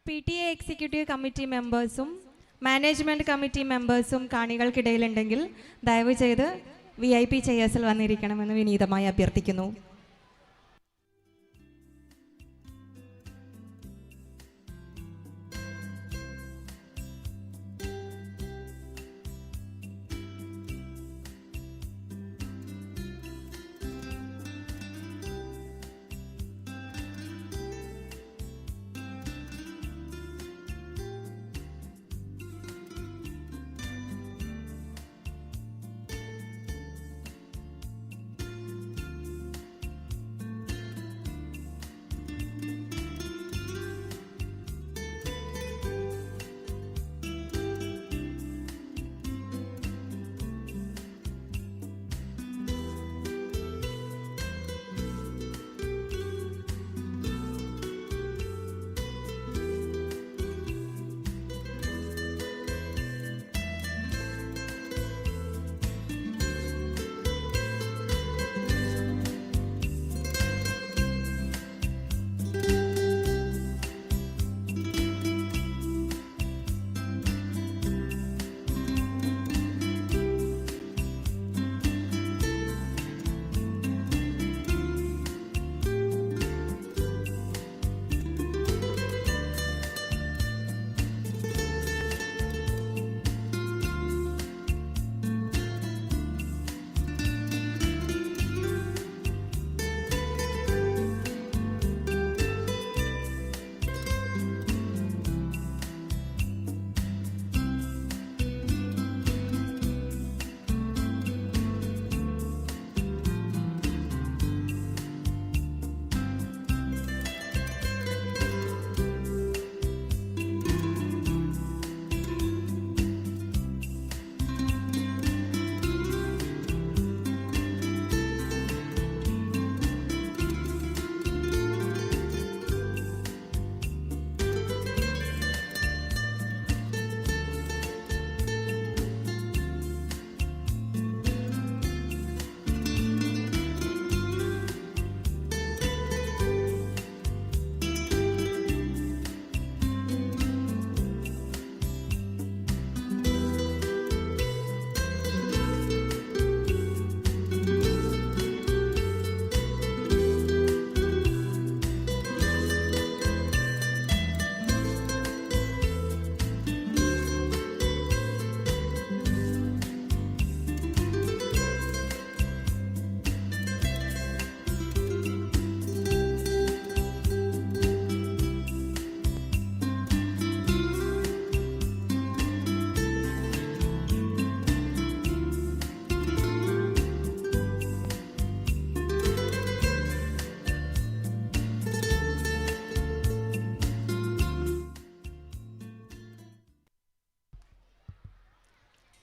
PTA executive committee മെമ്പേഴ്സും management committee മെമ്പേഴ്സും കാണികൾക്കിടയിലുണ്ടെങ്കിൽ ദയവ് ചെയ്ത് VIP ചെയേഴ്സിൽ വന്നിരിക്കണമെന്ന് വിനീതമായി അഭ്യർത്ഥിക്കുന്നു.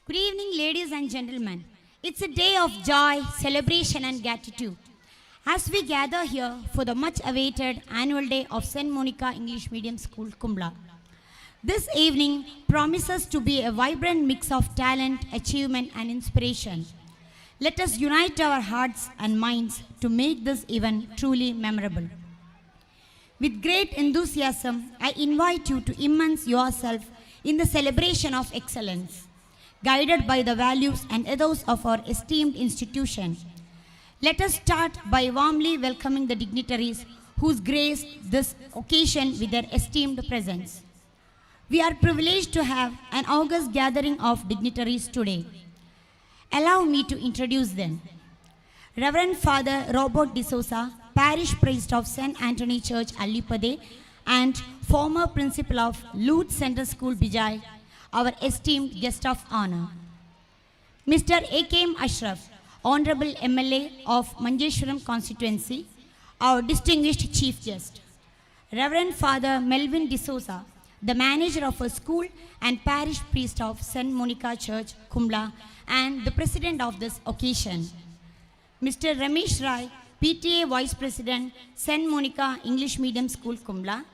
Good evening, ladies and gentlemen. It's a day of joy, celebration and gratitude as we gather here for the much awaited annual day of St. Monica English Medium School, Kumbla. This evening promises to be a vibrant mix of talent, achievement and inspiration. Let us unite our hearts and minds to make this event truly memorable. With great enthusiasm, I invite you to immerse yourself in the celebration of excellence, guided by the values and ethos of our esteemed institution. Let us start by warmly welcoming the dignitaries who graced this occasion with their esteemed presence. We are privileged to have an august gathering of dignitaries today. Allow me to introduce them. Reverend Father Robert D'Souza, Parish Priest of St. Anthony Church, Allipade, and former Principal of Lourdes Center School, Bijay, our esteemed guest of honor. Mr. A.K.M. Ashraf, Honorable MLA of Manjeshwaram Constituency, our distinguished Chief Guest. Reverend Father Melvin D'Souza, the manager of a school and parish priest of St. Monica Church, Kumbla, and the president of this occasion. Mr. Ramesh Rai, PTA Vice President, St. Monica English Medium School, Kumbla.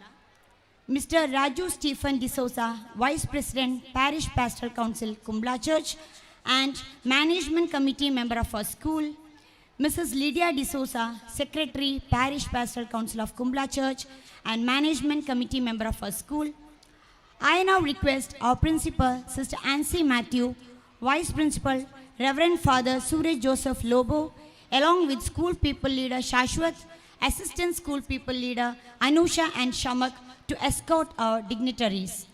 Mr. Raju Stephen D'Souza, Vice President, Parish Pastoral Council, Kumbla Church, and Management Committee member of our school. Mrs. Lydia D'Souza, Secretary, Parish Pastoral Council of Kumbla Church and Management Committee member of our school. I now request our Principal, Sister Ansi Matthew, Vice Principal, Reverend Father Suraj Joseph Lobo, along with School People Leader Shashwat, Assistant School People Leader Anusha and Shamak to escort our dignitaries.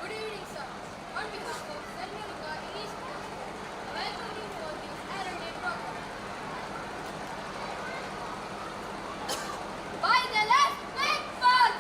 Good evening, sir. On behalf of St. Monica English School, I welcome you for this Saturday program. By the left, big first!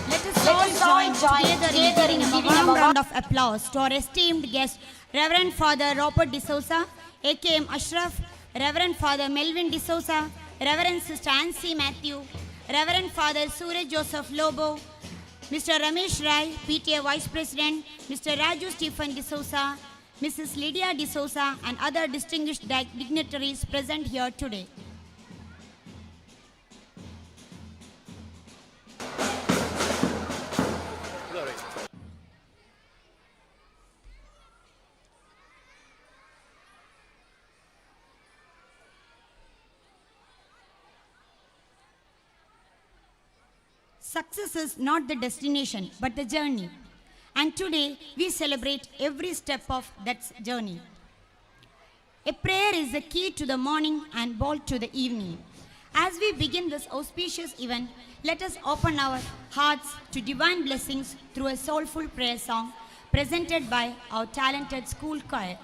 Let us all join together in giving a warm round of applause to our esteemed guest, Reverend Father Robert D'Souza, AKM Ashraf, Reverend Father Melvin D'Souza, Reverend Sister Ansi Matthew, Reverend Father Suraj Joseph Lobo, Mr. Ramesh Rai, PTA Vice President, Mr. Raju Stephen D'Souza, Mrs. Lydia D'Souza, and other distinguished dignitaries present here today. Success is not the destination, but the journey. And today, we celebrate every step of that journey. A prayer is the key to the morning and bolt to the evening. As we begin this auspicious event, let us open our hearts to divine blessings through a soulful prayer song presented by our talented school choir.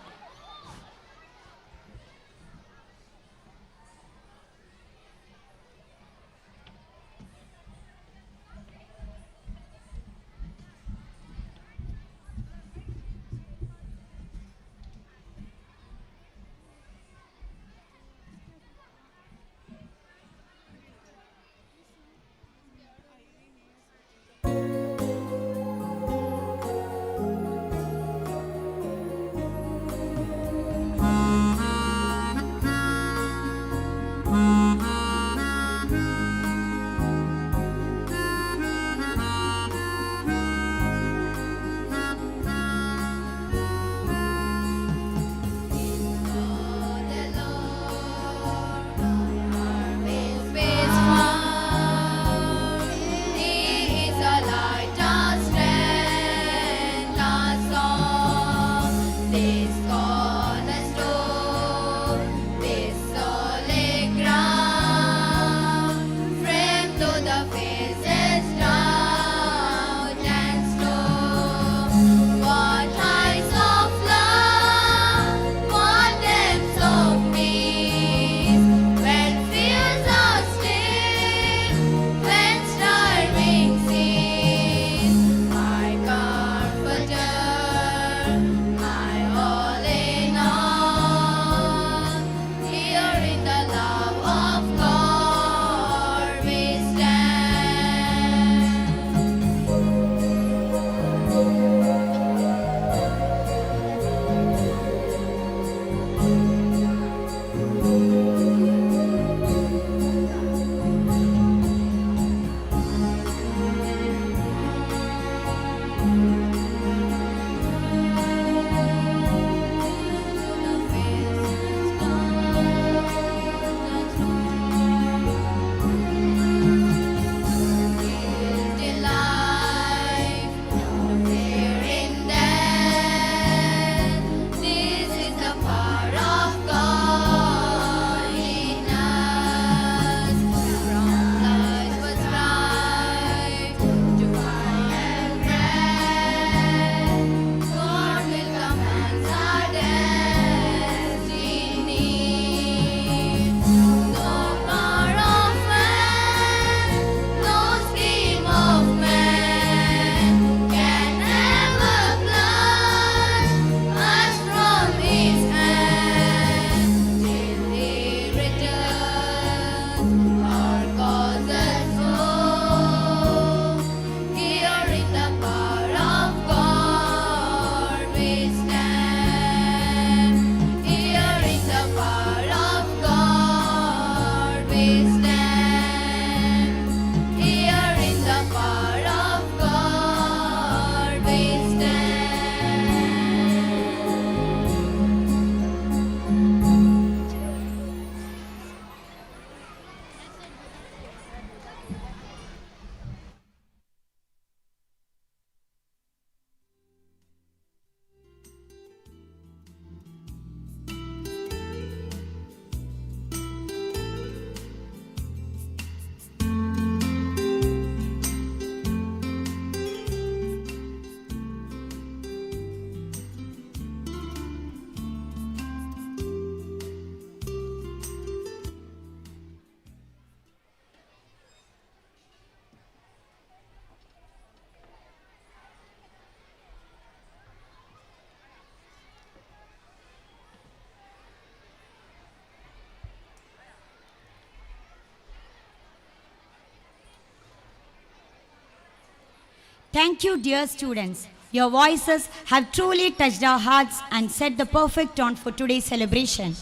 Thank you, dear students. Your voices have truly touched our hearts and set the perfect tone for today's celebration.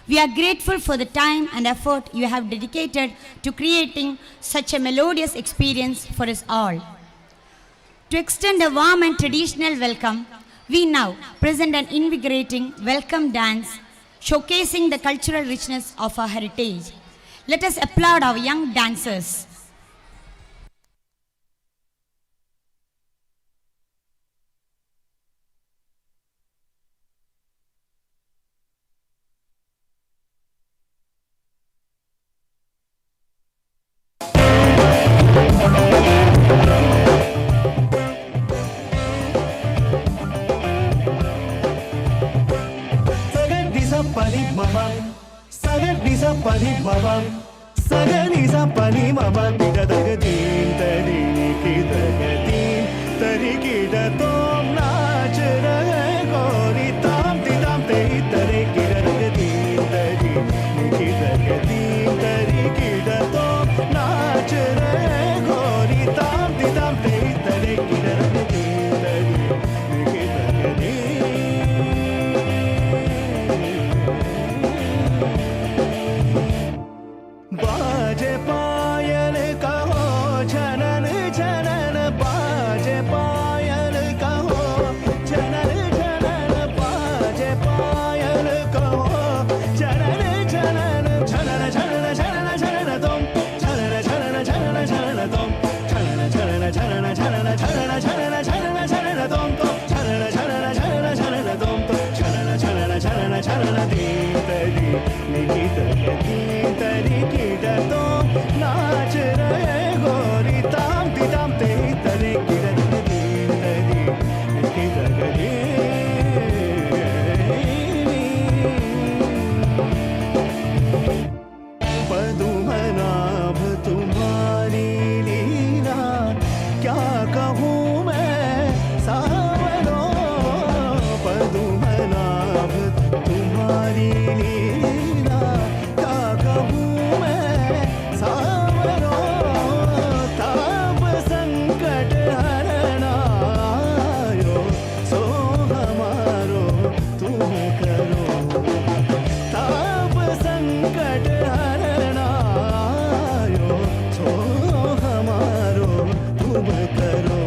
We are grateful for the time and effort you have dedicated to creating such a melodious experience for us all. To extend a warm and traditional welcome, we now present an invigorating welcome dance showcasing the cultural richness of our heritage. Let us applaud our young dancers. Pani mama, saga nisa pani mama, saga nisa pani mama. Kita dagadin tari kita dagadin tari kita tom naach rahe gori tam ti tam te tari kita dagadin tari kita dagadin tari kita tom naach rahe gori tam ti tam te tari kita dagadin tari kita dagadin. बाजे पायल कहो छनन छनन बाजे पायल कहो छनन छनन बाजे पायल कहो छनन छनन छनन छनन छनन छनन तुम छनन छनन छनन छनन तुम छनन छनन छनन छनन छनन छनन छनन छनन तुम छनन छनन छनन छनन तुम छनन छनन छनन छनन दीन तरी निकित दीन तरी किट तो नाच रहे गोरी ताम ती ताम ते तरी किट दीन तरी निकित पदुमनाभ तुम्हारी लीला क्या कहूँ मैं सावरो पदुमनाभ तुम्हारी लीला क्या कहूँ मैं सावरो ताप संकट हरनायो सो हमारो तुम करो ताप संकट हरनायो सो हमारो तुम करो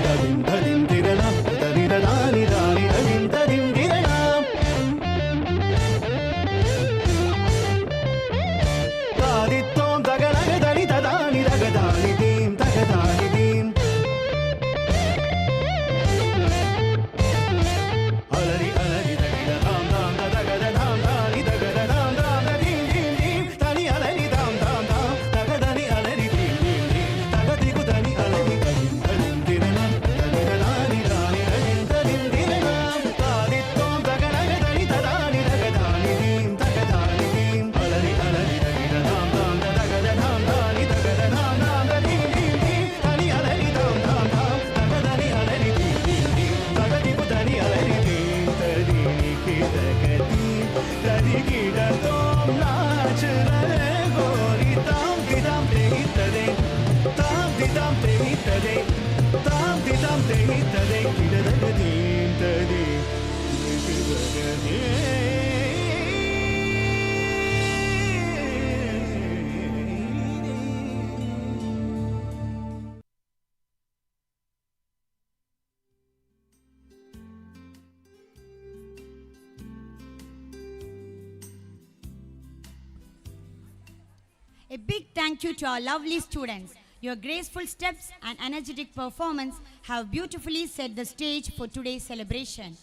तदिम तदिम तिरना तदिरदानी दानी तदिम तदिम तिरना तादित्तों तगदगदनि तदानि तगदानि दीम तगदानि दीम अलरि अलरि तगिद धाम धाम तगद धाम धानि तगद धाम धाम दीम दीम दीम तनि अलरि धाम धाम धाम तगदनि अलरि दीम दीम दीम तगदि कुदनि अलरि तदिम तदिम तिरना तदिरदानि दानि तदिम तदिम तिरना तादित्तों तगदगदनि तदानि तगदानि दीम तगदानि दीम अलरि अलरि तगिद धाम धाम तगद धाम धानि तगद धाम धाम दीम दीम दीम तनि अलरि धाम धाम धाम तगदनि अलरि दीम दीम दीम तगदि कुदनि अलरि दीम तदि निकित गदीम तदि किट तोम नाच रहे गोरी ताम ति ताम ते हि तदे ताम ति ताम ते हि तदे ताम ति ताम ते हि तदे किट दगदीम तदि निकित गदीम. A big thank you to our lovely students. Your graceful steps and energetic performance have beautifully set the stage for today's celebration.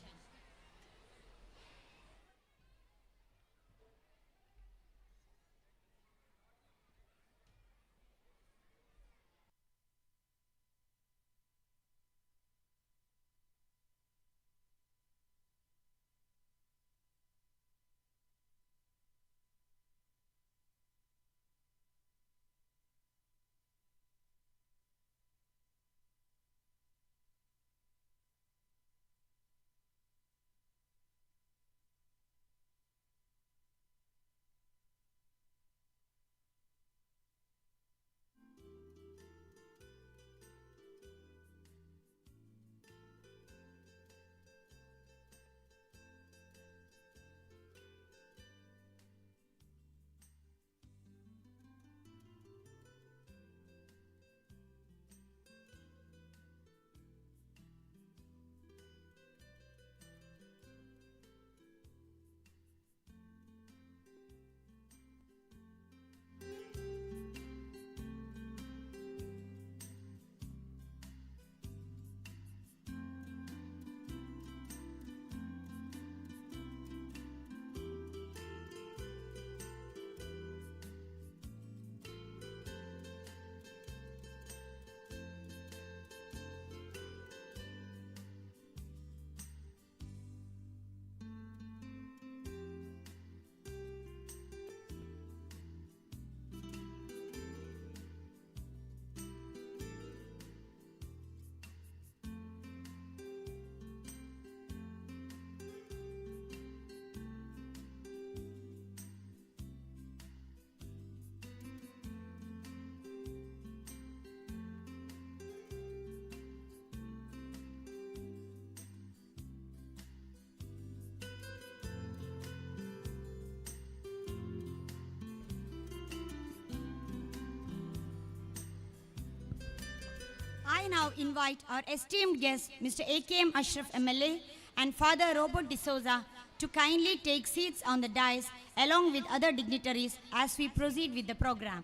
I now invite our esteemed guest, Mr. AKM Ashraf MLA and Father Robert D'Souza, to kindly take seats on the dais along with other dignitaries as we proceed with the program.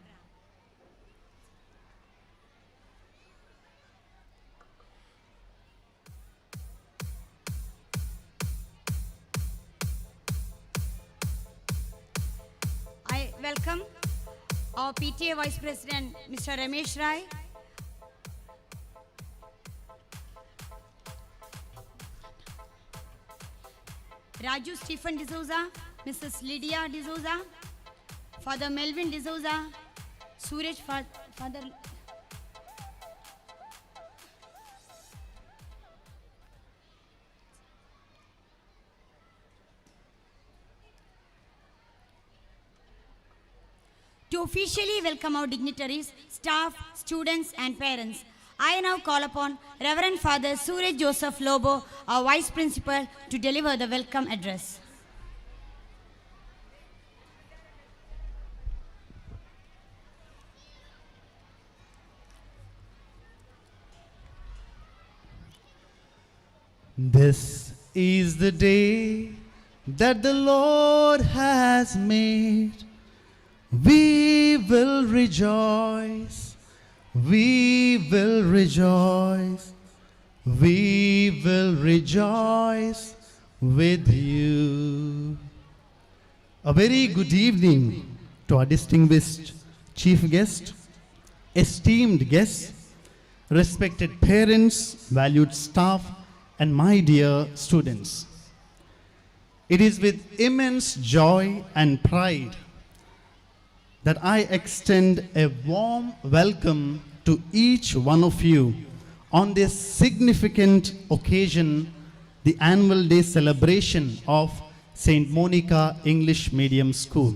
I welcome our PTA Vice President, Mr. Ramesh Rai, Raju Stephen D'Souza, Mrs. Lydia D'Souza, Father Melvin D'Souza, Suraj Father To officially welcome our dignitaries, staff, students and parents, I now call upon Reverend Father Suraj Joseph Lobo, our Vice Principal, to deliver the welcome address. This is the day that the Lord has made. We will rejoice. We will rejoice. We will rejoice with you. A very good evening to our distinguished chief guest, esteemed guests, respected parents, valued staff, and my dear students. It is with immense joy and pride that I extend a warm welcome to each one of you on this significant occasion, the annual day celebration of St. Monica English Medium School.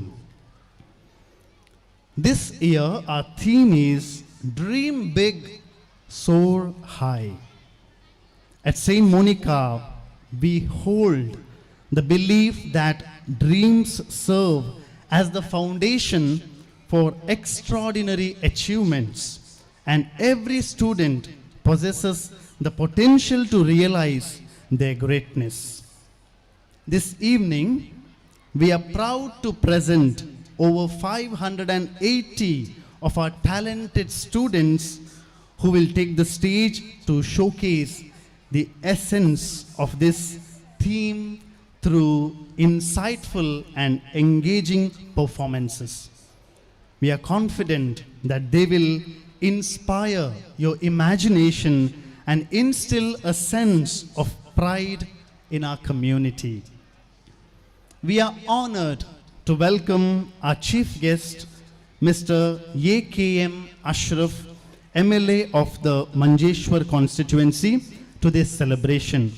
This year, our theme is Dream Big, Soar High. At St. Monica, we hold the belief that dreams serve as the foundation for extraordinary achievements, and every student possesses the potential to realize their greatness. This evening, we are proud to present over 580 of our talented students who will take the stage to showcase the essence of this theme through insightful and engaging performances. We are confident that they will inspire your imagination and instill a sense of pride in our community. We are honored to welcome our chief guest, Mr. AKM Ashraf, MLA of the Manjeshwar constituency, to this celebration.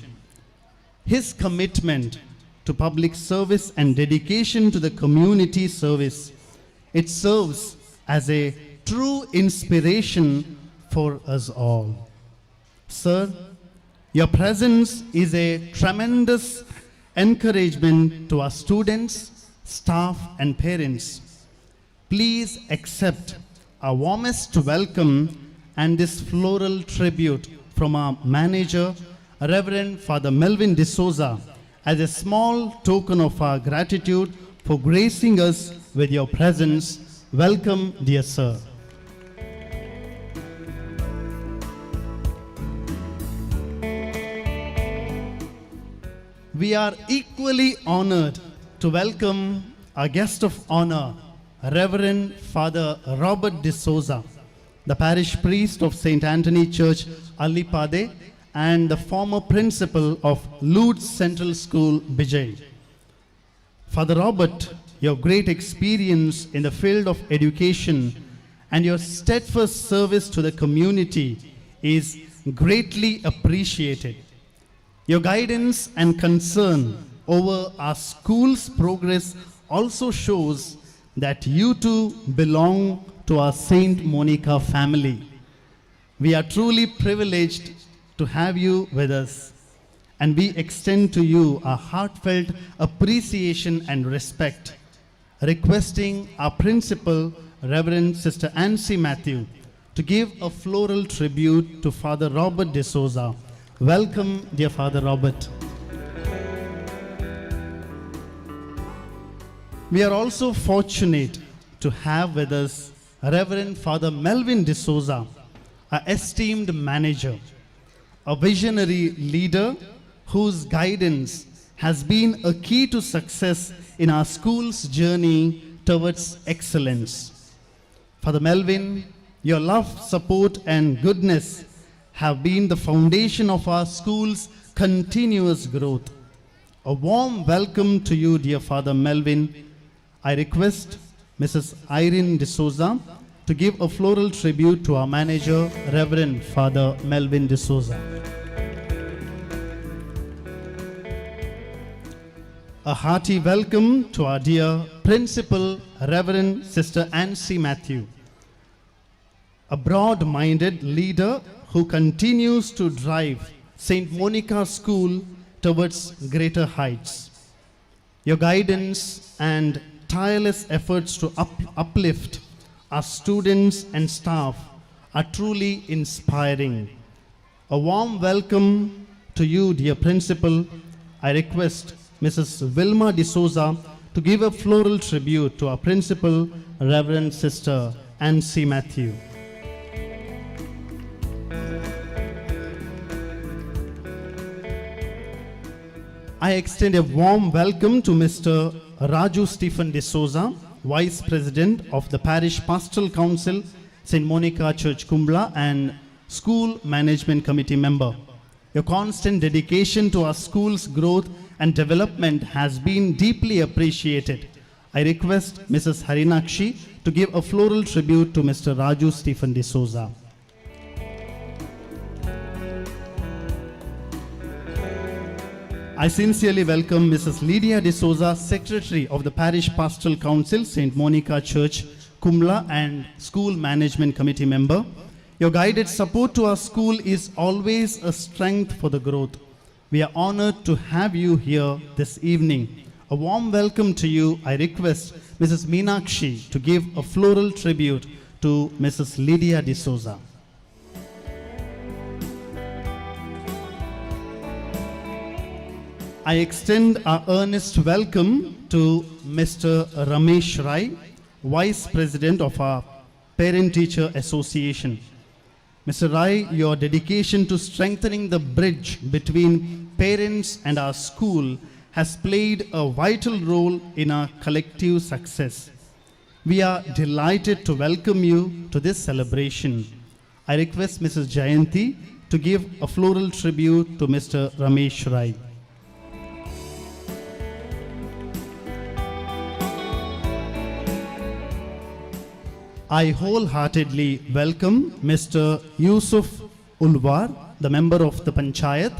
His commitment to public service and dedication to the community service, it serves as a true inspiration for us all. Sir, your presence is a tremendous encouragement to our students, staff, and parents. Please accept our warmest welcome and this floral tribute from our manager, Reverend Father Melvin D'Souza, as a small token of our gratitude for gracing us with your presence. Welcome, dear sir. We are equally honored to welcome our guest of honor, Reverend Father Robert D'Souza, the parish priest of St. Anthony Church, Alipade, and the former principal of Lourdes Central School, Bijay. Father Robert, your great experience in the field of education and your steadfast service to the community is greatly appreciated. Your guidance and concern over our school's progress also shows that you too belong to our St. Monica family. We are truly privileged to have you with us, and we extend to you our heartfelt appreciation and respect, requesting our principal, Reverend Sister Ansi Matthew, to give a floral tribute to Father Robert D'Souza. Welcome, dear Father Robert. We are also fortunate to have with us Reverend Father Melvin D'Souza, an esteemed manager, a visionary leader whose guidance has been a key to success in our school's journey towards excellence. Father Melvin, your love, support, and goodness have been the foundation of our school's continuous growth. A warm welcome to you, dear Father Melvin. I request Mrs. Irene D'Souza to give a floral tribute to our manager, Reverend Father Melvin D'Souza. A hearty welcome to our dear Principal, Reverend Sister Nancy Matthew, a broad-minded leader who continues to drive St. Monica School towards greater heights. Your guidance and tireless efforts to uplift our students and staff are truly inspiring. A warm welcome to you, dear Principal. I request Mrs. Vilma D'Souza to give a floral tribute to our Principal, Reverend Sister Nancy Matthew. I extend a warm welcome to Mr. Raju Stephen D'Souza, Vice President of the Parish Pastoral Council, St. Monica Church, Kumbla, and School Management Committee member. Your constant dedication to our school's growth and development has been deeply appreciated. I request Mrs. Harinakshi to give a floral tribute to Mr. Raju Stephen D'Souza. I sincerely welcome Mrs. Lydia D'Souza, Secretary of the Parish Pastoral Council, St. Monica Church, Kumla, and School Management Committee member. Your guided support to our school is always a strength for the growth. We are honored to have you here this evening. A warm welcome to you. I request Mrs. Meenakshi to give a floral tribute to Mrs. Lydia D'Souza. I extend our earnest welcome to Mr. Ramesh Rai, Vice President of our Parent-Teacher Association. Mr. Rai, your dedication to strengthening the bridge between parents and our school has played a vital role in our collective success. We are delighted to welcome you to this celebration. I request Mrs. Jayanti to give a floral tribute to Mr. Ramesh Rai. I wholeheartedly welcome Mr. Yusuf Ulwar, the member of the Panchayat.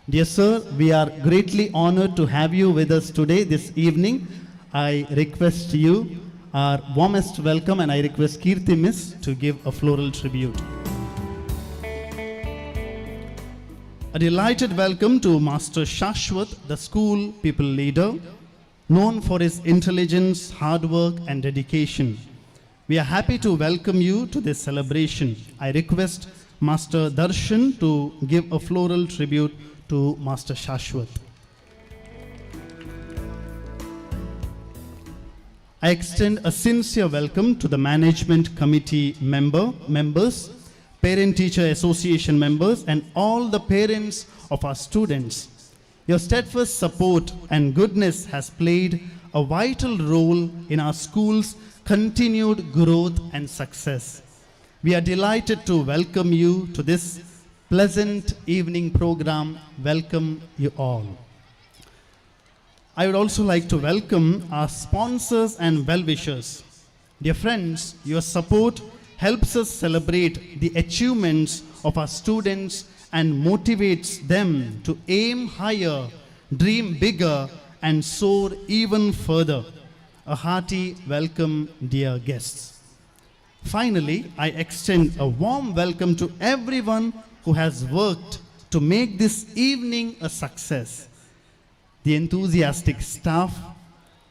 Dear sir, we are greatly honored to have you with us today, this evening. I request you our warmest welcome, and I request Kirti Miss to give a floral tribute. A delighted welcome to Master Shashwat, the school people leader, known for his intelligence, hard work, and dedication. We are happy to welcome you to this celebration. I request Master Darshan to give a floral tribute to Master Shashwat. I extend a sincere welcome to the Management Committee members, Parent-Teacher Association members, and all the parents of our students. Your steadfast support and goodness has played a vital role in our school's continued growth and success. We are delighted to welcome you to this pleasant evening program. Welcome you all. I would also like to welcome our sponsors and well-wishers. Dear friends, your support helps us celebrate the achievements of our students and motivates them to aim higher, dream bigger, and soar even further. A hearty welcome, dear guests. Finally, I extend a warm welcome to everyone who has worked to make this evening a success. The enthusiastic staff,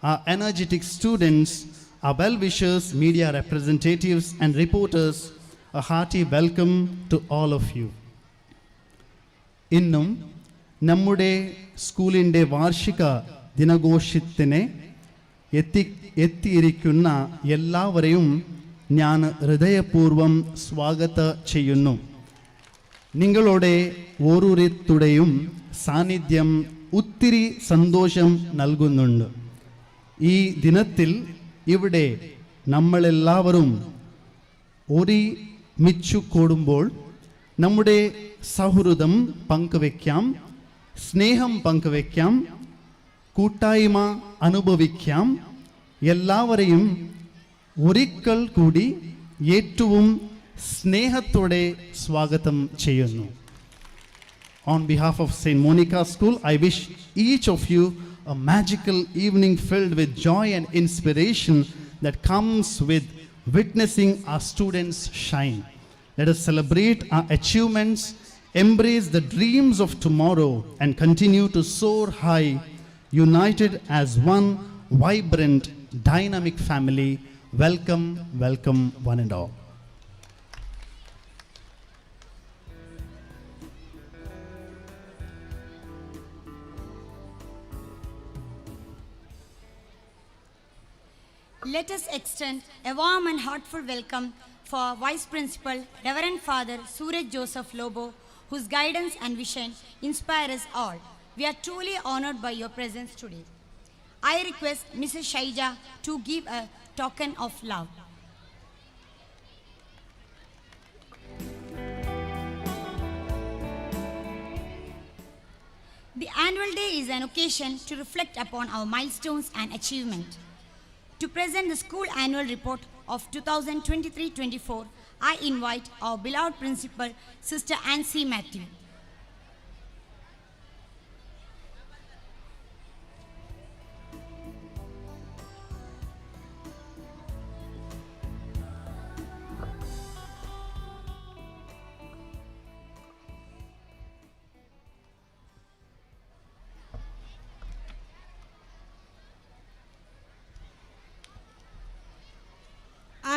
our energetic students, our well-wishers, media representatives, and reporters, A hearty welcome to all of you. ഇന്നും നമ്മുടെ സ്കൂളിൻ്റെ വാർഷിക ദിനഘോഷത്തിന് എത്തിയിരിക്കുന്ന എല്ലാവരെയും ഞാൻ ഹൃദയപൂർവ്വം സ്വാഗതം ചെയ്യുന്നു. നിങ്ങളുടെ ഓരോരുത്തരുടെയും സാന്നിധ്യം ഒത്തിരി സന്തോഷം നൽകുന്നുണ്ട്. ഈ ദിനത്തിൽ ഇവിടെ നമ്മളെല്ലാവരും ഒരുമിച്ചു കൂടുമ്പോൾ നമ്മുടെ സൗഹൃദം പങ്കുവയ്ക്കാം, സ്നേഹം പങ്കുവയ്ക്കാം, കൂട്ടായ്മ അനുഭവിക്കാം. എല്ലാവരെയും ഒരിക്കൽ കൂടി ഏറ്റവും സ്നേഹത്തോടെ സ്വാഗതം ചെയ്യുന്നു. On behalf of St. Monica School, I wish each of you a magical evening filled with joy and inspiration that comes with witnessing our students shine. Let us celebrate our achievements, embrace the dreams of tomorrow, and continue to soar high, united as one vibrant, dynamic family. Welcome, welcome, one and all. Let us extend a warm and heartful welcome for Vice Principal Reverend Father Suraj Joseph Lobo, whose guidance and vision inspire us all. We are truly honored by your presence today. I request Mrs. Shaija to give a token of love. The annual day is an occasion to reflect upon our milestones and achievement. To present the school annual report of 2023-24, I invite our beloved principal, Sister Ansi Matthew.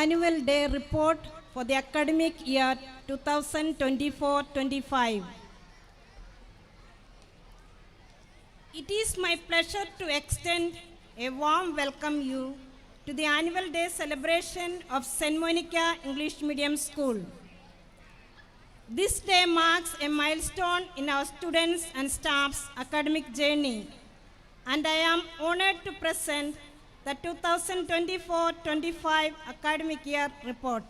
Annual Day Report for the academic year 2024-25. It is my pleasure to extend a warm welcome you to the Annual Day celebration of St. Monica English Medium School. This day marks a milestone in our students' and staff's academic journey, and I am honored to present the 2024-25 academic year report.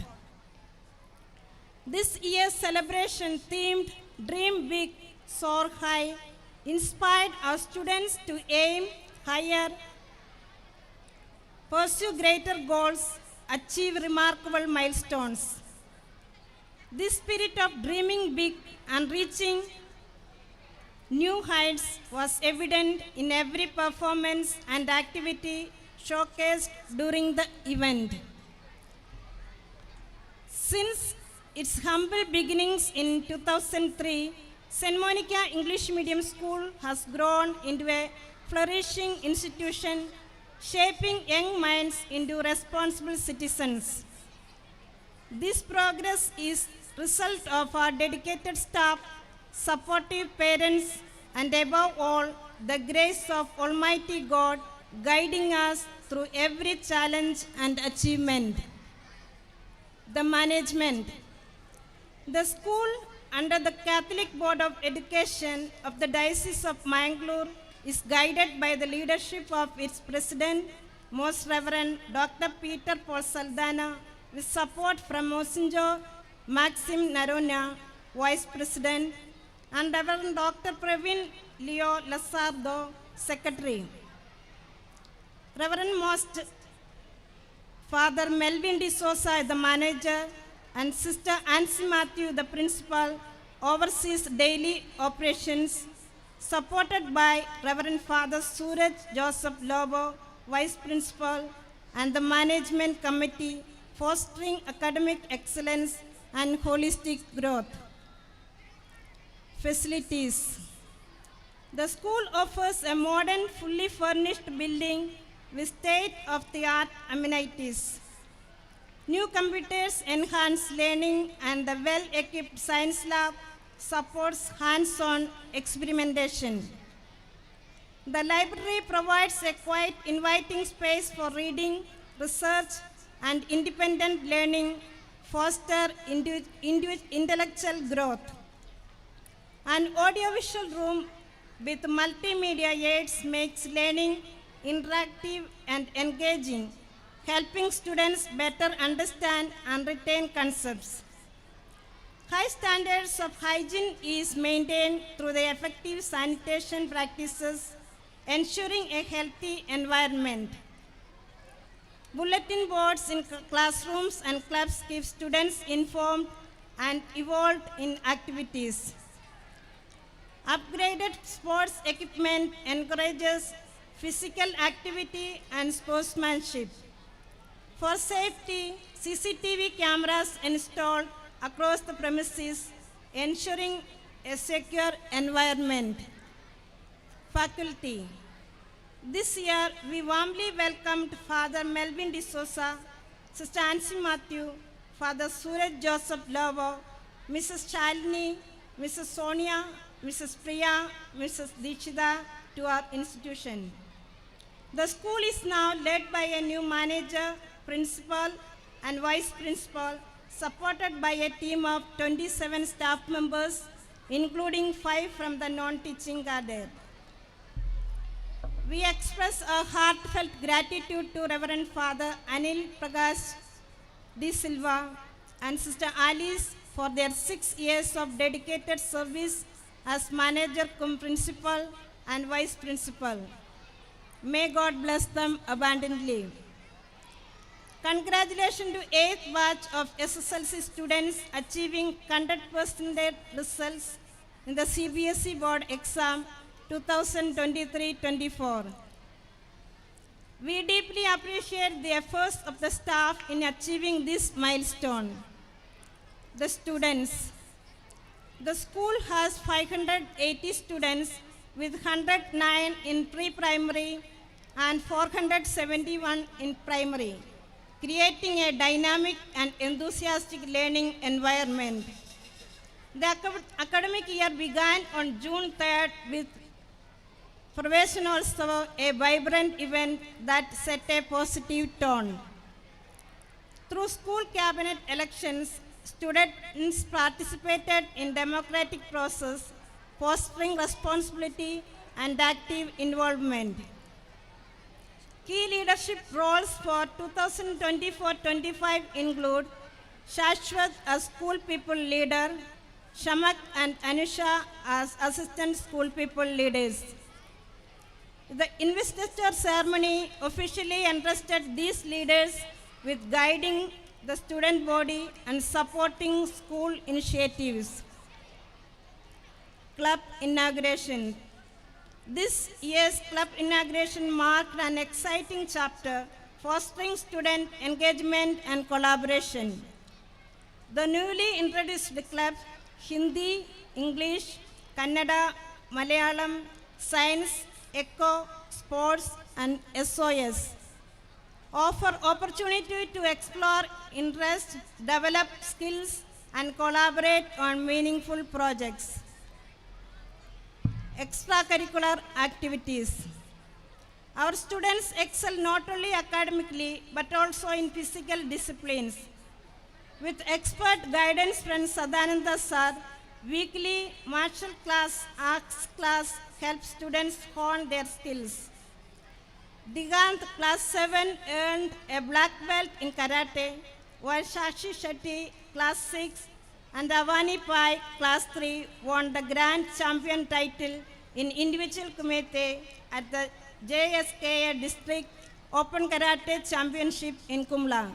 This year's celebration themed Dream Big, Soar High inspired our students to aim higher, pursue greater goals, achieve remarkable milestones. This spirit of dreaming big and reaching new heights was evident in every performance and activity showcased during the event. Since its humble beginnings in 2003, St. Monica English Medium School has grown into a flourishing institution, shaping young minds into responsible citizens. This progress is result of our dedicated staff, supportive parents, and above all, the grace of Almighty God guiding us through every challenge and achievement. The management. The school, under the Catholic Board of Education of the Diocese of Mangalore, is guided by the leadership of its President, Most Reverend Dr. Peter Paul Saldana, with support from Monsignor Maxim Narona, Vice President, and Reverend Dr. Praveen Leo Lasardo, Secretary. Reverend Most Father Melvin De Sosa, the manager, and Sister Ansi Matthew, the principal, oversees daily operations, supported by Reverend Father Suraj Joseph Lobo, Vice Principal, and the Management Committee, fostering academic excellence and holistic growth. Facilities. The school offers a modern, fully furnished building with state-of-the-art amenities. New computers enhance learning, and the well-equipped science lab supports hands-on experimentation. The library provides a quiet, inviting space for reading, research, and independent learning, foster intellectual growth. An audiovisual room with multimedia aids makes learning interactive and engaging, helping students better understand and retain concepts. High standards of hygiene is maintained through the effective sanitation practices, ensuring a healthy environment. Bulletin boards in classrooms and clubs keep students informed and involved in activities. Upgraded sports equipment encourages physical activity and sportsmanship. For safety, CCTV cameras installed across the premises, ensuring a secure environment. Faculty. This year, we warmly welcomed Father Melvin D'Souza, Sister Nancy Matthew, Father Suraj Joseph Lovo, Mrs. Shalini, Mrs. Sonia, Mrs. Priya, Mrs. Dikshita to our institution. The school is now led by a new manager, principal, and vice principal, supported by a team of 27 staff members, including 5 from the non-teaching cadre. We express our heartfelt gratitude to Reverend Father Anil Prakash D. Silva and Sister Alice for their 6 years of dedicated service as manager cum principal and vice principal. May God bless them abundantly. Congratulations to 8th batch of SSLC students achieving 100% results in the CBSE board exam 2023-24. We deeply appreciate the efforts of the staff in achieving this milestone. The students. The school has 580 students with 109 in pre-primary and 471 in primary, creating a dynamic and enthusiastic learning environment. The academic year began on June 3rd with Praveshanotsava, a vibrant event that set a positive tone. Through school cabinet elections, students participated in democratic process, fostering responsibility and active involvement. Key leadership roles for 2024-25 include Shashwat as school people leader, Shamak and Anusha as assistant school people leaders. The investiture ceremony officially entrusted these leaders with guiding the student body and supporting school initiatives. Club inauguration. This year's club inauguration marked an exciting chapter, fostering student engagement and collaboration. The newly introduced club, Hindi, English, Kannada, Malayalam, Science, Eco, Sports, and SOS, offer opportunity to explore interests, develop skills, and collaborate on meaningful projects. Extracurricular activities. Our students excel not only academically but also in physical disciplines. With expert guidance from Sadananda Sir, weekly martial class, arts class helps students hone their skills. Digant class 7 earned a black belt in karate, while Shashi Shetty class 6 and Avani Pai class 3 won the grand champion title in individual kumite at the JSKA District Open Karate Championship in Kumla.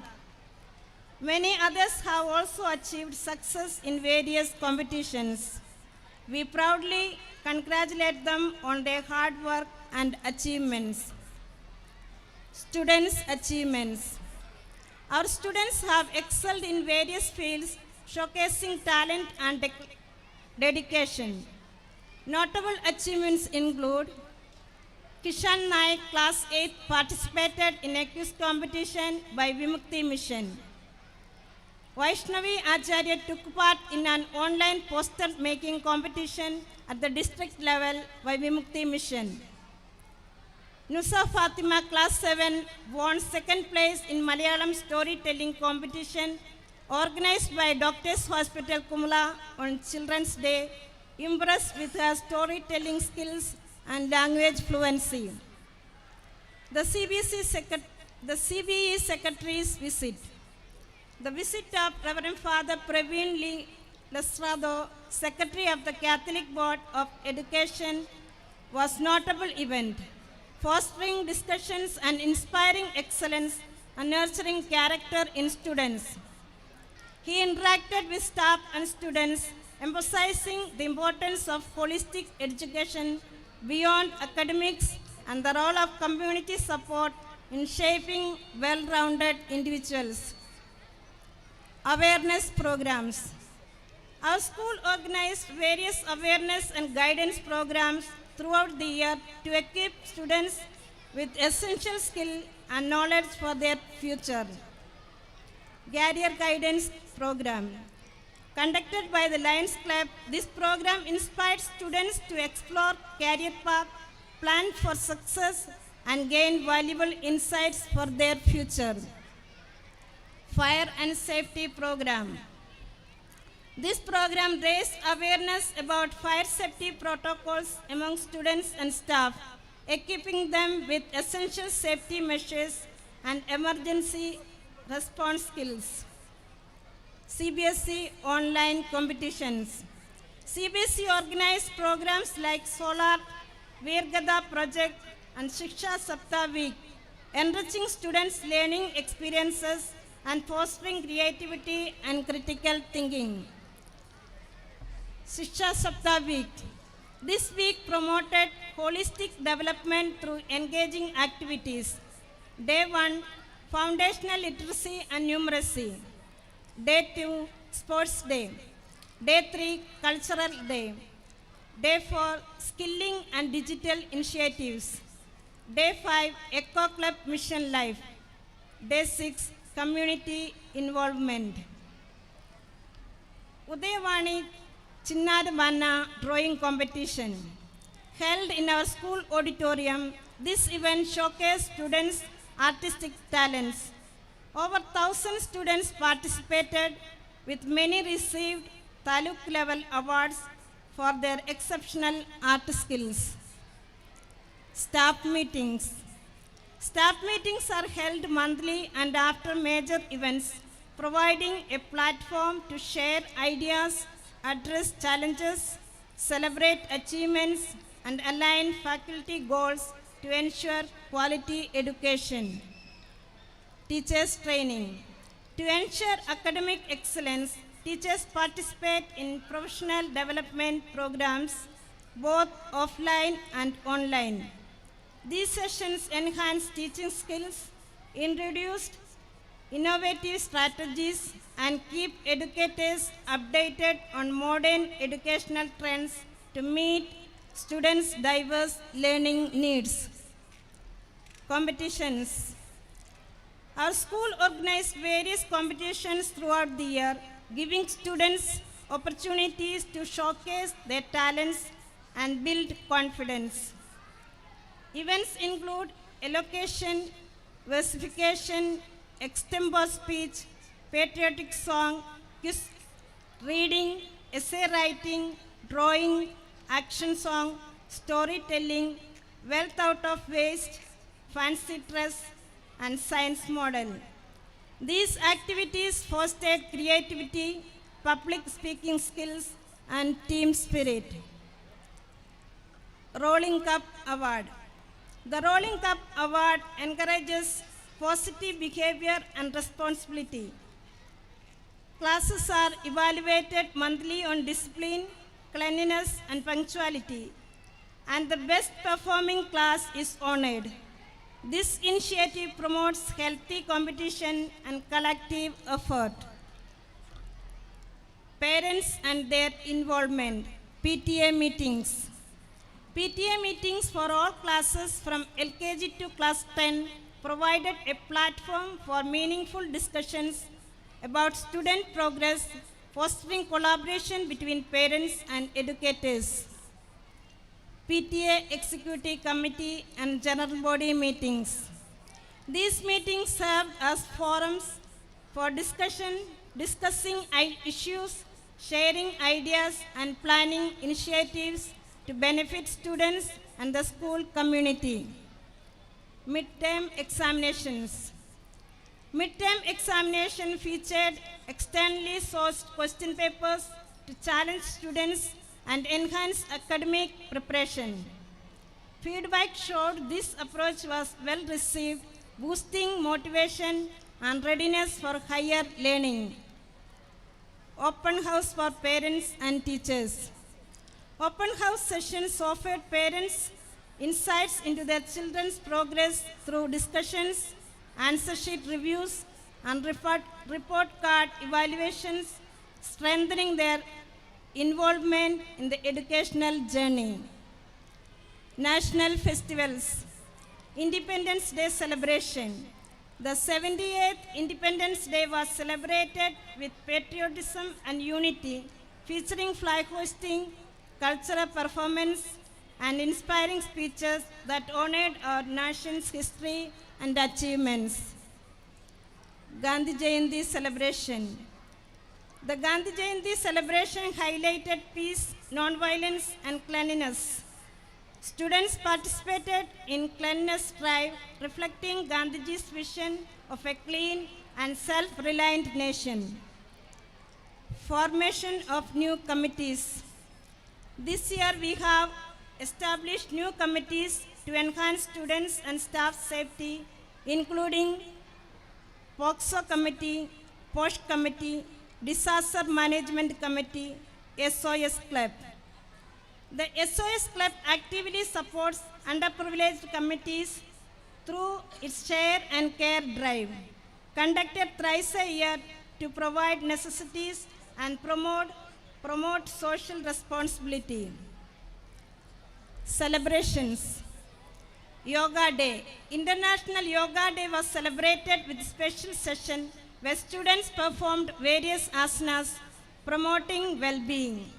Many others have also achieved success in various competitions. We proudly congratulate them on their hard work and achievements. Students' achievements. Our students have excelled in various fields, showcasing talent and dedication. Notable achievements include Kishan Naik, class 8, participated in a quiz competition by Vimukti Mission. Vaishnavi Acharya took part in an online poster making competition at the district level by Vimukti Mission. Nusa Fatima class 7 won second place in Malayalam storytelling competition organized by Doctors Hospital Kumula on Children's Day, impressed with her storytelling skills and language fluency. The CBE Secretary's visit. The visit of Reverend Father Praveen Lee Lasrado, Secretary of the Catholic Board of Education, was notable event, fostering discussions and inspiring excellence and nurturing character in students. He interacted with staff and students, emphasizing the importance of holistic education beyond academics and the role of community support in shaping well-rounded individuals. Awareness programs. Our school organized various awareness and guidance programs throughout the year to equip students with essential skill and knowledge for their future. Career Guidance Program. Conducted by the Lions Club, this program inspired students to explore career path, plan for success, and gain valuable insights for their future. Fire and Safety Program. This program raised awareness about fire safety protocols among students and staff, equipping them with essential safety measures and emergency response skills. CBSE online competitions. CBSE organized programs like Solar, Veergada Project, and Shiksha Sapta Week, enriching students' learning experiences and fostering creativity and critical thinking. Shiksha Sapta Week. This week promoted holistic development through engaging activities. Day 1, Foundational Literacy and Numeracy. Day 2, Sports Day. Day 3, Cultural Day. Day 4, Skilling and Digital Initiatives. Day 5, Eco Club Mission Life. Day 6, Community Involvement. Udayavani Chinnadavanna Drawing Competition. Held in our school auditorium, this event showcased students' artistic talents. Over 1,000 students participated, with many received Taluk level awards for their exceptional art skills. Staff meetings. Staff meetings are held monthly and after major events, providing a platform to share ideas, address challenges, celebrate achievements, and align faculty goals to ensure quality education. Teachers training. To ensure academic excellence, teachers participate in professional development programs, both offline and online. These sessions enhance teaching skills, introduced innovative strategies, and keep educators updated on modern educational trends to meet students' diverse learning needs. Competitions. Our school organized various competitions throughout the year, giving students opportunities to showcase their talents and build confidence. Events include elocution, versification, extempore speech, patriotic song, quiz, reading, essay writing, drawing, action song, storytelling, wealth out of waste, fancy dress, and science model. These activities fostered creativity, public speaking skills, and team spirit. Rolling Cup Award. The Rolling Cup Award encourages positive behavior and responsibility. Classes are evaluated monthly on discipline, cleanliness, and punctuality, and the best performing class is honored. This initiative promotes healthy competition and collective effort. Parents and their involvement. PTA meetings. PTA meetings for all classes from LKG to class 10 provided a platform for meaningful discussions about student progress, fostering collaboration between parents and educators. PTA Executive Committee and General Body meetings. These meetings serve as forums for discussing issues, sharing ideas, and planning initiatives to benefit students and the school community. Midterm examinations. Midterm examination featured externally sourced question papers to challenge students and enhance academic preparation. Feedback showed this approach was well received, boosting motivation and readiness for higher learning. Open house for parents and teachers. Open house sessions offered parents insights into their children's progress through discussions, answer sheet reviews, and report card evaluations, strengthening their involvement in the educational journey. National festivals. Independence Day celebration. The 78th Independence Day was celebrated with patriotism and unity, featuring flag hoisting, cultural performance, and inspiring speeches that honored our nation's history and achievements. Gandhi Jayanti celebration. The Gandhi Jayanti celebration highlighted peace, non-violence, and cleanliness. Students participated in cleanliness drive, reflecting Gandhiji's vision of a clean and self-reliant nation. Formation of new committees. This year we have established new committees to enhance students and staff safety, including POXO Committee, POSH Committee, Disaster Management Committee, SOS Club. The SOS Club actively supports underprivileged communities through its Share and Care drive, conducted thrice a year to provide necessities and promote social responsibility. Celebrations. Yoga Day. International Yoga Day was celebrated with a special session where students performed various asanas promoting well-being.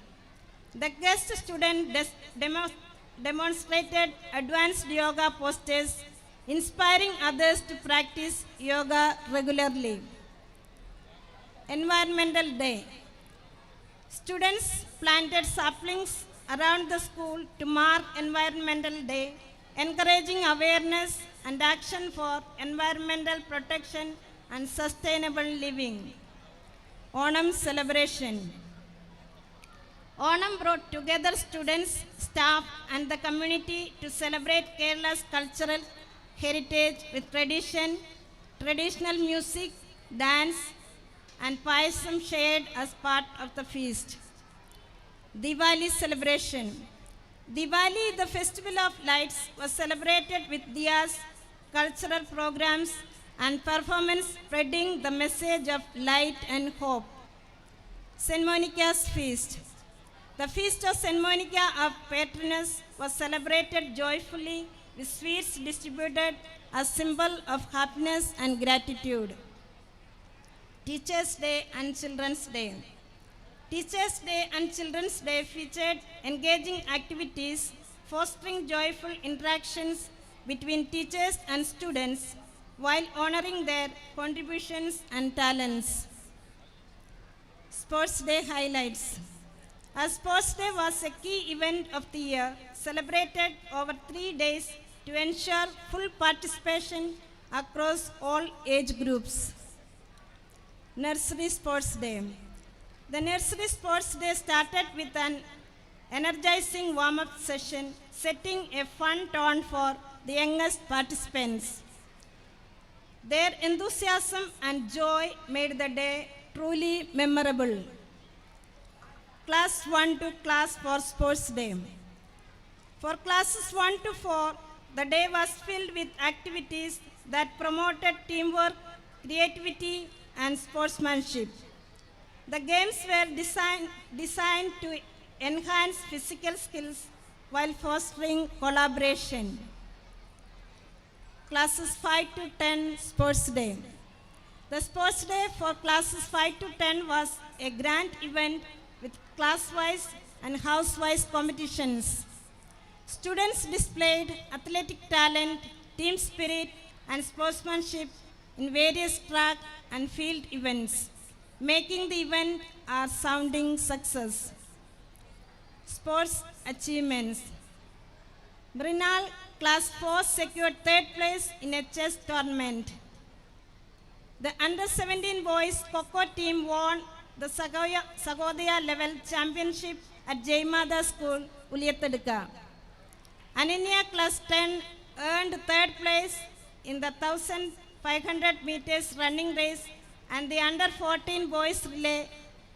The guest student demonstrated advanced yoga postures, inspiring others to practice yoga regularly. Environmental Day. Students planted saplings around the school to mark Environmental Day, encouraging awareness and action for environmental protection and sustainable living. Onam celebration. Onam brought together students, staff, and the community to celebrate Kerala's cultural heritage with traditional music, dance, and payasam shared as part of the feast. Diwali celebration. Diwali, the festival of lights, was celebrated with diyas, cultural programs, and performance spreading the message of light and hope. St. Monica's feast. The feast of St. Monica of Patroness was celebrated joyfully with sweets distributed as symbol of happiness and gratitude. Teachers' Day and Children's Day. Teachers' Day and Children's Day featured engaging activities, fostering joyful interactions between teachers and students while honoring their contributions and talents. Sports Day highlights. As Sports Day was a key event of the year, celebrated over 3 days to ensure full participation across all age groups. Nursery Sports Day. The Nursery Sports Day started with an energizing warm-up session, setting a fun tone for the youngest participants. Their enthusiasm and joy made the day truly memorable. Class 1 to Class 4 Sports Day. For classes 1 to 4, the day was filled with activities that promoted teamwork, creativity, and sportsmanship. The games were designed to enhance physical skills while fostering collaboration. Classes 5 to 10 Sports Day. The sports day for classes 5 to 10 was a grand event with class-wise and house-wise competitions. Students displayed athletic talent, team spirit, and sportsmanship in various track and field events, making the event a sounding success. Sports achievements. Brinal Class 4 secured third place in a chess tournament. The under-17 boys Coco team won the Sagodaya level championship at Jaimada School, Uliyatadika. Ananya Class 10 earned third place in the 1500 meters running race, and the under-14 boys relay,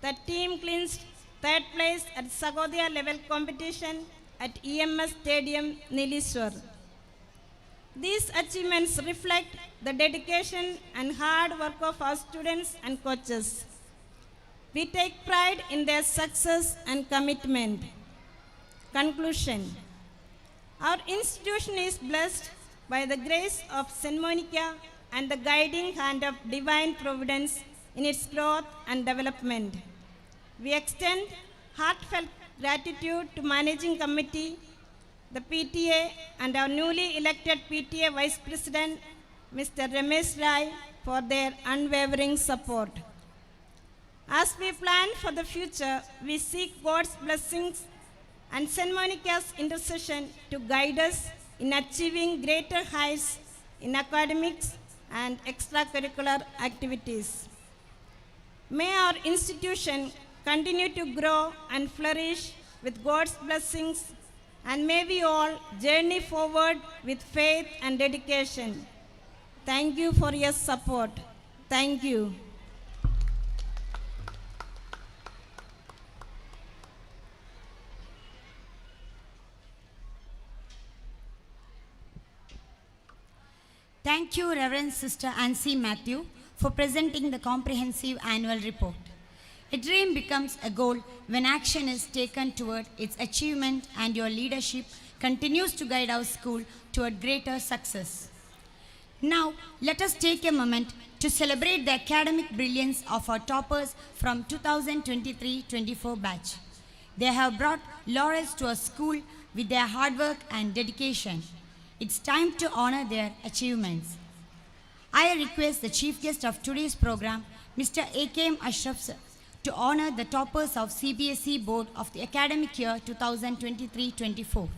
the team clinched third place at Sagodaya level competition at EMS Stadium, Nilishwar. These achievements reflect the dedication and hard work of our students and coaches. We take pride in their success and commitment. Conclusion. Our institution is blessed by the grace of St. Monica and the guiding hand of divine providence in its growth and development. We extend heartfelt gratitude to Managing Committee, the PTA, and our newly elected PTA Vice President, Mr. Ramesh Rai, for their unwavering support. As we plan for the future, we seek God's blessings and St. Monica's intercession to guide us in achieving greater heights in academics and extracurricular activities. May our institution continue to grow and flourish with God's blessings, and may we all journey forward with faith and dedication. Thank you for your support. Thank you. Thank you, Reverend Sister Ansi Matthew, for presenting the comprehensive annual report. A dream becomes a goal when action is taken toward its achievement, and your leadership continues to guide our school toward greater success. Now, let us take a moment to celebrate the academic brilliance of our toppers from 2023-24 batch. They have brought laurels to our school with their hard work and dedication. It's time to honor their achievements. I request the chief guest of today's program, Mr. A.K.M. Ashraf sir, to honor the toppers of CBSE board of the academic year 2023-24.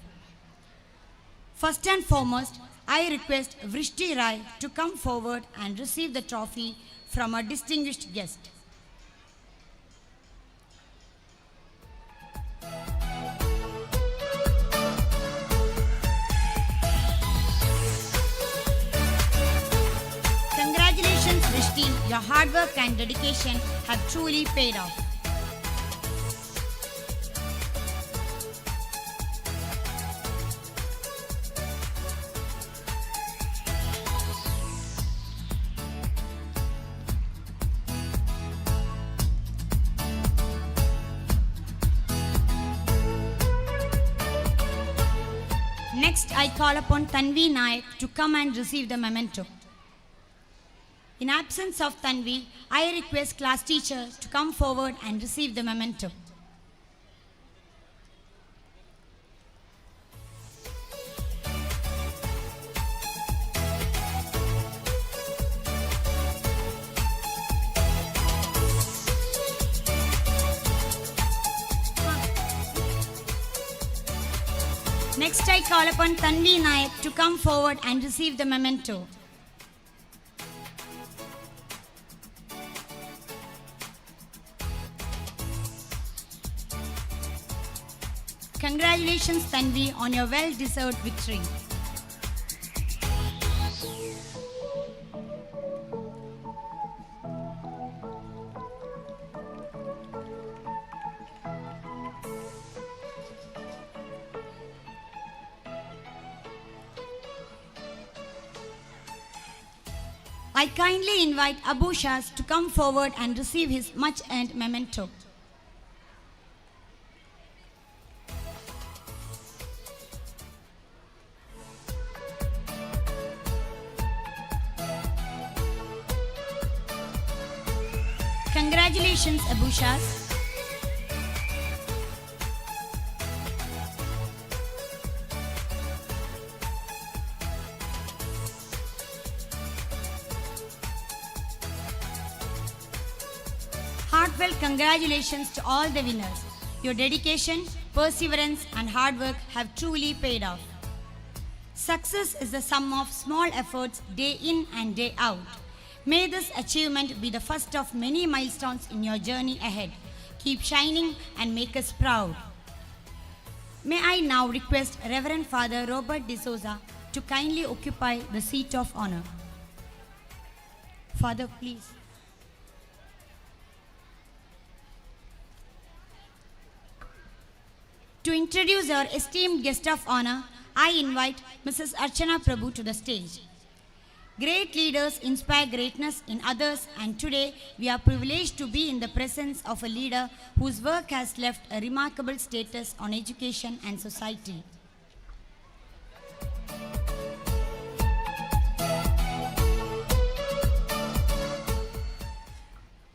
First and foremost, I request Vrishti Rai to come forward and receive the trophy from our distinguished guest. Congratulations, Vrishti. Your hard work and dedication have truly paid off. Next, I call upon Tanvi Nayak to come and receive the memento. In absence of Tanvi, I request class teacher to come forward and receive the memento. Next, I call upon Tanvi Nayak to come forward and receive the memento. Congratulations, Tanvi, on your well-deserved victory. I kindly invite Abu Shaz to come forward and receive his much-earned memento. Congratulations, Abushas. Heartfelt congratulations to all the winners. Your dedication, perseverance, and hard work have truly paid off. Success is the sum of small efforts day in and day out. May this achievement be the first of many milestones in your journey ahead. Keep shining and make us proud. May I now request Reverend Father Robert D'Souza to kindly occupy the seat of honor. Father, please. To introduce our esteemed guest of honor, I invite Mrs. Archana Prabhu to the stage. Great leaders inspire greatness in others, and today we are privileged to be in the presence of a leader whose work has left a remarkable status on education and society.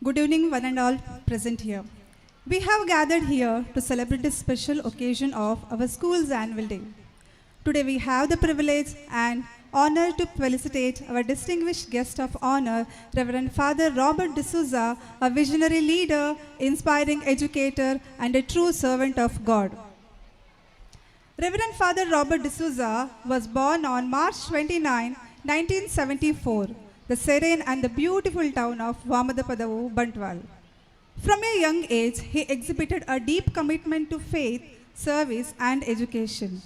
Good evening, one and all present here. We have gathered here to celebrate this special occasion of our school's annual day. Today we have the privilege and honor to felicitate our distinguished guest of honor, Reverend Father Robert D'Souza, a visionary leader, inspiring educator, and a true servant of God. Reverend Father Robert D'Souza was born on March 29, 1974, the serene and the beautiful town of Vamadapadavu, Bantwal. From a young age, he exhibited a deep commitment to faith, service, and education.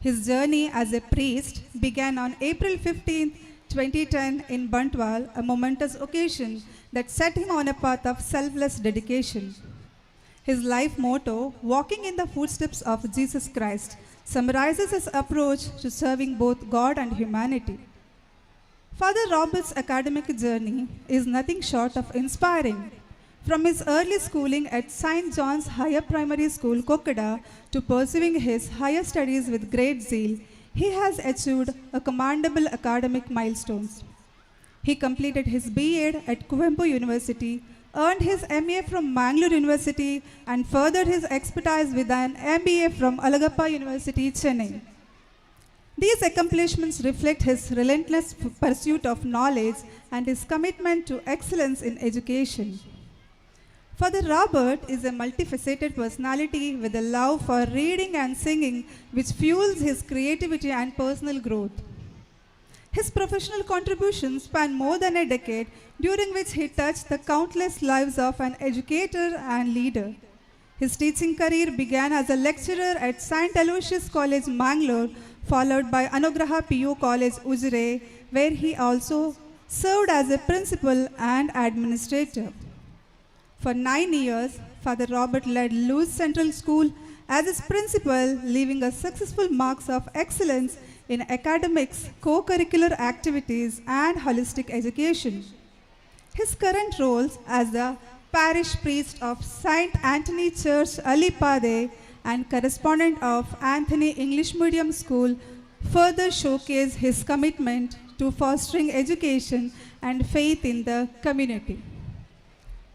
His journey as a priest began on April 15, 2010 in Bantwal, a momentous occasion that set him on a path of selfless dedication. His life motto, Walking in the Footsteps of Jesus Christ, summarizes his approach to serving both God and humanity. Father Robert's academic journey is nothing short of inspiring. From his early schooling at St. John's Higher Primary School, Kokada, to pursuing his higher studies with great zeal, he has achieved a commendable academic milestones. He completed his B.Ed at Kuvempu University, earned his MA from Mangalore University, and furthered his expertise with an MBA from Alagappa University, Chennai. These accomplishments reflect his relentless pursuit of knowledge and his commitment to excellence in education. Father Robert is a multifaceted personality with a love for reading and singing, which fuels his creativity and personal growth. His professional contributions span more than a decade, during which he touched the countless lives of an educator and leader. His teaching career began as a lecturer at St. Aloysius College, Mangalore, followed by Anugraha PU College, Ujire, where he also served as a principal and administrator. For 9 years, Father Robert led Lewis Central School as his principal, leaving a successful marks of excellence in academics, co-curricular activities, and holistic education. His current roles as the parish priest of St. Anthony Church, Alipade, and correspondent of Anthony English Medium School further showcase his commitment to fostering education and faith in the community.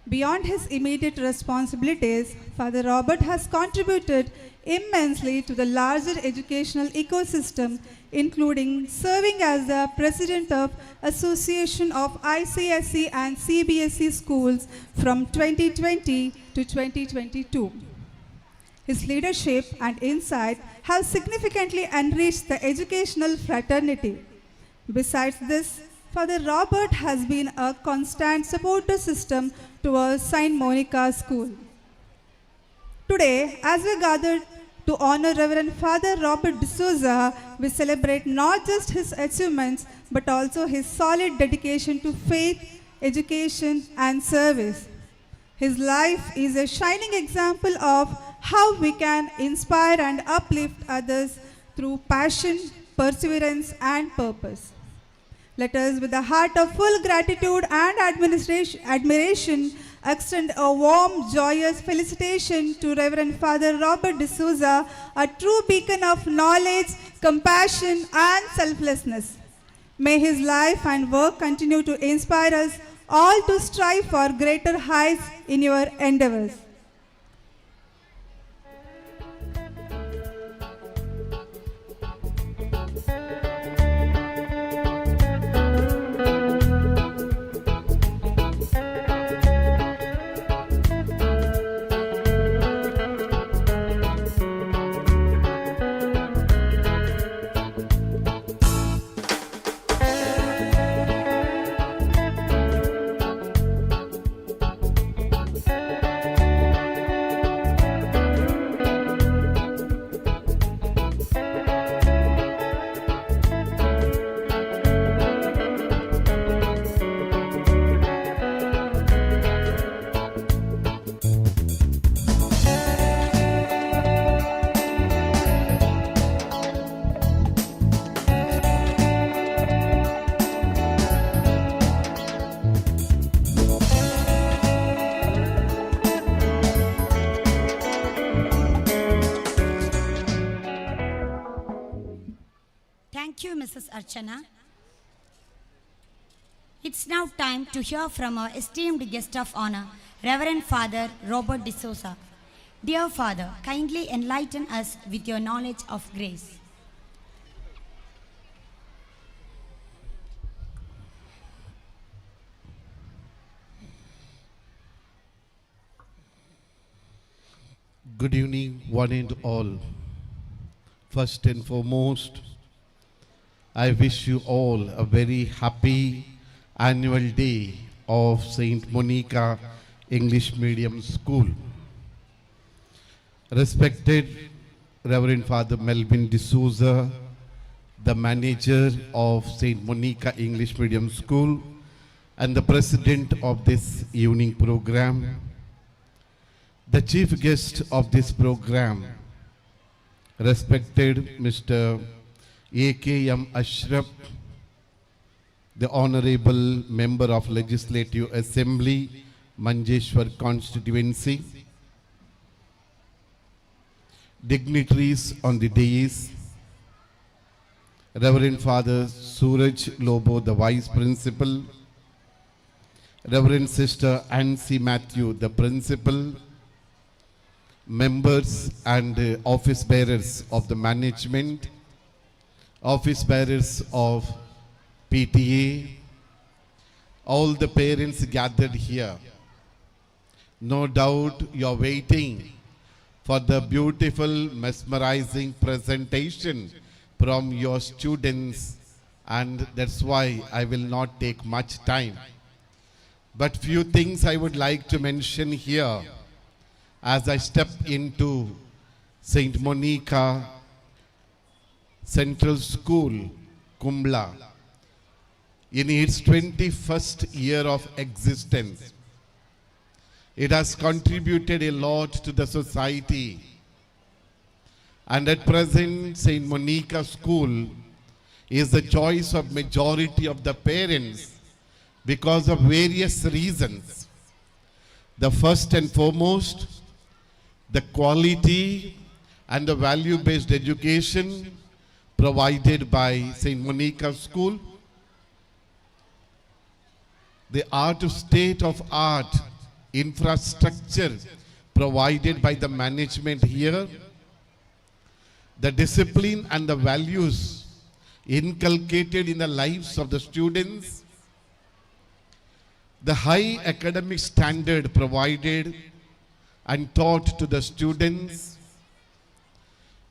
Beyond his immediate responsibilities, Father Robert has contributed immensely to the larger educational ecosystem, including serving as the president of Association of ICSE and CBSE schools from 2020 to 2022. His leadership and insight have significantly enriched the educational fraternity. Besides this, Father Robert has been a constant supporter system towards St. Monica School. Today, as we gathered to honor Reverend Father Robert D'Souza, we celebrate not just his achievements, but also his solid dedication to faith, education, and service. His life is a shining example of how we can inspire and uplift others through passion, perseverance, and purpose. Let us, with a heart of full gratitude and admiration, extend a warm, joyous felicitation to Reverend Father Robert D'Souza, a true beacon of knowledge, compassion, and selflessness. May his life and work continue to inspire us all to strive for greater heights in your endeavors. Thank you, Mrs. Archana. It's now time to hear from our esteemed guest of honor, Reverend Father Robert D'Souza. Dear Father, kindly enlighten us with your knowledge of grace. Good evening, one and all. First and foremost, I wish you all a very happy annual day of Saint Monica English Medium School. Respected Reverend Father Melvin D'Souza, the manager of Saint Monica English Medium School and the president of this evening program, the chief guest of this program, respected Mr. A.K.M. Ashraf, the Honorable Member of Legislative Assembly, Manjeshwar Constituency, dignitaries on the dais, Reverend Father Suraj Lobo, the Vice Principal, Reverend Sister Ansi Matthew, the Principal, members and office bearers of the management, office bearers of PTA, all the parents gathered here. No doubt you're waiting for the beautiful, mesmerizing presentation from your students, and that's why I will not take much time. But few things I would like to mention here as I step into Saint Monica Central School, Kumbla, in its 21st year of existence. It has contributed a lot to the society. And at present, Saint Monica School is the choice of majority of the parents because of various reasons. The first and foremost, the quality and the value-based education provided by Saint Monica School, the state-of-art infrastructure provided by the management here, the discipline and the values inculcated in the lives of the students, the high academic standard provided and taught to the students,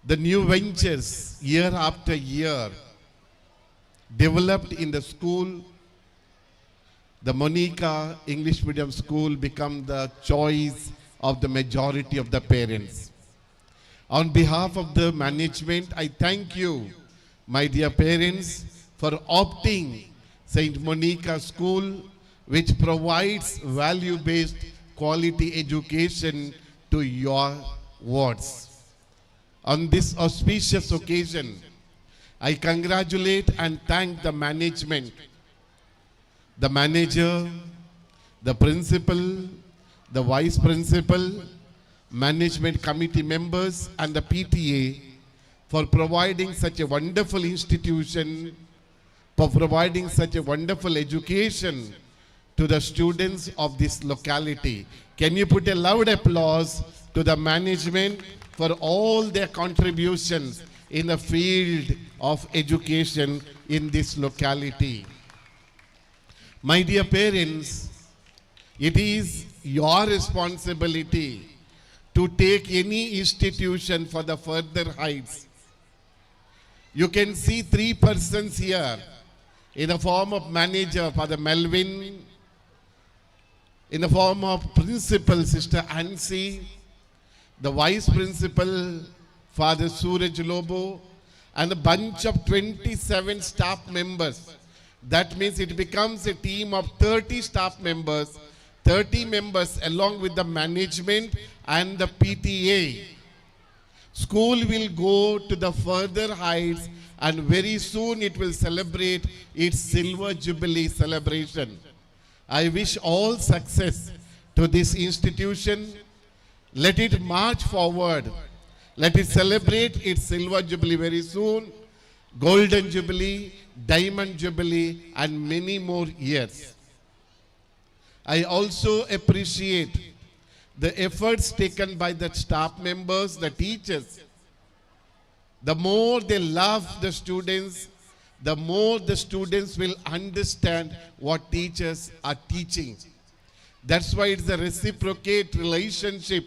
the new ventures year after year developed in the school. The Monica English Medium School become the choice of the majority of the parents. On behalf of the management, I thank you, my dear parents, for opting Saint Monica School, which provides value-based quality education to your wards. On this auspicious occasion, I congratulate and thank the management, the manager, the principal, the vice principal, management committee members and the PTA for providing such a wonderful institution, for providing such a wonderful education to the students of this locality. Can you put a loud applause to the management for all their contributions in the field of education in this locality? My dear parents, it is your responsibility to take any institution for the further heights. You can see 3 persons here in the form of manager, Father Melvin, in the form of principal, Sister Ansi, the vice principal, Father Suraj Lobo, and a bunch of 27 staff members. That means it becomes a team of 30 staff members, 30 members along with the management and the PTA. School will go to the further heights, and very soon it will celebrate its Silver Jubilee celebration. I wish all success to this institution. Let it march forward. Let it celebrate its Silver Jubilee very soon, Golden Jubilee, Diamond Jubilee, and many more years. I also appreciate the efforts taken by the staff members, the teachers. The more they love the students, the more the students will understand what teachers are teaching. That's why it's a reciprocate relationship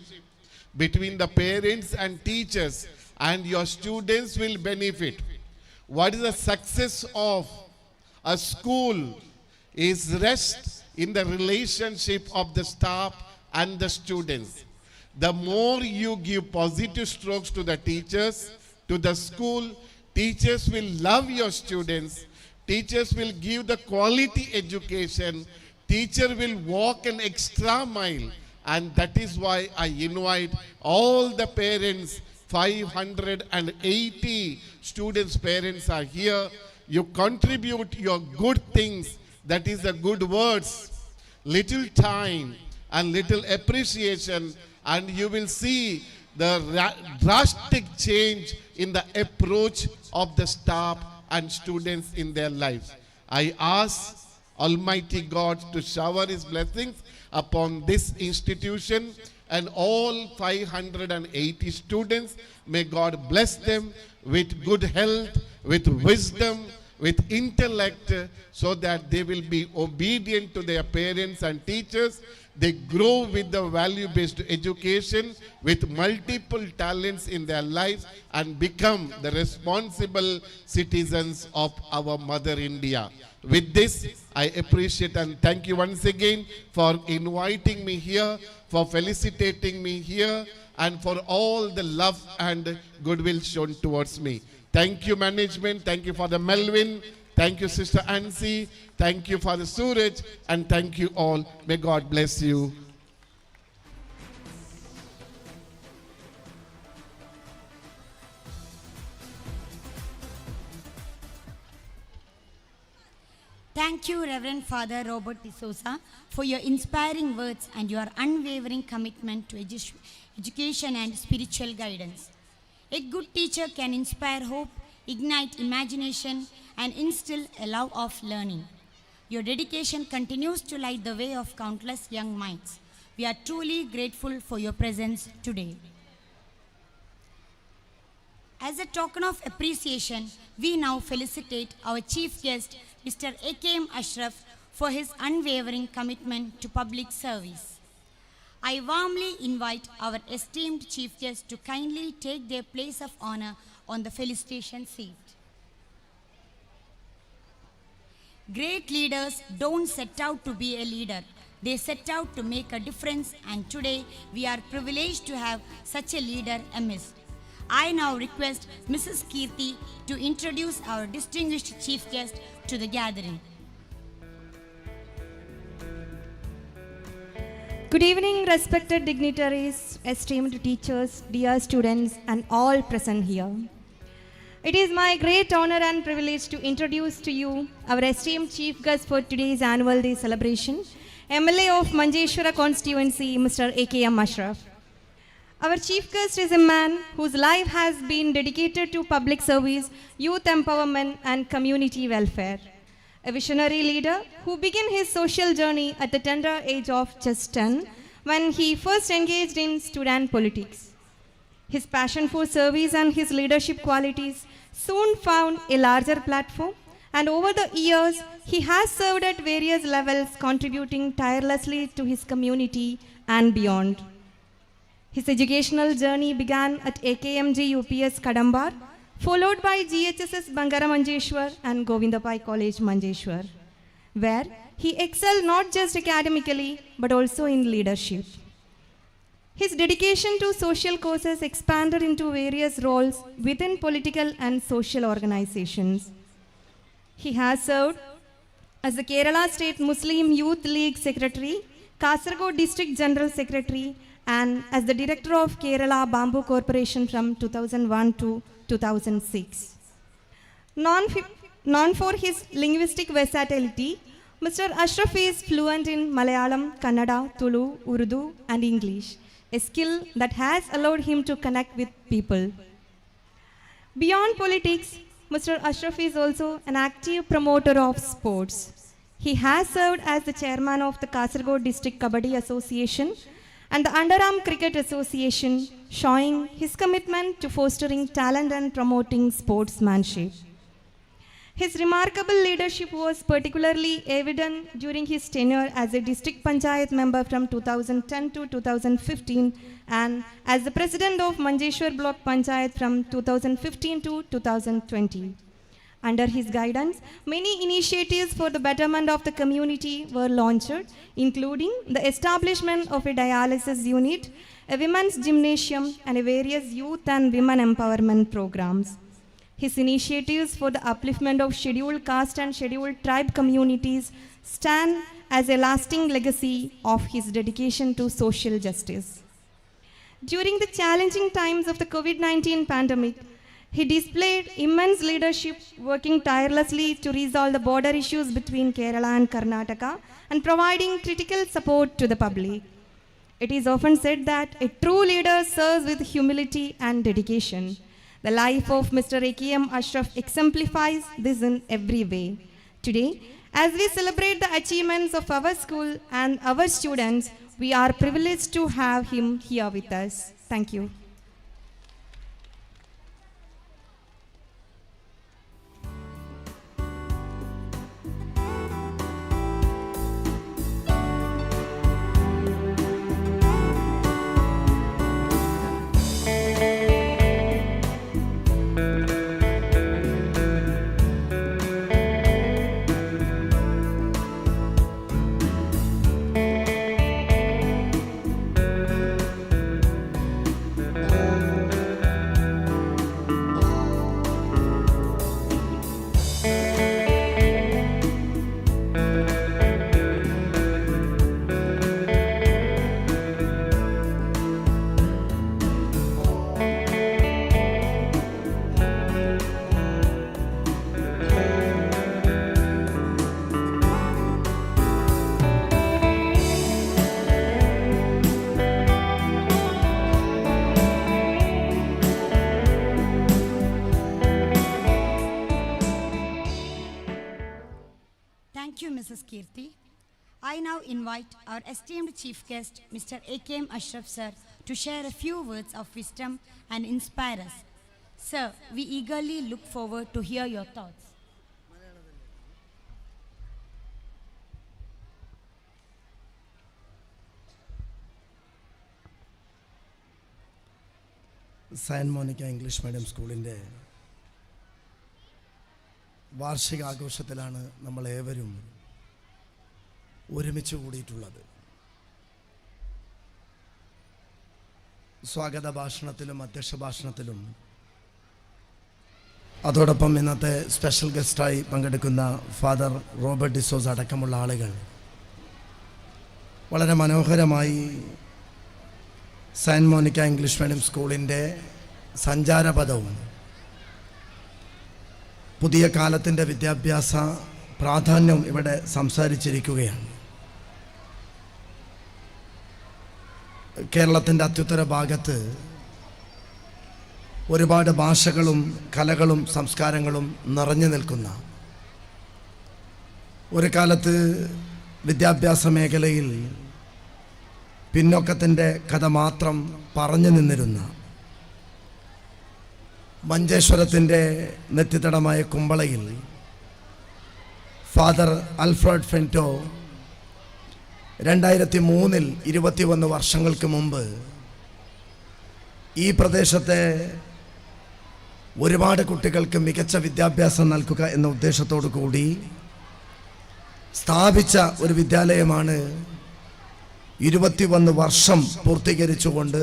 between the parents and teachers, and your students will benefit. What is the success of a school is rest in the relationship of the staff and the students. The more you give positive strokes to the teachers, to the school, teachers will love your students, teachers will give the quality education, teacher will walk an extra mile, and that is why I invite all the parents, 580 students' parents are here. You contribute your good things, that is the good words, little time and little appreciation, and you will see the drastic change in the approach of the staff and students in their lives. I ask Almighty God to shower His blessings upon this institution and all 580 students. May God bless them with good health, with wisdom, with intellect, so that they will be obedient to their parents and teachers. They grow with the value-based education, with multiple talents in their lives, and become the responsible citizens of our Mother India. With this, I appreciate and thank you once again for inviting me here, for felicitating me here, and for all the love and goodwill shown towards me. Thank you, management. Thank you, Father Melvin. Thank you, Sister Ansi. Thank you, Father Suraj. And thank you all. May God bless you. Thank you, Reverend Father Robert D'Souza, for your inspiring words and your unwavering commitment to education and spiritual guidance. A good teacher can inspire hope, ignite imagination, and instill a love of learning. Your dedication continues to light the way of countless young minds. We are truly grateful for your presence today. As a token of appreciation, we now felicitate our chief guest, Mr. A.K.M. Ashraf, for his unwavering commitment to public service. I warmly invite our esteemed chief guests to kindly take their place of honor on the felicitation seat. Great leaders don't set out to be a leader. They set out to make a difference, and today we are privileged to have such a leader amidst. I now request Mrs. Kirti to introduce our distinguished chief guest to the gathering. Good evening, respected dignitaries, esteemed teachers, dear students, and all present here. It is my great honor and privilege to introduce to you our esteemed chief guest for today's annual day celebration, MLA of Manjeshwara constituency, Mr. A.K.M. Ashraf. Our chief guest is a man whose life has been dedicated to public service, youth empowerment, and community welfare. a visionary leader who began his social journey at the tender age of just 10 when he first engaged in student politics. His passion for service and his leadership qualities soon found a larger platform, and over the years, he has served at various levels, contributing tirelessly to his community and beyond. His educational journey began at AKMG UPS Kadambar, followed by GHSS Bangara Manjeshwar and Govindapai College Manjeshwar, where he excelled not just academically but also in leadership. His dedication to social causes expanded into various roles within political and social organizations. He has served as the Kerala State Muslim Youth League Secretary, Kasaragod District General Secretary, and as the Director of Kerala Bamboo Corporation from 2001 to 2006. Known for his linguistic versatility, Mr. Ashraf is fluent in Malayalam, Kannada, Tulu, Urdu, and English, a skill that has allowed him to connect with people. Beyond politics, Mr. Ashraf is also an active promoter of sports. He has served as the chairman of the Kasaragod District Kabaddi Association and the Underarm Cricket Association, showing his commitment to fostering talent and promoting sportsmanship. His remarkable leadership was particularly evident during his tenure as a district panchayat member from 2010 to 2015 and as the president of Manjeshwar Block Panchayat from 2015 to 2020. Under his guidance, many initiatives for the betterment of the community were launched, including the establishment of a dialysis unit, a women's gymnasium, and various youth and women empowerment programs. His initiatives for the upliftment of scheduled caste and scheduled tribe communities stand as a lasting legacy of his dedication to social justice. During the challenging times of the COVID-19 pandemic, he displayed immense leadership, working tirelessly to resolve the border issues between Kerala and Karnataka and providing critical support to the public. It is often said that a true leader serves with humility and dedication. The life of Mr. AKM Ashraf exemplifies this in every way. Today, as we celebrate the achievements of our school and our students, we are privileged to have him here with us. Thank you. Thank you, Mrs. Kirti. I now invite our esteemed chief guest, Mr. AKM Ashraf sir, to share a few words of wisdom and inspire us. Sir, we eagerly look forward to hear your thoughts. Saint Monica English Medium സ്കൂളിൻ്റെ വാർഷികാഘോഷത്തിലാണ് നമ്മളേവരും ഒരുമിച്ച് കൂടിയിട്ടുള്ളത്. സ്വാഗത ഭാഷണത്തിലും അധ്യക്ഷ ഭാഷണത്തിലും അതോടൊപ്പം ഇന്നത്തെ special ഗസ്റ്റായി പങ്കെടുക്കുന്ന father Robert ഡിസോസ് അടക്കമുള്ള ആളുകൾ വളരെ മനോഹരമായി സെയിൻറ്റ് മോണിക്ക ഇംഗ്ലീഷ് മീഡിയം സ്കൂളിൻ്റെ സഞ്ചാരപഥവും പുതിയ കാലത്തിൻ്റെ വിദ്യാഭ്യാസ പ്രാധാന്യവും ഇവിടെ സംസാരിച്ചിരിക്കുകയാണ്. കേരളത്തിൻ്റെ അത്യുത്തര ഭാഗത്ത് ഒരുപാട് ഭാഷകളും കലകളും സംസ്കാരങ്ങളും നിറഞ്ഞു നിൽക്കുന്ന ഒരു കാലത്ത് വിദ്യാഭ്യാസ മേഖലയിൽ പിന്നോക്കത്തിൻ്റെ കഥ മാത്രം പറഞ്ഞു നിന്നിരുന്ന മഞ്ചേശ്വരത്തിൻ്റെ നെറ്റിത്തടമായ കുമ്പളയിൽ ഫാദർ അൽഫ്രഡ് ഫെൻറ്റോ 2003 21 വർഷങ്ങൾക്ക് മുമ്പ് ഈ പ്രദേശത്തെ ഒരുപാട് കുട്ടികൾക്ക് മികച്ച വിദ്യാഭ്യാസം നൽകുക എന്ന ഉദ്ദേശത്തോടു കൂടി സ്ഥാപിച്ച ഒരു വിദ്യാലയമാണ് 21 വർഷം പൂർത്തീകരിച്ചുകൊണ്ട്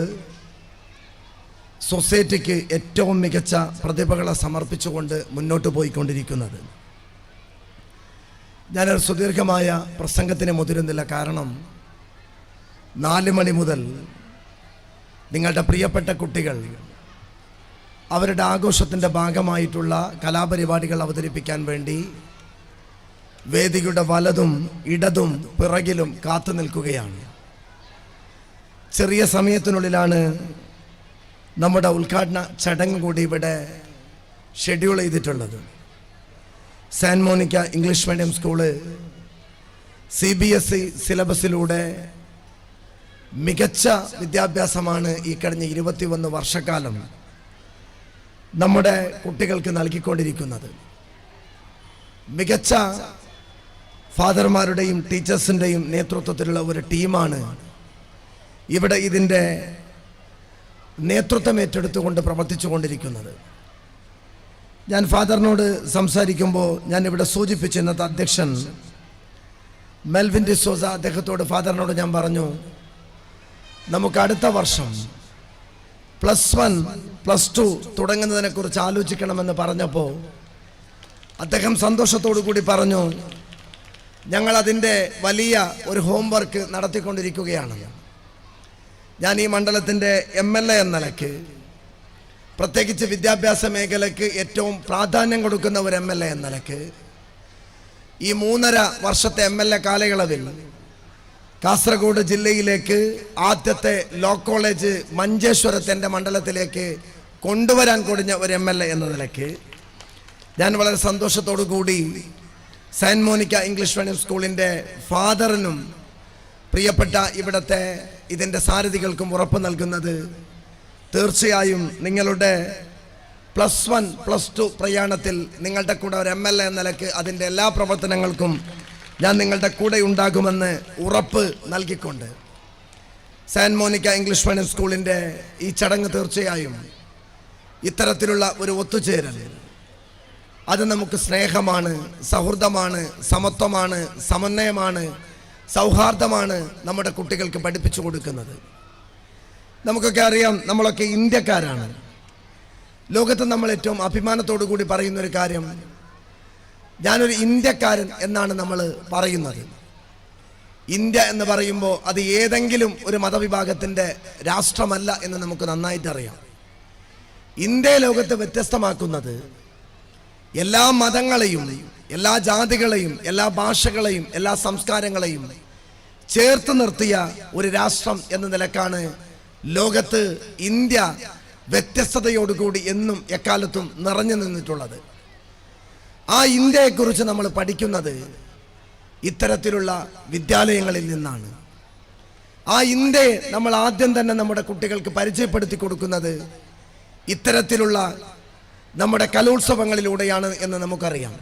സൊസൈറ്റിക്ക് ഏറ്റവും മികച്ച പ്രതിഭകളെ സമർപ്പിച്ചുകൊണ്ട് മുന്നോട്ട് പോയിക്കൊണ്ടിരിക്കുന്നത്. ഞാനൊരു സുദീർഘമായ പ്രസംഗത്തിന് മുതിരുന്നില്ല. കാരണം 4 മണി മുതൽ നിങ്ങളുടെ പ്രിയപ്പെട്ട കുട്ടികൾ അവരുടെ ആഘോഷത്തിൻ്റെ ഭാഗമായിട്ടുള്ള കലാപരിപാടികൾ അവതരിപ്പിക്കാൻ വേണ്ടി വേദിയുടെ വലതും ഇടതും പിറകിലും കാത്തു നിൽക്കുകയാണ്. ചെറിയ സമയത്തിനുള്ളിലാണ് നമ്മുടെ ഉദ്ഘാടന ചടങ്ങ് കൂടി ഇവിടെ ഷെഡ്യൂൾ ചെയ്തിട്ടുള്ളത്. San Monica English medium school CBSE സിലബസിലൂടെ മികച്ച വിദ്യാഭ്യാസമാണ് ഈ കഴിഞ്ഞ 21 വർഷക്കാലം നമ്മുടെ കുട്ടികൾക്ക് നൽകിക്കൊണ്ടിരിക്കുന്നത്. മികച്ച ഫാദർമാരുടെയും ടീച്ചേഴ്സിൻ്റെയും നേതൃത്വത്തിലുള്ള ഒരു ടീമാണ് ഇവിടെ ഇതിൻ്റെ നേതൃത്വം ഏറ്റെടുത്തുകൊണ്ട് പ്രവർത്തിച്ചു കൊണ്ടിരിക്കുന്നത്. ഞാൻ ഫാദറിനോട് സംസാരിക്കുമ്പോൾ ഞാൻ ഇവിടെ സൂചിപ്പിച്ച ഇന്നത്തെ അധ്യക്ഷൻ മെൽവിൻ ഡിസോസ, അദ്ദേഹത്തോട് ഫാദറിനോട് ഞാൻ പറഞ്ഞു, നമുക്ക് അടുത്ത വർഷം +1 +2 തുടങ്ങുന്നതിനെക്കുറിച്ച് ആലോചിക്കണമെന്ന് പറഞ്ഞപ്പോൾ അദ്ദേഹം സന്തോഷത്തോടു കൂടി പറഞ്ഞു, ഞങ്ങൾ അതിൻ്റെ വലിയ ഒരു ഹോംവർക്ക് നടത്തിക്കൊണ്ടിരിക്കുകയാണ്. ഞാൻ ഈ മണ്ഡലത്തിൻ്റെ MLA എന്ന നിലയ്ക്ക്, പ്രത്യേകിച്ച് വിദ്യാഭ്യാസ മേഖലയ്ക്ക് ഏറ്റവും പ്രാധാന്യം കൊടുക്കുന്ന ഒരു MLA എന്ന നിലയ്ക്ക് ഈ 3.5 വർഷത്തെ MLA കാലയളവിൽ കാസർഗോഡ് ജില്ലയിലേക്ക് ആദ്യത്തെ ലോ കോളേജ് മഞ്ചേശ്വരത്തെ എൻ്റെ മണ്ഡലത്തിലേക്ക് കൊണ്ടുവരാൻ കഴിഞ്ഞ ഒരു MLA എന്ന നിലയ്ക്ക് ഞാൻ വളരെ സന്തോഷത്തോടു കൂടി സാൻ മോണിക്ക ഇംഗ്ലീഷ് മീഡിയം സ്കൂളിൻ്റെ ഫാദറിനും പ്രിയപ്പെട്ട ഇവിടുത്തെ ഇതിൻ്റെ സാരഥികൾക്കും ഉറപ്പ് നൽകുന്നത്, തീർച്ചയായും നിങ്ങളുടെ +1 +2 പ്രയാണത്തിൽ നിങ്ങളുടെ കൂടെ ഒരു MLA എന്ന നിലയ്ക്ക് അതിൻ്റെ എല്ലാ പ്രവർത്തനങ്ങൾക്കും ഞാൻ നിങ്ങളുടെ കൂടെ ഉണ്ടാകുമെന്ന് ഉറപ്പ് നൽകിക്കൊണ്ട് സാൻ മോണിക്ക ഇംഗ്ലീഷ് മീഡിയം സ്കൂളിൻ്റെ ഈ ചടങ്ങ് തീർച്ചയായും ഇത്തരത്തിലുള്ള ഒരു ഒത്തുചേരൽ, അത് നമുക്ക് സ്നേഹമാണ്, സൗഹൃദമാണ്, സമത്വമാണ്, സമന്വയമാണ്, സൗഹാർദ്ദമാണ് നമ്മുടെ കുട്ടികൾക്ക് പഠിപ്പിച്ചു കൊടുക്കുന്നത്. നമുക്കൊക്കെ അറിയാം, നമ്മളൊക്കെ ഇന്ത്യക്കാരാണ്. ലോകത്ത് നമ്മൾ ഏറ്റവും അഭിമാനത്തോടു കൂടി പറയുന്നൊരു കാര്യം, ഞാനൊരു ഇന്ത്യക്കാരൻ എന്നാണ് നമ്മൾ പറയുന്നത്. ഇന്ത്യ എന്ന് പറയുമ്പോൾ അത് ഏതെങ്കിലും ഒരു മതവിഭാഗത്തിൻ്റെ രാഷ്ട്രമല്ല എന്ന് നമുക്ക് നന്നായിട്ട് അറിയാം. ഇന്ത്യ ലോകത്ത് വ്യത്യസ്തമാക്കുന്നത് എല്ലാ മതങ്ങളെയും, എല്ലാ ജാതികളെയും, എല്ലാ ഭാഷകളെയും, എല്ലാ സംസ്കാരങ്ങളെയും ചേർത്ത് നിർത്തിയ ഒരു രാഷ്ട്രം എന്ന നിലക്കാണ് ലോകത്ത് ഇന്ത്യ വ്യത്യസ്തതയോടുകൂടി എന്നും എക്കാലത്തും നിറഞ്ഞു നിന്നിട്ടുള്ളത്. ആ ഇന്ത്യയെക്കുറിച്ച് നമ്മൾ പഠിക്കുന്നത് ഇത്തരത്തിലുള്ള വിദ്യാലയങ്ങളിൽ നിന്നാണ്. ആ ഇന്ത്യയെ നമ്മൾ ആദ്യം തന്നെ നമ്മുടെ കുട്ടികൾക്ക് പരിചയപ്പെടുത്തി കൊടുക്കുന്നത് ഇത്തരത്തിലുള്ള നമ്മുടെ കലോത്സവങ്ങളിലൂടെയാണ് എന്ന് നമുക്കറിയാം.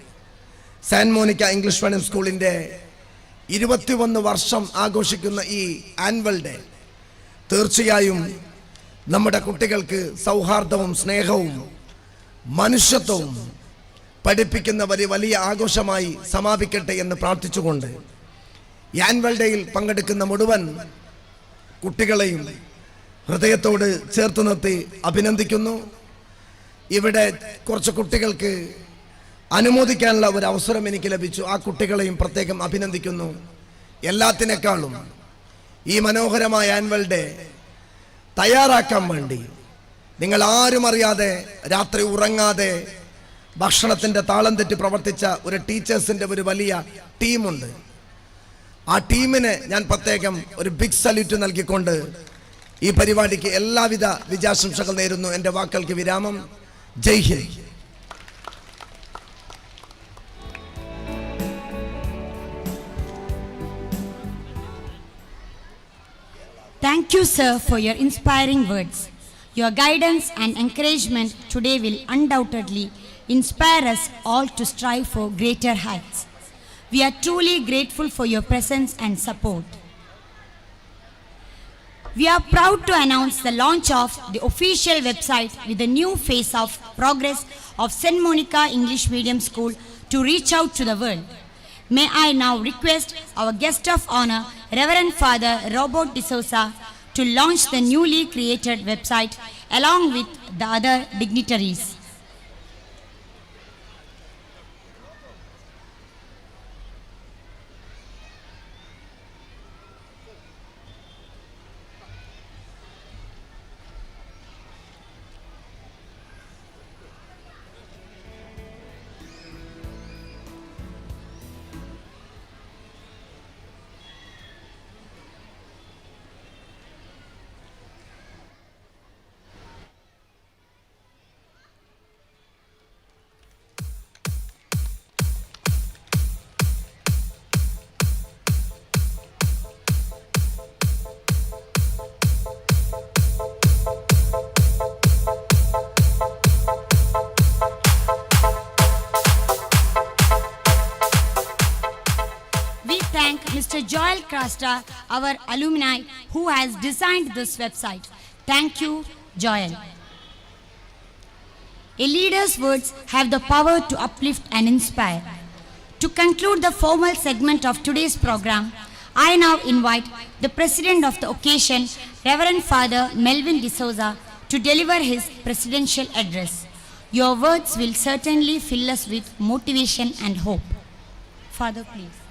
സാൻ മോണിക്ക ഇംഗ്ലീഷ് മീഡിയം സ്കൂളിൻ്റെ 21 വർഷം ആഘോഷിക്കുന്ന ഈ ആനുവൽ ഡേ തീർച്ചയായും നമ്മുടെ കുട്ടികൾക്ക് സൗഹാർദ്ദവും സ്നേഹവും മനുഷ്യത്വവും പഠിപ്പിക്കുന്ന വലിയ ആഘോഷമായി സമാപിക്കട്ടെ എന്ന് പ്രാർത്ഥിച്ചുകൊണ്ട് ഈ ആനുവൽ ഡേയിൽ പങ്കെടുക്കുന്ന മുഴുവൻ കുട്ടികളെയും ഹൃദയത്തോട് ചേർത്ത് നിർത്തി അഭിനന്ദിക്കുന്നു. ഇവിടെ കുറച്ച് കുട്ടികൾക്ക് അനുമോദിക്കാനുള്ള ഒരു അവസരം എനിക്ക് ലഭിച്ചു. ആ കുട്ടികളെയും പ്രത്യേകം അഭിനന്ദിക്കുന്നു. എല്ലാത്തിനേക്കാളും ഈ മനോഹരമായ ആനുവൽ ഡേ തയ്യാറാക്കാൻ വേണ്ടി നിങ്ങൾ ആരും അറിയാതെ രാത്രി ഉറങ്ങാതെ ഭക്ഷണത്തിൻ്റെ താളം തെറ്റി പ്രവർത്തിച്ച ഒരു ടീച്ചേഴ്സിൻ്റെ ഒരു വലിയ ടീമുണ്ട്. ആ ടീമിന് ഞാൻ പ്രത്യേകം ഒരു ബിഗ് സല്യൂട്ട് നൽകിക്കൊണ്ട് ഈ പരിപാടിക്ക് എല്ലാവിധ വിജയാശംസകൾ നേരുന്നു. എൻ്റെ വാക്കുകൾക്ക് വിരാമം. ജയ് Hind. Thank you, sir, for your inspiring words. Your guidance and encouragement today will undoubtedly inspire us all to strive for greater heights. We are truly grateful for your presence and support. We are proud to announce the launch of the official website with the new face of progress of St. Monica English Medium School to reach out to the world. May I now request our guest of honor, Reverend Father Robert D'Souza, to launch the newly created website along with the other dignitaries. We thank Mr. Joel Crasta, our alumni, who has designed this website. Thank you, Joel. A leader's words have the power to uplift and inspire. To conclude the formal segment of today's program, I now invite the president of the occasion, Reverend Father Melvin D'Souza, to deliver his presidential address. Your words will certainly fill us with motivation and hope. Father, please.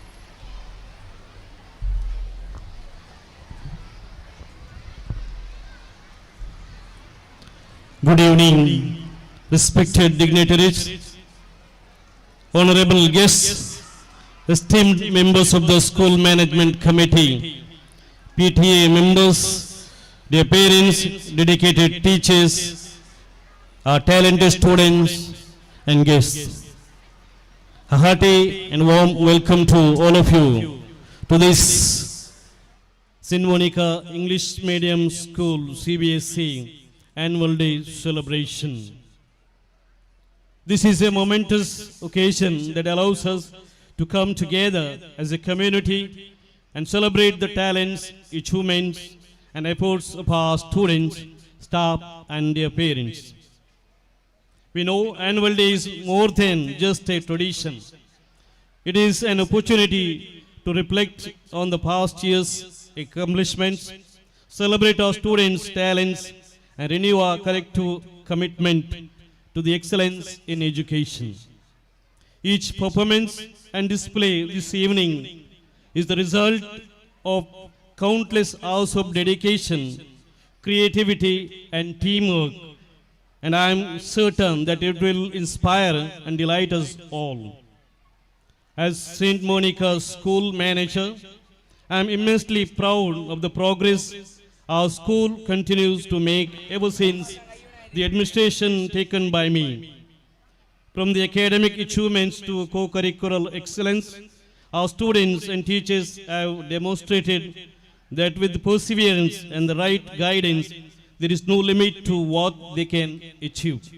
Good evening, respected dignitaries, honorable guests, esteemed members of the School Management Committee, PTA members, their parents, dedicated teachers, our talented students and guests. A hearty and warm welcome to all of you to this St. Monica English Medium School CBSE Annual Day celebration. This is a momentous occasion that allows us to come together as a community and celebrate the talents, achievements, and efforts of our students, staff, and their parents. We know Annual Day is more than just a tradition. It is an opportunity to reflect on the past year's accomplishments, celebrate our students' talents, and renew our collective commitment to the excellence in education. Each performance and display this evening is the result of countless hours of dedication, creativity, and teamwork, and I am certain that it will inspire and delight us all. As St. Monica's school manager, I am immensely proud of the progress our school continues to make ever since the administration taken by me. From the academic achievements to co-curricular excellence, our students and teachers have demonstrated that with perseverance and the right guidance, there is no limit to what they can achieve.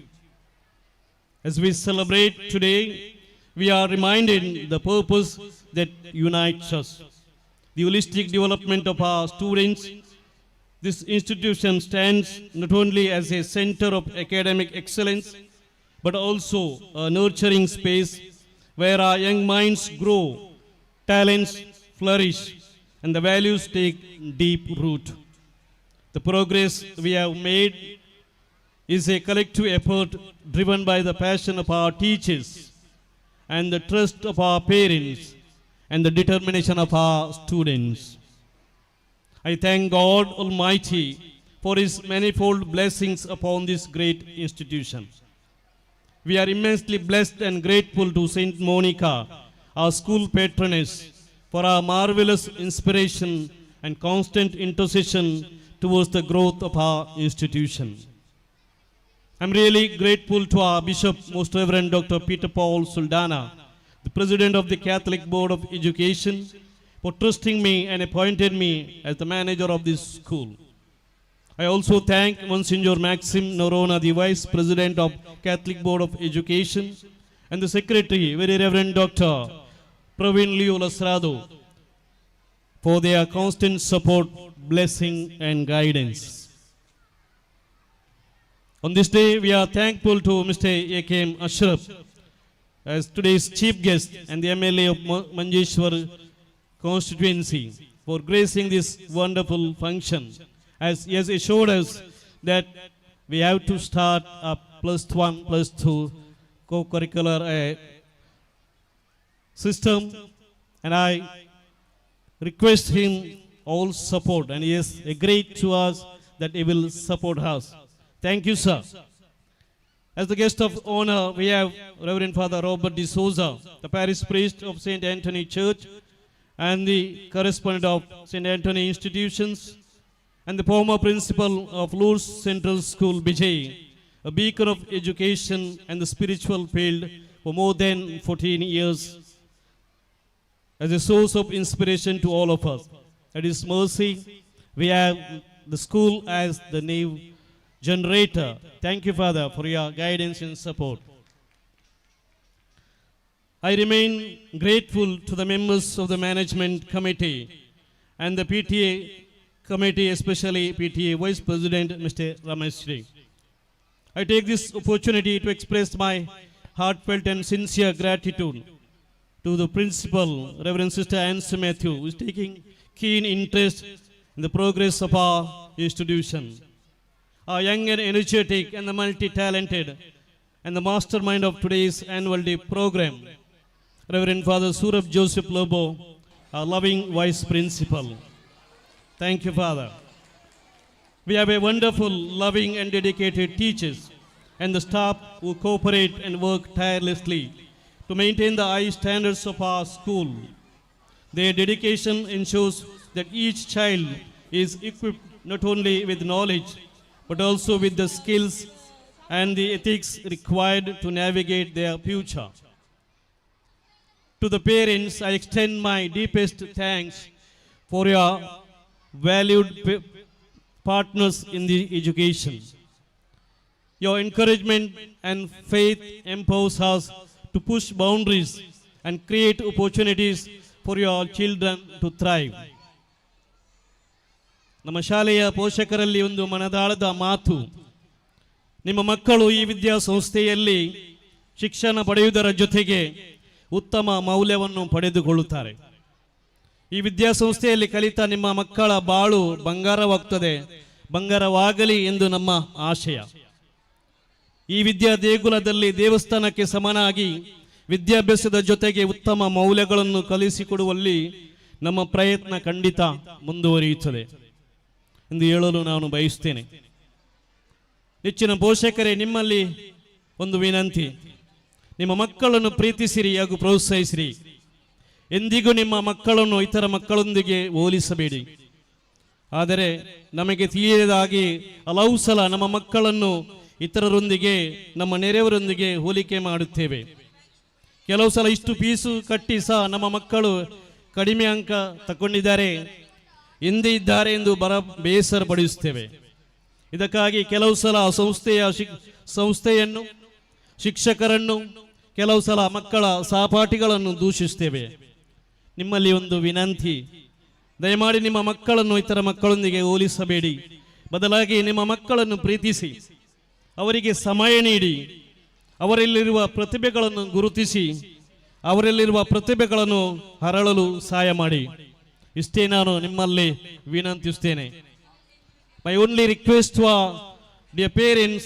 As we celebrate today, we are reminded the purpose that unites us, the holistic development of our students. This institution stands not only as a center of academic excellence, but also a nurturing space where our young minds grow, talents flourish, and the values take deep root. The progress we have made is a collective effort driven by the passion of our teachers and the trust of our parents and the determination of our students. I thank God Almighty for His manifold blessings upon this great institution. We are immensely blessed and grateful to St. Monica, our school patroness, for our marvelous inspiration and constant intercession towards the growth of our institution. I am really grateful to our Bishop, Most Reverend Dr. Peter Paul Suldana, the President of the Catholic Board of Education, for trusting me and appointed me as the manager of this school. I also thank Monsignor Maxim Norona, the Vice President of Catholic Board of Education, and the Secretary, Very Reverend Dr. Praveen Leo Lasrado, for their constant support, blessing, and guidance. On this day, we are thankful to Mr. A.K.M. Ashraf as today's chief guest and the MLA of Manjeshwar constituency for gracing this wonderful function, as he has assured us that we have to start a +1, +2 co-curricular system, and I request him all support, and he has agreed to us that he will support us. Thank you, sir. As the guest of honor, we have Reverend Father Robert D'Souza, the parish priest of St. Anthony Church and the correspondent of St. Anthony Institutions, and the former principal of Lourdes Central School, Bijay, a beacon of education and the spiritual field for more than 14 years, as a source of inspiration to all of us. At His mercy, we have the school as the new generator. Thank you, Father, for your guidance and support. I remain grateful to the members of the management committee and the PTA committee, especially PTA Vice President Mr. Ramesh Shri. I take this opportunity to express my heartfelt and sincere gratitude to the principal, Reverend Sister Anse Matthew, who is taking keen interest in the progress of our institution. Our young and energetic and the multi-talented and the mastermind of today's annual day program, Reverend Father Surab Joseph Lobo, our loving vice principal. Thank you, Father. We have a wonderful, loving and dedicated teachers and the staff who cooperate and work tirelessly to maintain the high standards of our school. Their dedication ensures that each child is equipped not only with knowledge, but also with the skills and the ethics required to navigate their future. To the parents, I extend my deepest thanks for your valued partners in the education. Your encouragement and faith empowers us to push boundaries and create opportunities for your children to thrive. ನಮ್ಮ ಶಾಲೆಯ ಪೋಷಕರಲ್ಲಿ ಒಂದು ಮನದಾಳದ ಮಾತು, ನಿಮ್ಮ ಮಕ್ಕಳು ಈ ವಿದ್ಯಾಸಂಸ್ಥೆಯಲ್ಲಿ ಶಿಕ್ಷಣ ಪಡೆಯುವುದರ ಜೊತೆಗೆ ಉತ್ತಮ ಮೌಲ್ಯವನ್ನು ಪಡೆದುಕೊಳ್ಳುತ್ತಾರೆ. ಈ ವಿದ್ಯಾಸಂಸ್ಥೆಯಲ್ಲಿ ಕಲಿತ ನಿಮ್ಮ ಮಕ್ಕಳ ಬಾಳು ಬಂಗಾರವಾಗುತ್ತದೆ, ಬಂಗಾರವಾಗಲಿ ಎಂದು ನಮ್ಮ ಆಶಯ. ಈ ವಿದ್ಯಾ ದೇಗುಲದಲ್ಲಿ ದೇವಸ್ಥಾನಕ್ಕೆ ಸಮನಾಗಿ ವಿದ್ಯಾಭ್ಯಾಸದ ಜೊತೆಗೆ ಉತ್ತಮ ಮೌಲ್ಯಗಳನ್ನು ಕಲಿಸಿಕೊಡುವಲ್ಲಿ ನಮ್ಮ ಪ್ರಯತ್ನ ಖಂಡಿತ ಮುಂದುವರಿಯುತ್ತದೆ ಎಂದು ಹೇಳಲು ನಾನು ಬಯಸುತ್ತೇನೆ. ನೆಚ್ಚಿನ ಪೋಷಕರೇ, ನಿಮ್ಮಲ್ಲಿ ಒಂದು ವಿನಂತಿ, ನಿಮ್ಮ ಮಕ್ಕಳನ್ನು ಪ್ರೀತಿಸಿರಿ ಹಾಗೂ ಪ್ರೋತ್ಸಾಹಿಸಿರಿ. ಎಂದಿಗೂ ನಿಮ್ಮ ಮಕ್ಕಳನ್ನು ಇತರ ಮಕ್ಕಳೊಂದಿಗೆ ಹೋಲಿಸಬೇಡಿ. ಆದರೆ ನಮಗೆ ತಿಳಿಯದಾಗಿ ಹಲವು ಸಲ ನಮ್ಮ ಮಕ್ಕಳನ್ನು ಇತರರೊಂದಿಗೆ, ನಮ್ಮ ನೆರೆಯವರೊಂದಿಗೆ ಹೋಲಿಕೆ ಮಾಡುತ್ತೇವೆ. ಕೆಲವು ಸಲ ಇಷ್ಟು ಫೀಸು ಕಟ್ಟಿ ಸಹ ನಮ್ಮ ಮಕ್ಕಳು ಕಡಿಮೆ ಅಂಕ ತಗೊಂಡಿದ್ದಾರೆ, ಹಿಂದೆ ಇದ್ದಾರೆ ಎಂದು ಬೇಸರ ಪಡಿಸುತ್ತೇವೆ. ಇದಕ್ಕಾಗಿ ಕೆಲವು ಸಲ ಸಂಸ್ಥೆಯನ್ನು, ಶಿಕ್ಷಕರನ್ನು, ಕೆಲವು ಸಲ ಮಕ್ಕಳ ಸಹಪಾಠಿಗಳನ್ನು ದೂಷಿಸುತ್ತೇವೆ. ನಿಮ್ಮಲ್ಲಿ ಒಂದು ವಿನಂತಿ, ದಯಮಾಡಿ ನಿಮ್ಮ ಮಕ್ಕಳನ್ನು ಇತರ ಮಕ್ಕಳೊಂದಿಗೆ ಹೋಲಿಸಬೇಡಿ. ಬದಲಾಗಿ ನಿಮ್ಮ ಮಕ್ಕಳನ್ನು ಪ್ರೀತಿಸಿ, ಅವರಿಗೆ ಸಮಯ ನೀಡಿ, ಅವರಲ್ಲಿರುವ ಪ್ರತಿಭೆಗಳನ್ನು ಗುರುತಿಸಿ, ಅವರಲ್ಲಿರುವ ಪ್ರತಿಭೆಗಳನ್ನು ಹರಳಲು ಸಹಾಯ ಮಾಡಿ. ಇಷ್ಟೇ ನಾನು ನಿಮ್ಮಲ್ಲಿ ವಿನಂತಿಸುತ್ತೇನೆ. My only request to our dear parents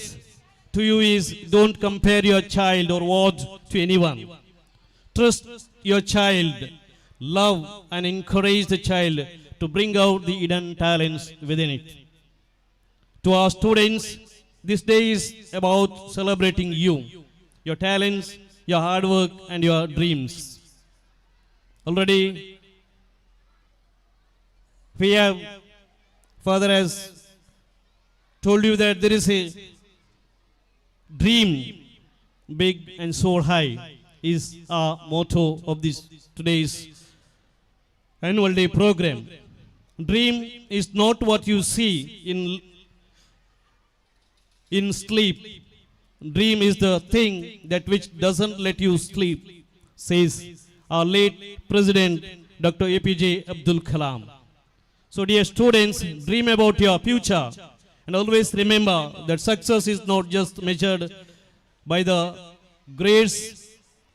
to you is, don't compare your child or ward to anyone. Trust your child, love and encourage the child to bring out the hidden talents within it. To our students, this day is about celebrating you, your talents, your hard work and your dreams. Already we have, Father has told you that there is a dream big and soar high is our motto of this today's annual day program. Dream is not what you see in sleep. Dream is the thing that which doesn't let you sleep, says our late President Dr. APJ Abdul Kalam. So dear students, dream about your future and always remember that success is not just measured by the grades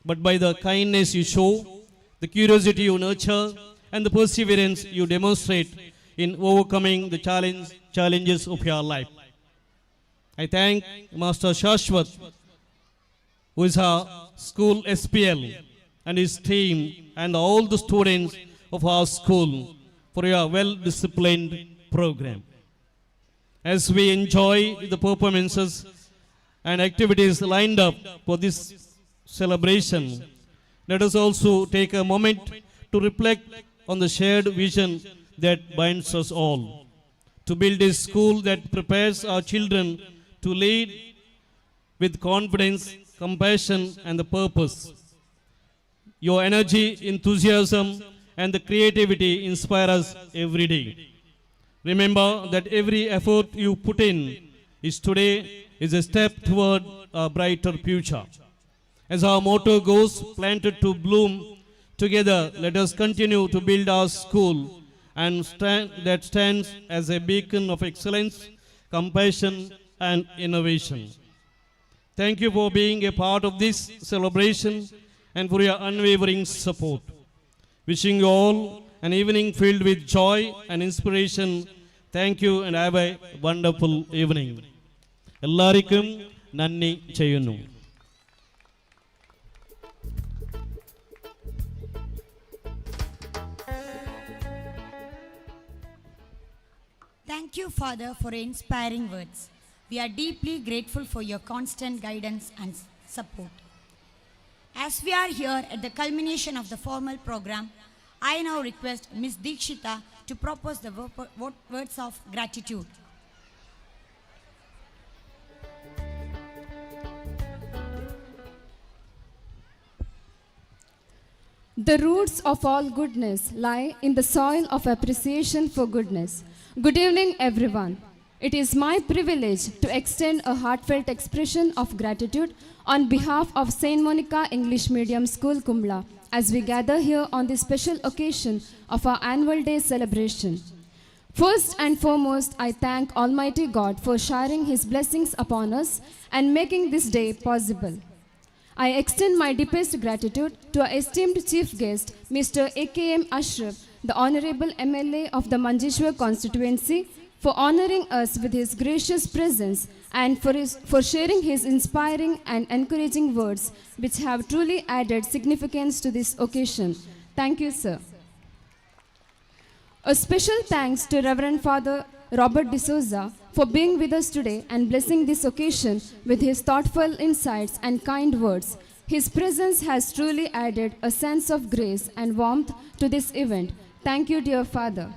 but by the kindness you show, the curiosity you nurture and the perseverance you demonstrate in overcoming the challenges of your life. I thank Master Shashwat, who is our school SPL, and his team and all the students of our school for your well-disciplined program. As we enjoy the performances and activities lined up for this celebration, let us also take a moment to reflect on the shared vision that binds us all, to build a school that prepares our children to lead with confidence, compassion, and the purpose. Your energy, enthusiasm, and the creativity inspire us every day. Remember that every effort you put in is a step toward a brighter future. As our motto goes, planted to bloom, together let us continue to build our school and that stands as a beacon of excellence, compassion, and innovation. Thank you for being a part of this celebration and for your unwavering support. Wishing you all an evening filled with joy and inspiration. Thank you and have a wonderful evening. എല്ലാവർക്കും നന്ദി ചെയ്യുന്നു. Thank you, Father, for your inspiring words. We are deeply grateful for your constant guidance and support. As we are here at the culmination of the formal program, I now request Ms. Dikshita to propose the words of gratitude. The roots of all goodness lie in the soil of appreciation for goodness. Good evening, everyone. It is my privilege to extend a heartfelt expression of gratitude on behalf of St. Monica English Medium School, Kumbla, as we gather here on this special occasion of our annual day celebration. First and foremost, I thank Almighty God for showering His blessings upon us and making this day possible. I extend my deepest gratitude to our esteemed chief guest, Mr. AKM Ashraf, the Honorable MLA of the Manjeshwar constituency, for honoring us with his gracious presence and for sharing his inspiring and encouraging words, which have truly added significance to this occasion. Thank you, sir. A special thanks to Reverend Father Robert D'Souza for being with us today and blessing this occasion with his thoughtful insights and kind words. His presence has truly added a sense of grace and warmth to this event. Thank you, dear Father.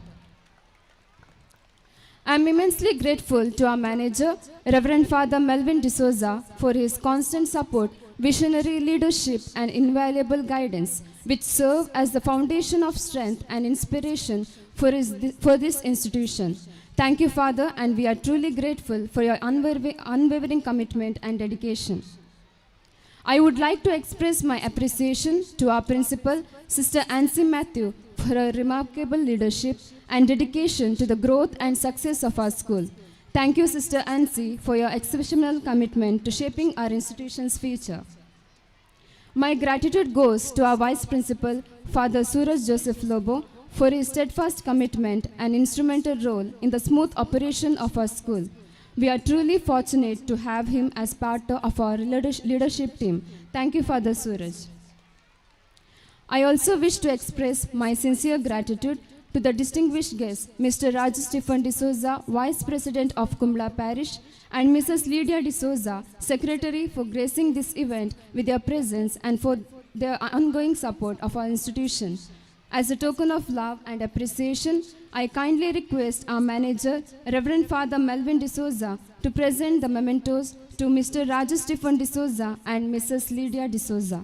I am immensely grateful to our manager, Reverend Father Melvin D'Souza, for his constant support, visionary leadership, and invaluable guidance, which serve as the foundation of strength and inspiration for this institution. Thank you, Father, and we are truly grateful for your unwavering commitment and dedication. I would like to express my appreciation to our principal, Sister Ansi Matthew, for her remarkable leadership and dedication to the growth and success of our school. Thank you, Sister Ansi, for your exceptional commitment to shaping our institution's future. My gratitude goes to our Vice Principal, Father Suraj Joseph Lobo, for his steadfast commitment and instrumental role in the smooth operation of our school. We are truly fortunate to have him as part of our leadership team. Thank you, Father Suraj. I also wish to express my sincere gratitude to the distinguished guests, Mr. Raj Stephen D'Souza, Vice President of Kumbla Parish, and Mrs. Lydia D'Souza, Secretary, for gracing this event with their presence and for their ongoing support of our institution. As a token of love and appreciation, I kindly request our manager, Reverend Father Melvin D'Souza, to present the mementos to Mr. Raj Stephen D'Souza and Mrs. Lydia D'Souza.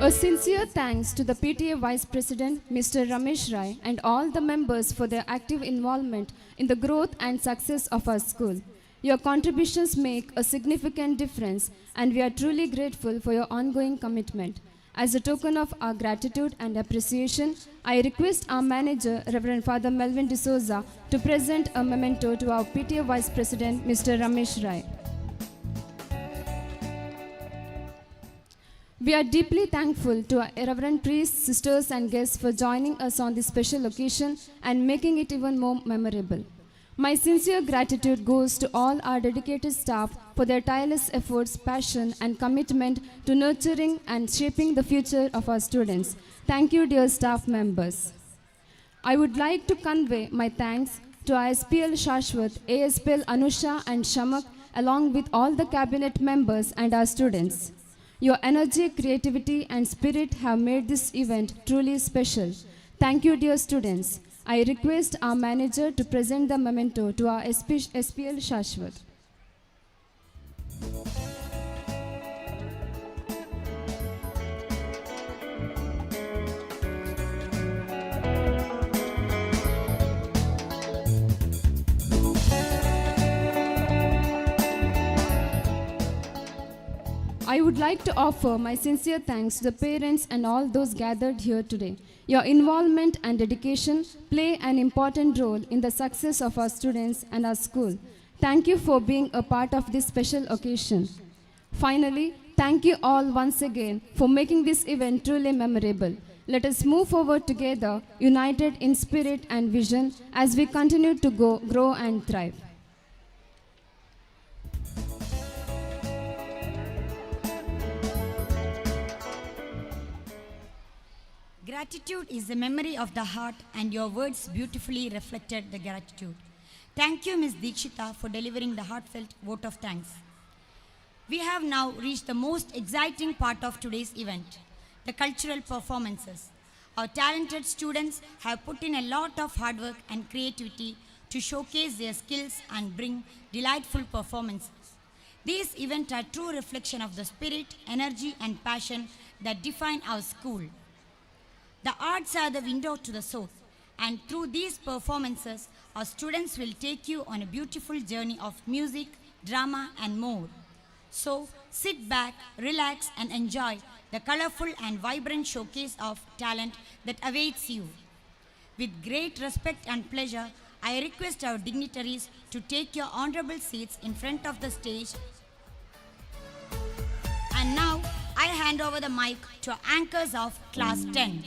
A sincere thanks to the PTA Vice President, Mr. Ramesh Rai, and all the members for their active involvement in the growth and success of our school. Your contributions make a significant difference, and we are truly grateful for your ongoing commitment. As a token of our gratitude and appreciation, I request our manager, Reverend Father Melvin D'Souza, to present a memento to our PTA Vice President, Mr. Ramesh Rai. We are deeply thankful to our reverend priests, sisters, and guests for joining us on this special occasion and making it even more memorable. My sincere gratitude goes to all our dedicated staff for their tireless efforts, passion, and commitment to nurturing and shaping the future of our students. Thank you, dear staff members. I would like to convey my thanks to our SPL Shashwat, ASPL Anusha and Shamak, along with all the cabinet members and our students. Your energy, creativity, and spirit have made this event truly special. Thank you, dear students. I request our manager to present the memento to our SPL Shashwat. I would like to offer my sincere thanks to the parents and all those gathered here today. Your involvement and dedication play an important role in the success of our students and our school. Thank you for being a part of this special occasion. Finally, thank you all once again for making this event truly memorable. Let us move forward together, united in spirit and vision, as we continue to grow and thrive. Gratitude is the memory of the heart, and your words beautifully reflected the gratitude. Thank you, Ms. Dikshita, for delivering the heartfelt vote of thanks. We have now reached the most exciting part of today's event, the cultural performances. Our talented students have put in a lot of hard work and creativity to showcase their skills and bring delightful performances. These events are a true reflection of the spirit, energy, and passion that define our school. The arts are the window to the soul, and through these performances, our students will take you on a beautiful journey of music, drama, and more. So, sit back, relax, and enjoy the colorful and vibrant showcase of talent that awaits you. With great respect and pleasure, I request our dignitaries to take your honorable seats in front of the stage. And now, I hand over the mic to our anchors of Class 10.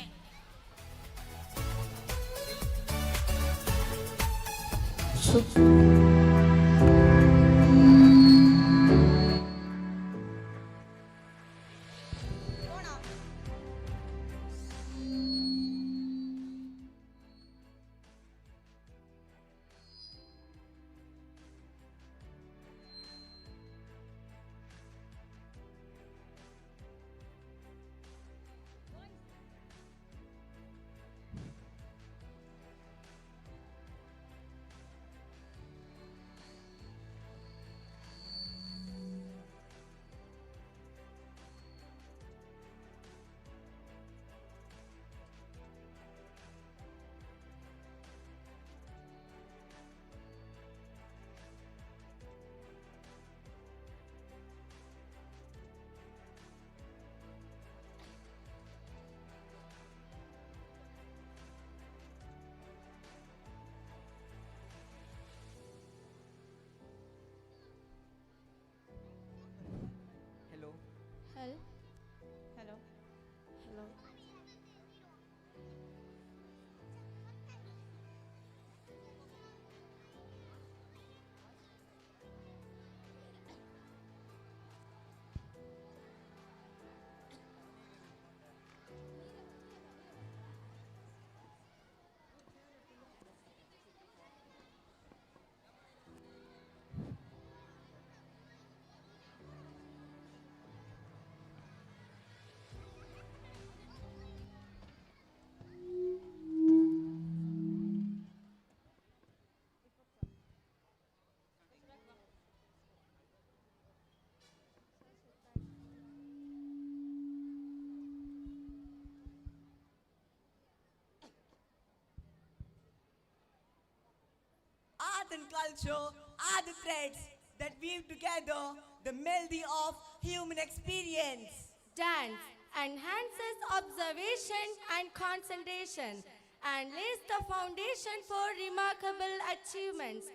art and culture are the threads that weave together the melody of human experience. Dance enhances observation and concentration and lays the foundation for remarkable achievements.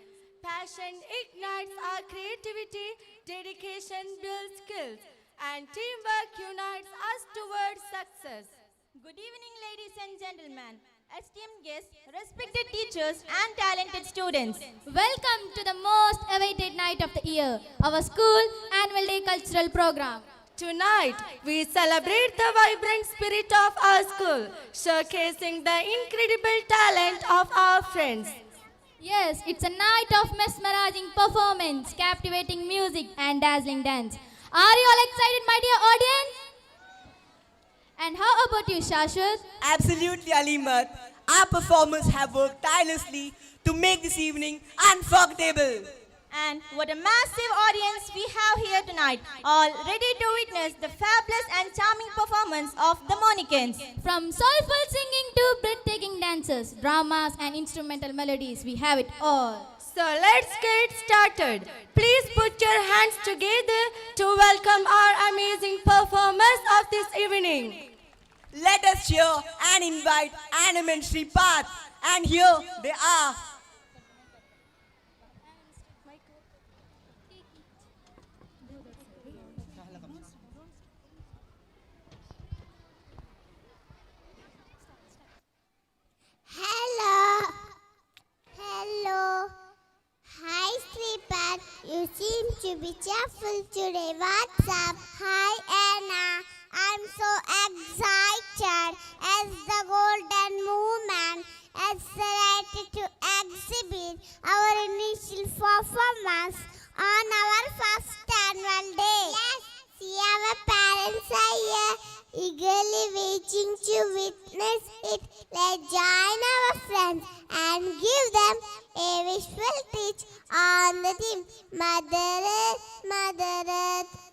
Passion ignites our creativity, dedication builds skills, and teamwork unites us towards success. Good evening, ladies and gentlemen, esteemed guests, respected teachers, and talented students. Welcome to the most awaited night of the year, our school annual day cultural program. Tonight, we celebrate the vibrant spirit of our school, showcasing the incredible talent of our friends. Yes, it's a night of mesmerizing performance, captivating music, and dazzling dance. Are you all excited, my dear audience? And how about you, Shashwat? Absolutely, Alimat. Our performers have worked tirelessly to make this evening unforgettable. And what a massive audience we have here tonight, all ready to witness the fabulous and charming performance of the Monicans. From soulful singing to breathtaking dances, dramas and instrumental melodies, we have it all. So let's get started. Please put your hands together to welcome our amazing performers of this evening. Let us cheer and invite Anam and Sripath. And here they are. Hello. Hello. Hi, Sripath. You seem to be cheerful today. What's up? Hi, Anna. I'm so excited as the Golden Movement is selected to exhibit our initial performance on our first annual day. Yes, see, our parents are here, eagerly waiting to witness it. Let's join our friends and give them a visual teach on the theme Mother Earth, Mother Earth.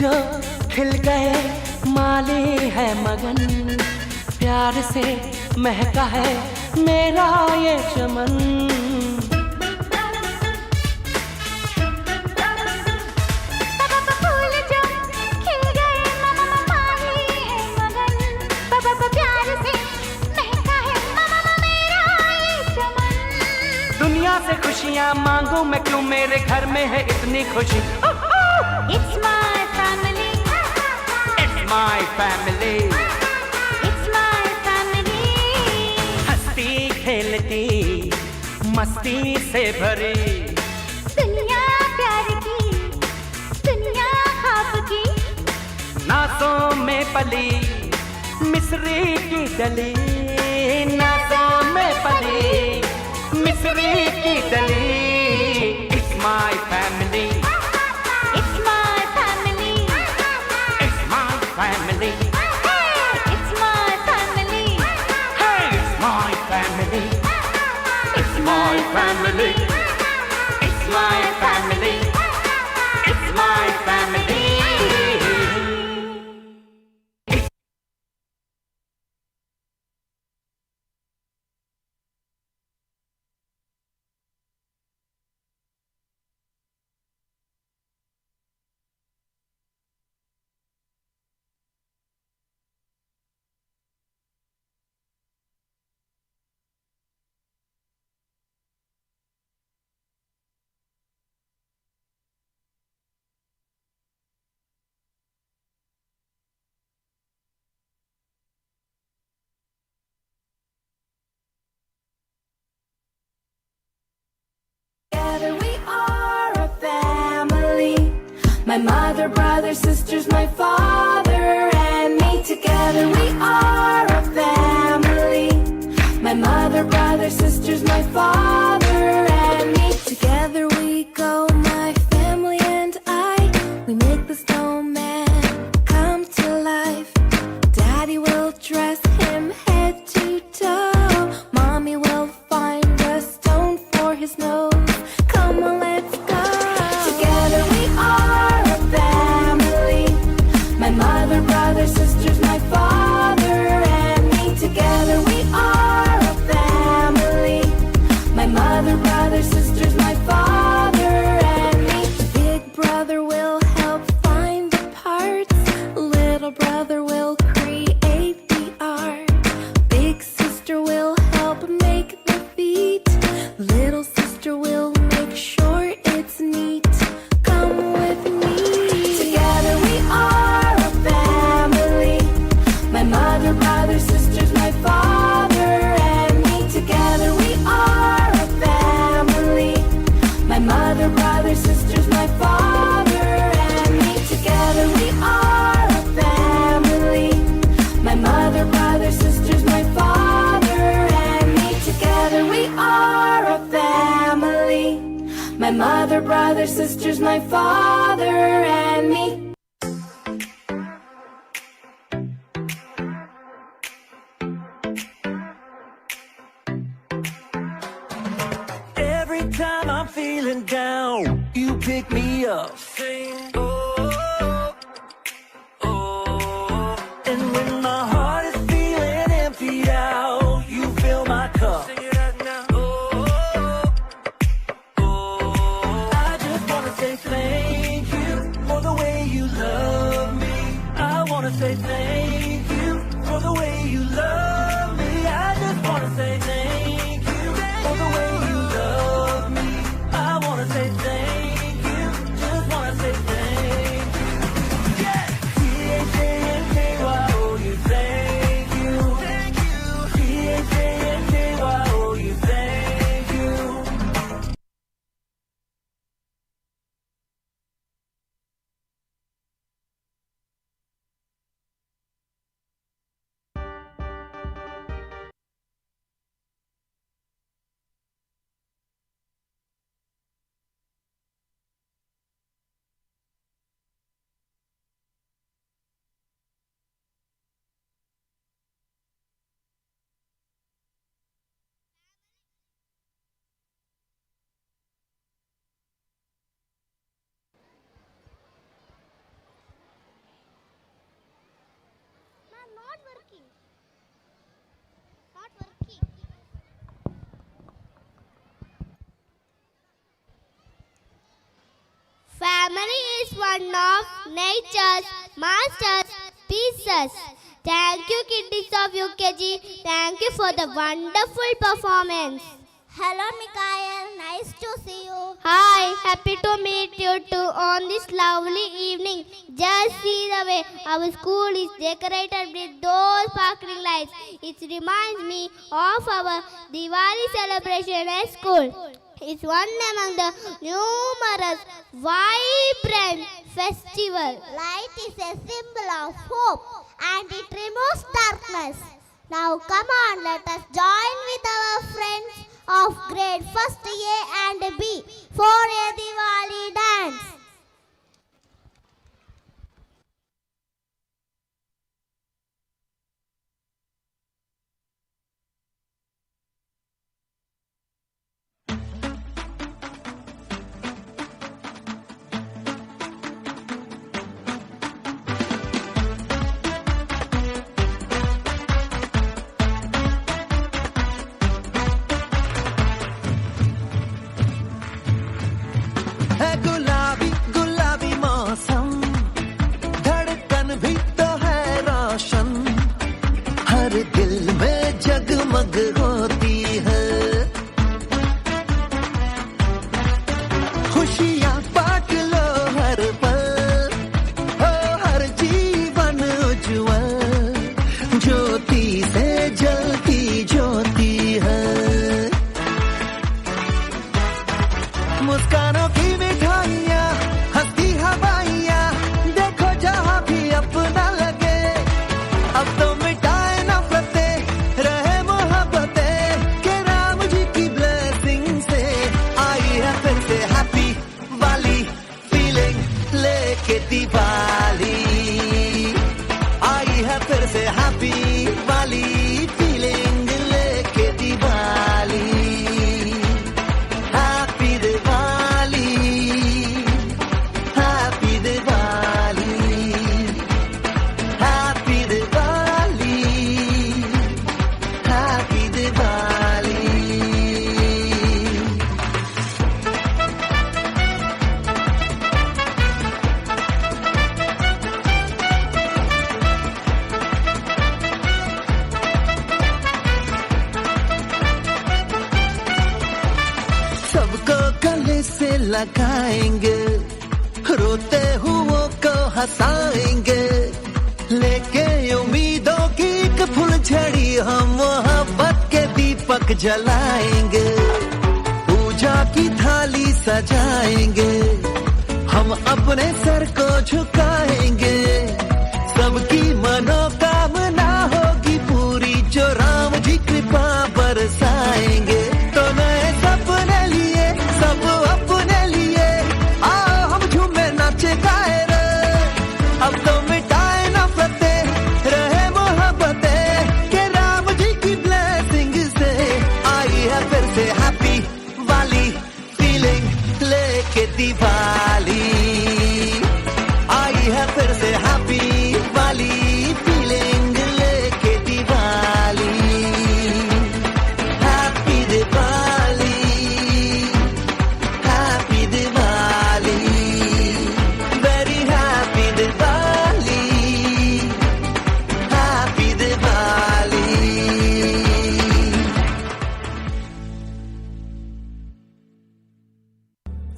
जो खिल गए माली है मगन, प्यार से महका है मेरा ये चमन। फूल जो खिल गए माली है मगन, प्यार से महका है मेरा ये चमन। दुनिया से खुशियाँ मांगू मैं क्यों, मेरे घर में है इतनी खुशी। It's my family. It's my family. It's my family. हंसती खेलती मस्ती से भरी, दुनिया प्यार की, दुनिया ख्वाब की। नासों में पली मिस्री की डली, नासों में पली मिस्री की डली। It's my family. It's my family. It's my family. It's my family. Hey, it's my family. It's my family. It's my family. It's my family. Together we are a family. My mother, brother, sisters, my father, and me. Together we are a family. My mother, brother, sisters, my father, and me. Together we go, my family and I. We make the snowman come to life. Daddy will dress him head to toe. Mommy will find a stone for his nose. Come on, let's go. Together we are a family. My mother, brother, sisters, my father, and me. Together we are a family. My mother, brother, sisters, my father, and me. Big brother will help find the parts. Little brother will create the art. Big sister will help make the feet. Little sister will make sure it's neat. Come with me. Together we are a family. My mother, brother, sisters, my father, and me. Together we are a family. My mother, brother, sisters, my father, and me. Together we are a family. My mother, brother, sisters, my father, and me. Together we are a family. My mother, brother, sisters, my father, and me. Every time I'm feeling down, you pick me up. Oh, oh. And when my heart is feeling emptied out, you fill my cup. Oh, oh. I just wanna say thank you for the way you love me. I wanna say thank you for the way you love me. I just wanna say thank you for the way you love me. I wanna say thank you, just wanna say thank you. Yeah! T-H-A-N-K-Y-O-U, thank you. Thank you. T-H-A-N-K-Y-O-U, thank you. one of nature's masterpieces. Thank you, kiddies of UKG. Thank you for the wonderful performance. Hello, Mikael. Nice to see you. Hi, happy to meet you too on this lovely evening. Just see the way our school is decorated with those sparkling lights. It reminds me of our Diwali celebration at school. It's one among the numerous vibrant festival. Light is a symbol of hope and it removes darkness. Now come on, let us join with our friends of grade 1st A and B for a Diwali dance. लगाएंगे, रोते हुओं को हंसाएंगे, लेके उम्मीदों की एक फुलझड़ी हम मोहब्बत के दीपक जलाएंगे, पूजा की थाली सजाएंगे, हम अपने सर को झुकाएंगे, सबकी मनोकामना होगी पूरी जो राम जी कृपा बरसाएंगे। तो नए सपने लिए सब अपने लिए आओ हम झूमे नाचे गाए रे, अब तो मिटाए नफरतें रहे मोहब्बतें के राम जी की ब्लेसिंग से आई है फिर से हैप्पी वाली फीलिंग लेके दिवाली, आई है फिर से हैप्पी वाली फीलिंग लेके Diwali, happy Diwali, happy Diwali, very happy Diwali, happy Diwali.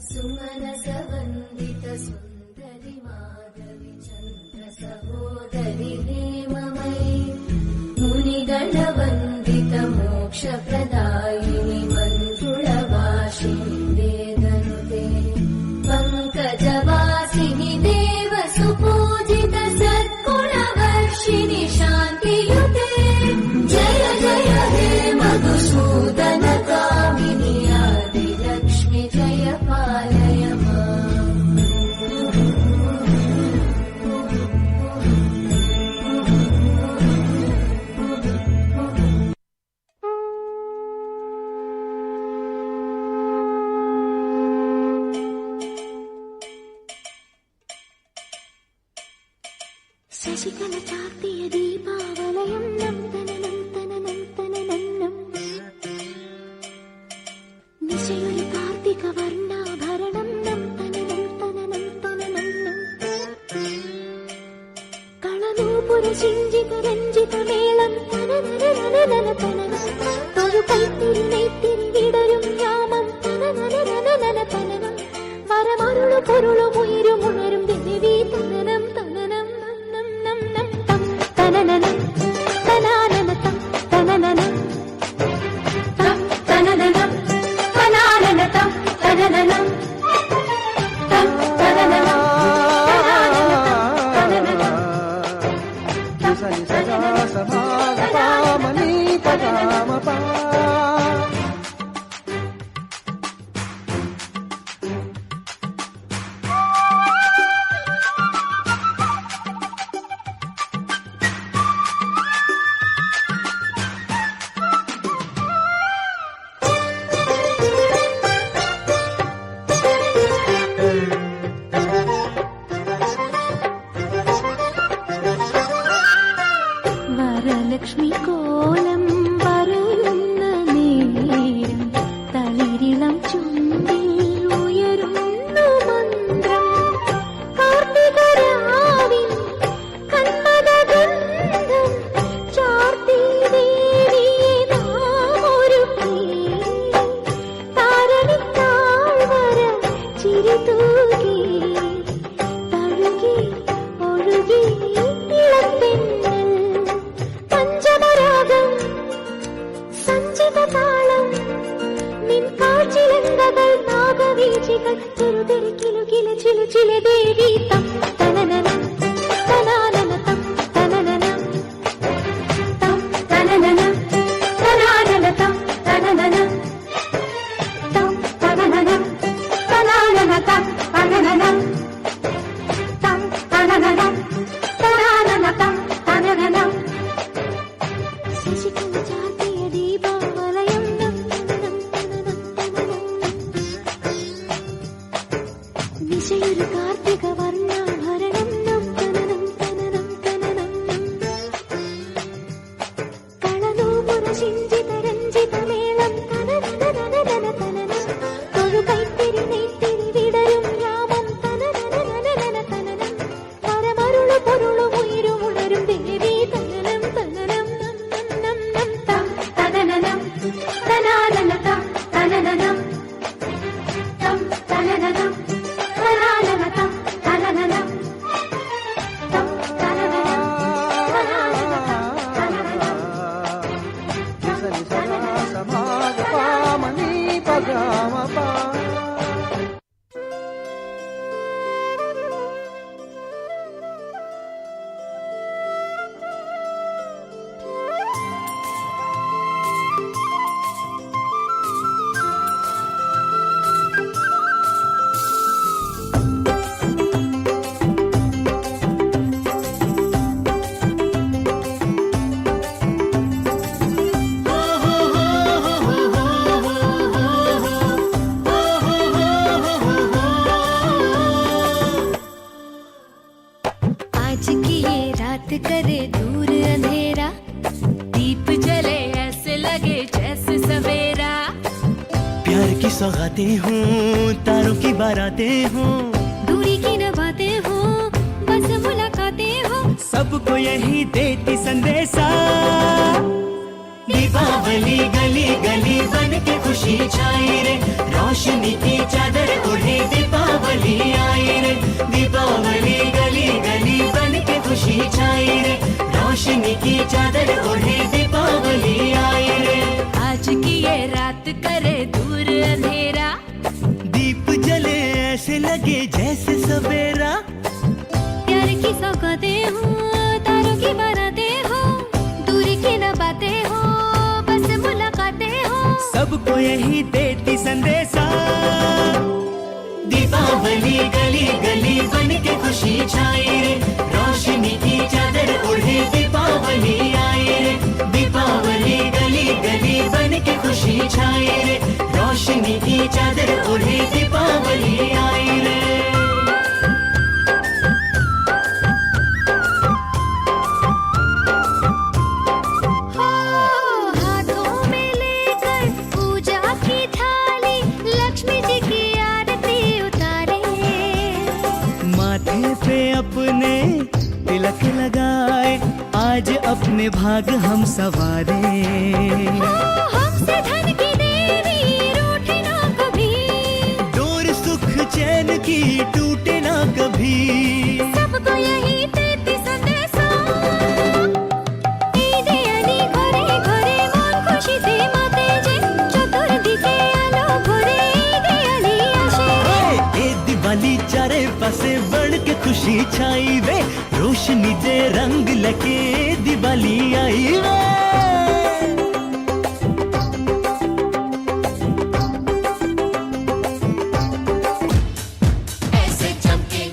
सुमनसवन्दित सुन्दरि माधवि चन्द्र सहोदरि हेममयि मुनिगणवन्दित मोक्षप्रदायिनि मञ्जुळवासिनि वेदनुते पङ्कजवासिनि देव सुपूजित सद्गुणवर्षिणि शान्तियुते जय जय हे मधुसूदन कामिनि आदिलक्ष्मि जय पालय माम्। శశికళ చార్తీయ దీపావలయం నందన నందన నందన నన్నం నిశయుని కార్తీక వర్ణాభరణం నందన నందన నందన నన్నం വരലക്ഷ്മി കോലം പറയുന്ന നേരം തളിരിളം ചുണ്ടിൽ ഉയരുന്നു മന്ത്രം കാർത്തികരാവിൻ കന്മദഗന്ധം ചാർത്തി ദേവിയെ നാം ഒരുക്കി താരണിത്താഴ്വര ചിരിതൂകി തഴുകി ഒഴുകി ഇളത്തെന്നൽ പഞ്ചമരാഗം സഞ്ചിതതാളം നിൻ കാഴ്ചിലങ്കകൾ നാഗവീചികൾ ചെറുതെറി കിലുകില ചിലുചില ദേവി തം തനനന തനാനന തം തനനന തം തനനന തനാനന തം തനനന തം തനനന തനാനന തം തനനന തം തനനന തനാനന തം തനനന ശശികല ചാർത്തിയ ദീപാവലയം വിഷയൊരു കാർത്തിക വർണ്ണാഭരണം കളനൂപുര ശിഞ്ചിത രഞ്ജിത മേളം തൊഴുകൈത്തിരി നെയ്ത്തിരി വിടരും യാമം പരമരുളു പൊരുളു ഉയരും ഉണരും ദേവി തനനം തനനം തം തനനനം തനാനന തം തനനനം തം തനനനം തനാനന തം തനനനം തം തനനനം आज की ये रात करे दूर अंधेरा दीप जले ऐसे लगे जैसे सवेरा प्यार की सौगातें हों तारों की बारातें हों दूरी की न बातें हो बस मुलाकातें हो सबको यही देती संदेशा दीपावली गली गली बन के खुशी छाई रे रोशनी की चादर ओढ़े दीपावली आई रे दीपावली गली गली बन के खुशी छाई रे रोशनी की चादर ओढ़े दीपावली आई रे आज की ये रात करे दूर अंधेरा दीप जले ऐसे लगे जैसे सवेरा प्यार की सौगातें हो तारों की बारातें हो दूरी की न बातें हो बस मुलाकातें हो सबको यही देती संदेशा दीपावली गली गली बन के खुशी छाई रे रोशनी की चादर ओढ़े दीपावली आई रे दीपावली गली गली बन के खुशी छाई रे रोशनी की चादर ओढ़े दीपावली आई रे हाथों में लेकर पूजा की थाली लक्ष्मी जी की आरती उतारे माथे पे अपने तिलक लगाए आज अपने भाग हम सवारे। हमसे धन की देवी रूठे ना कभी, डोर सुख चैन की टूटे ना कभी। सबको यही देती संदेशा, ईदे अली घरे घरे मन खुशी दे माते जे, चतुर्दिके आलो भरे ईदे अली आशे। ए दिवाली चारे पासे बढ़ के खुशी छाई वे, रोशनी दे रंग लगे दिवाली आई वे। ऐसे चमके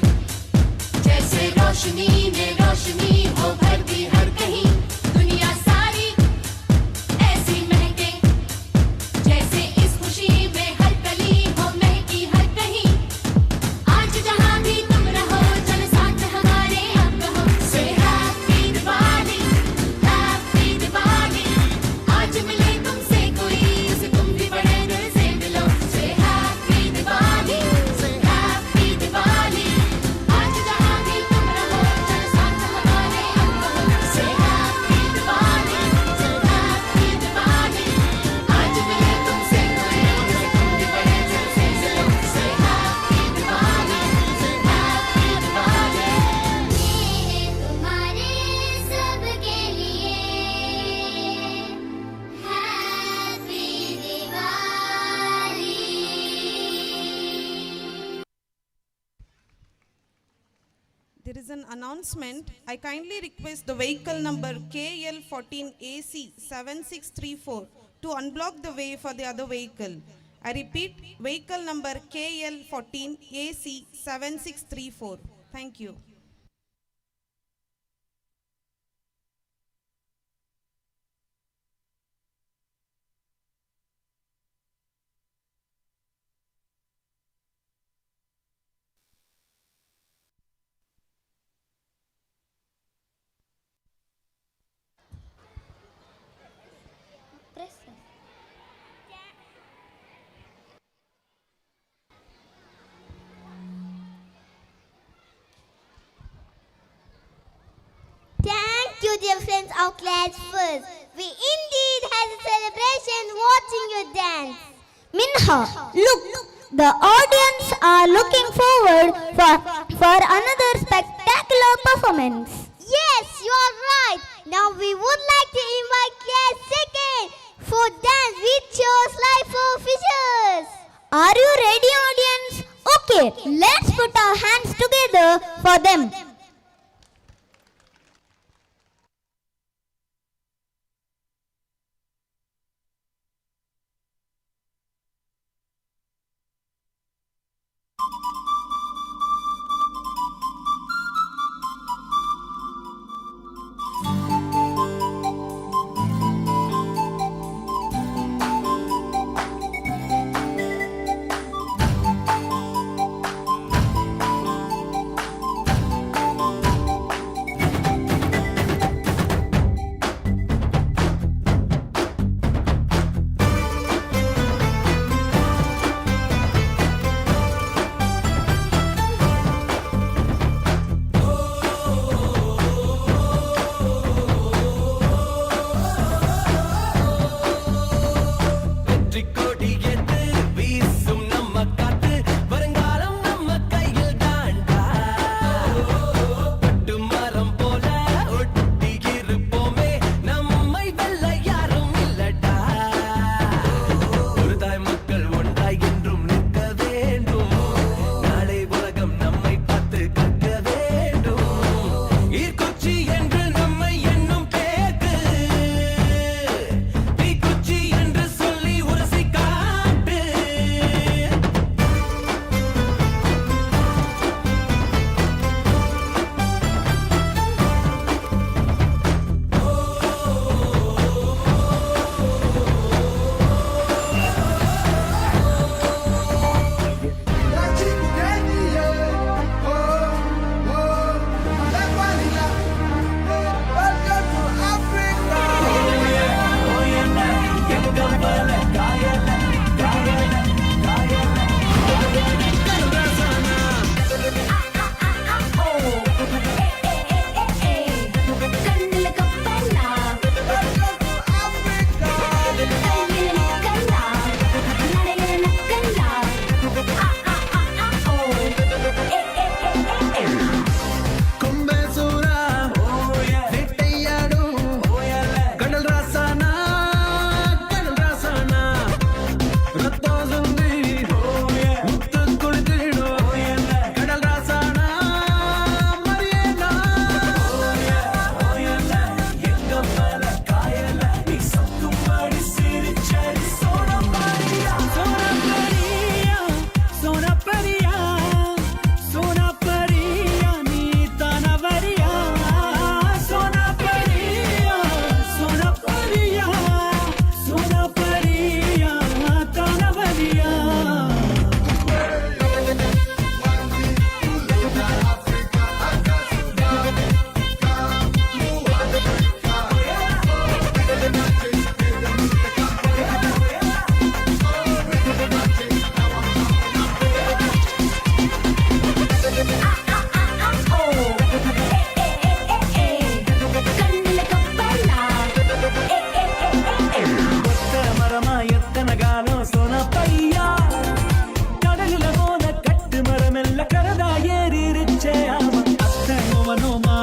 जैसे रोशनी में रोशनी हो भरती हर कहीं, दुनिया सारी ऐसी महके जैसे इस खुशी में हर कली हो महकी हर कहीं। आज जहां भी तुम रहो चल साथ हमारे अब कहो, से हैप्पी दिवाली आज मिले तुमसे कोई उसे तुम भी बड़े दिल से मिलो। से हैप्पी दिवाली आज जहां भी तुम रहो चल साथ हमारे अब कहो, से हैप्पी दिवाली आज मिले तुमसे कोई उसे तुम भी बड़े दिल से मिलो। से हैप्पी दिवाली तुम्हारे सबके लिए happy Diwali. There is an announcement. I kindly request the vehicle number KL14AC 7634 to unblock the way for the other vehicle. I repeat, vehicle number KL14AC 7634. Thank you. Thank you, dear friends of class first. We indeed had a celebration watching you dance. Minha, look, the audience are looking forward for another spectacular performance. Yes, you are right. Now we would like to invite class second for dance with shows live for fishes. Are you ready, audience? Okay, let's put our hands together for them.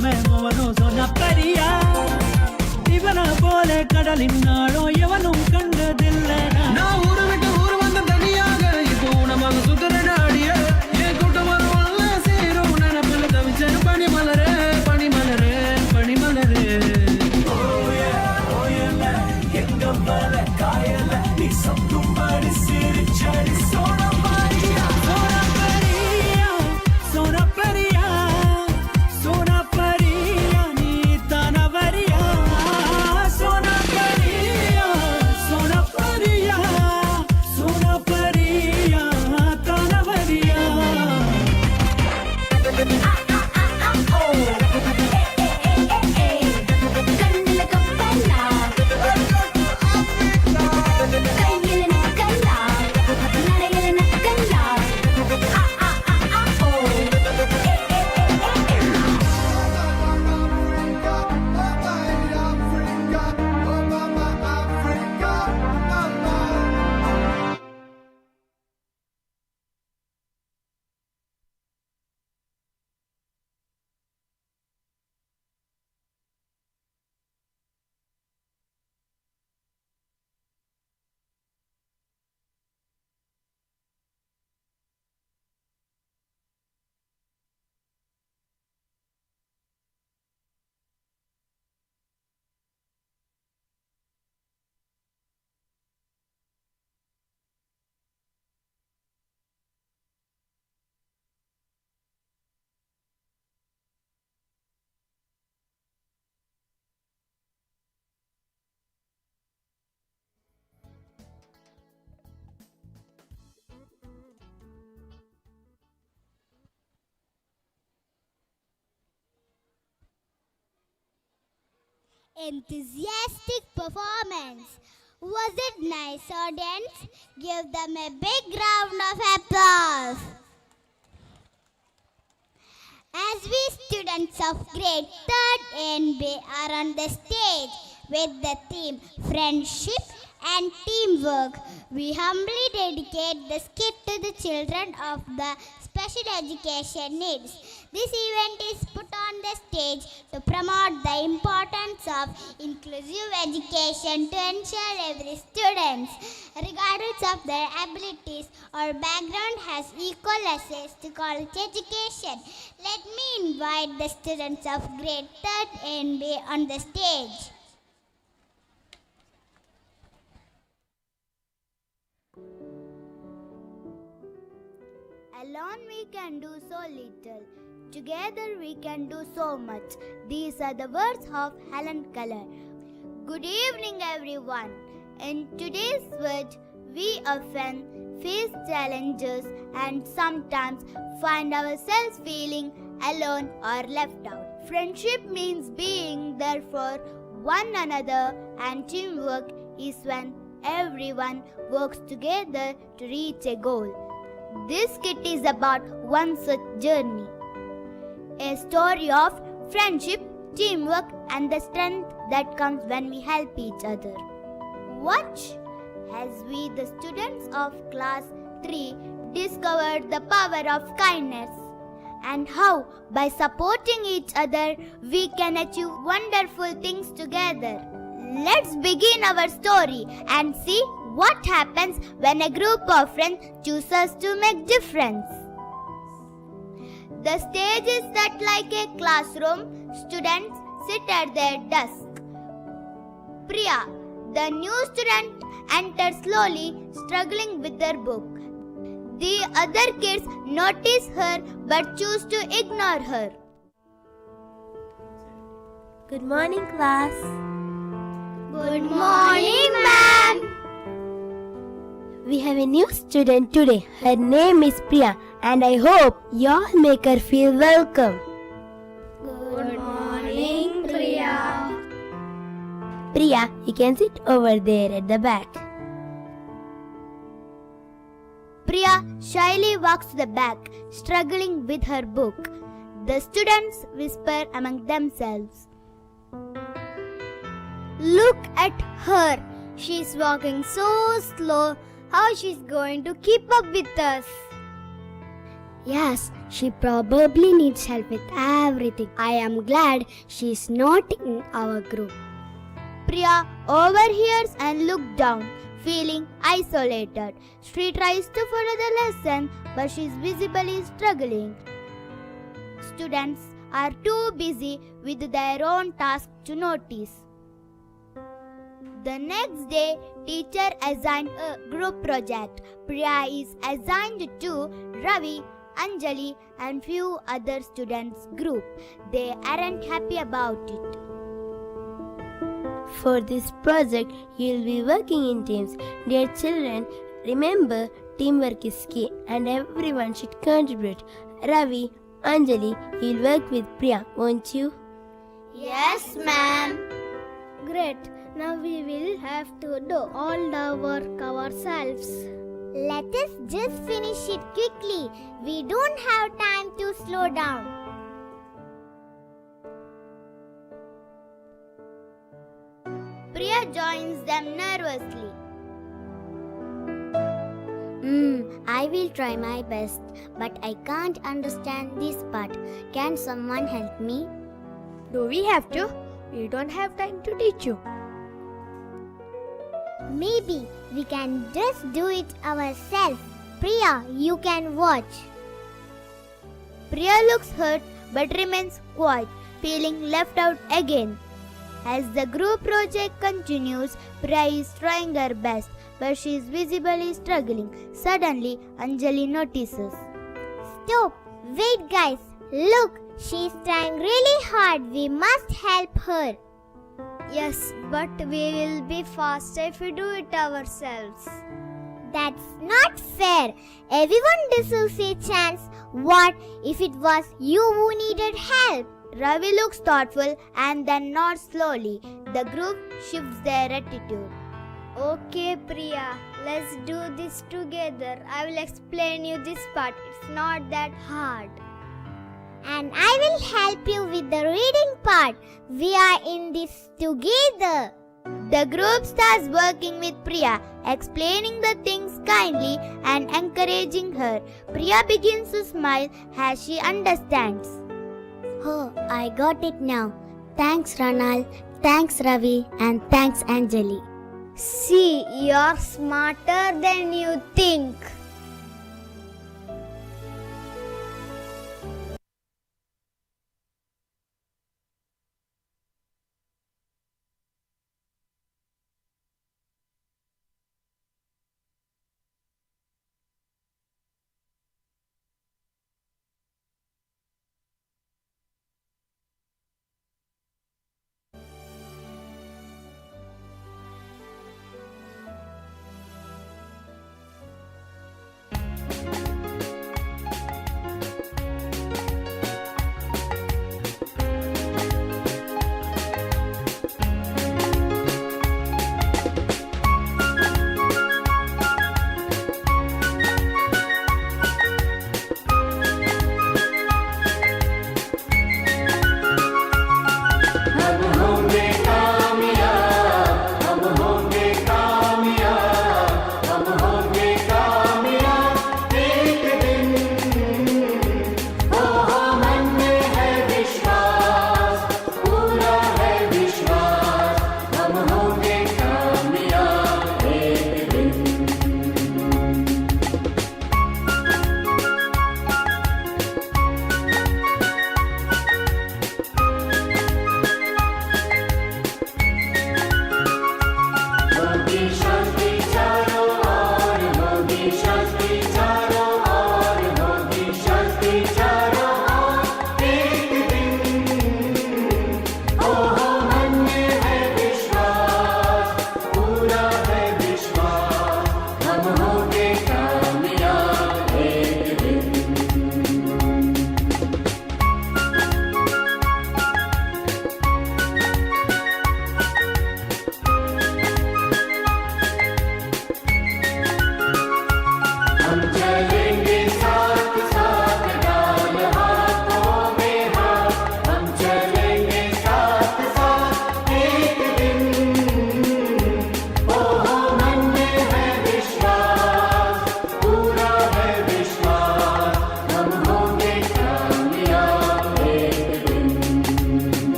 அவன் அவனும் சொன்ன பெரியா இவனை போல கடலின் நாளும் எவனும் கண்டதில்லை நான் ஊரு விட்டு ஊர் வந்த தனியாக இப்போ உணவாக சுத்துற நாடிய என் கூட்டம் வருவாங்க சேரும் நினப்பில் தவிச்சேன் பனிமலரே பனிமலரே பனிமலரே எங்க மேல காயல நீ சத்தும்படி சிரிச்சடி சோனப்பரியா சோனப்பரியா சோனப்பரியா சோனப்பரியா நீ தானவரியா சோனப்பரியா சோனப்பரியா சோனப்பரியா தானவரியா Enthusiastic performance. Was it nice, audience? Give them a big round of applause. As we students of grade 3rd NB are on the stage with the theme Friendship and Teamwork, we humbly dedicate the skit to the children of the special education needs. This event is put on the stage to promote the importance of inclusive education to ensure every student, regardless of their abilities or background, has equal access to college education. Let me invite the students of grade 3rd NB on the stage. Alone we can do so little. Together we can do so much. These are the words of Helen Keller. Good evening, everyone. In today's world, we often face challenges and sometimes find ourselves feeling alone or left out. Friendship means being there for one another, and teamwork is when everyone works together to reach a goal. This skit is about one such journey. A story of friendship, teamwork, and the strength that comes when we help each other. Watch as we, the students of class 3, discovered the power of kindness and how, by supporting each other, we can achieve wonderful things together. Let's begin our story and see what happens when a group of friends chooses to make difference. The stage is set like a classroom. Students sit at their desk. Priya, the new student, enters slowly, struggling with her book. The other kids notice her but choose to ignore her. Good morning, class. Good morning, ma'am. We have a new student today. Her name is Priya, and I hope you all make her feel welcome. Good morning, Priya. Priya, you can sit over there at the back. Priya shyly walks to the back, struggling with her book. The students whisper among themselves. Look at her. She's walking so slow. How she's going to keep up with us? Yes, She probably needs help with everything. I am glad she's not in our group. Priya overhears and looks down, feeling isolated. She tries to follow the lesson, but she's visibly struggling. Students are too busy with their own tasks to notice. The next day, teacher assigned a group project. Priya is assigned to Ravi, Anjali and few other students group. They aren't happy about it. For this project, you will be working in teams. Dear children, remember teamwork is key and everyone should contribute. Ravi, Anjali, you'll work with Priya, won't you? Yes, ma'am. Great. Now we will have to do all the work ourselves. Let us just finish it quickly. We don't have time to slow down. Priya joins them nervously. I will try my best, but I can't understand this part. Can someone help me? Do we have to? We don't have time to teach you. Maybe we can just do it ourselves. Priya, you can watch. Priya looks hurt but remains quiet, feeling left out again. As the group project continues, Priya is trying her best, but she is visibly struggling. Suddenly, Anjali notices. Stop! Wait, guys! Look! She is trying really hard. We must help her. Yes, but we will be faster if we do it ourselves. That's not fair. Everyone deserves a chance. What if it was you who needed help? Ravi looks thoughtful and then nods slowly. The group shifts their attitude. Okay, Priya, let's do this together. I will explain you this part. It's not that hard. And I will help you with the reading part. We are in this together. The group starts working with Priya, explaining the things kindly and encouraging her. Priya begins to smile as she understands. Oh, I got it now. Thanks, Ranal. Thanks, Ravi. And thanks, Anjali. See, you're smarter than you think.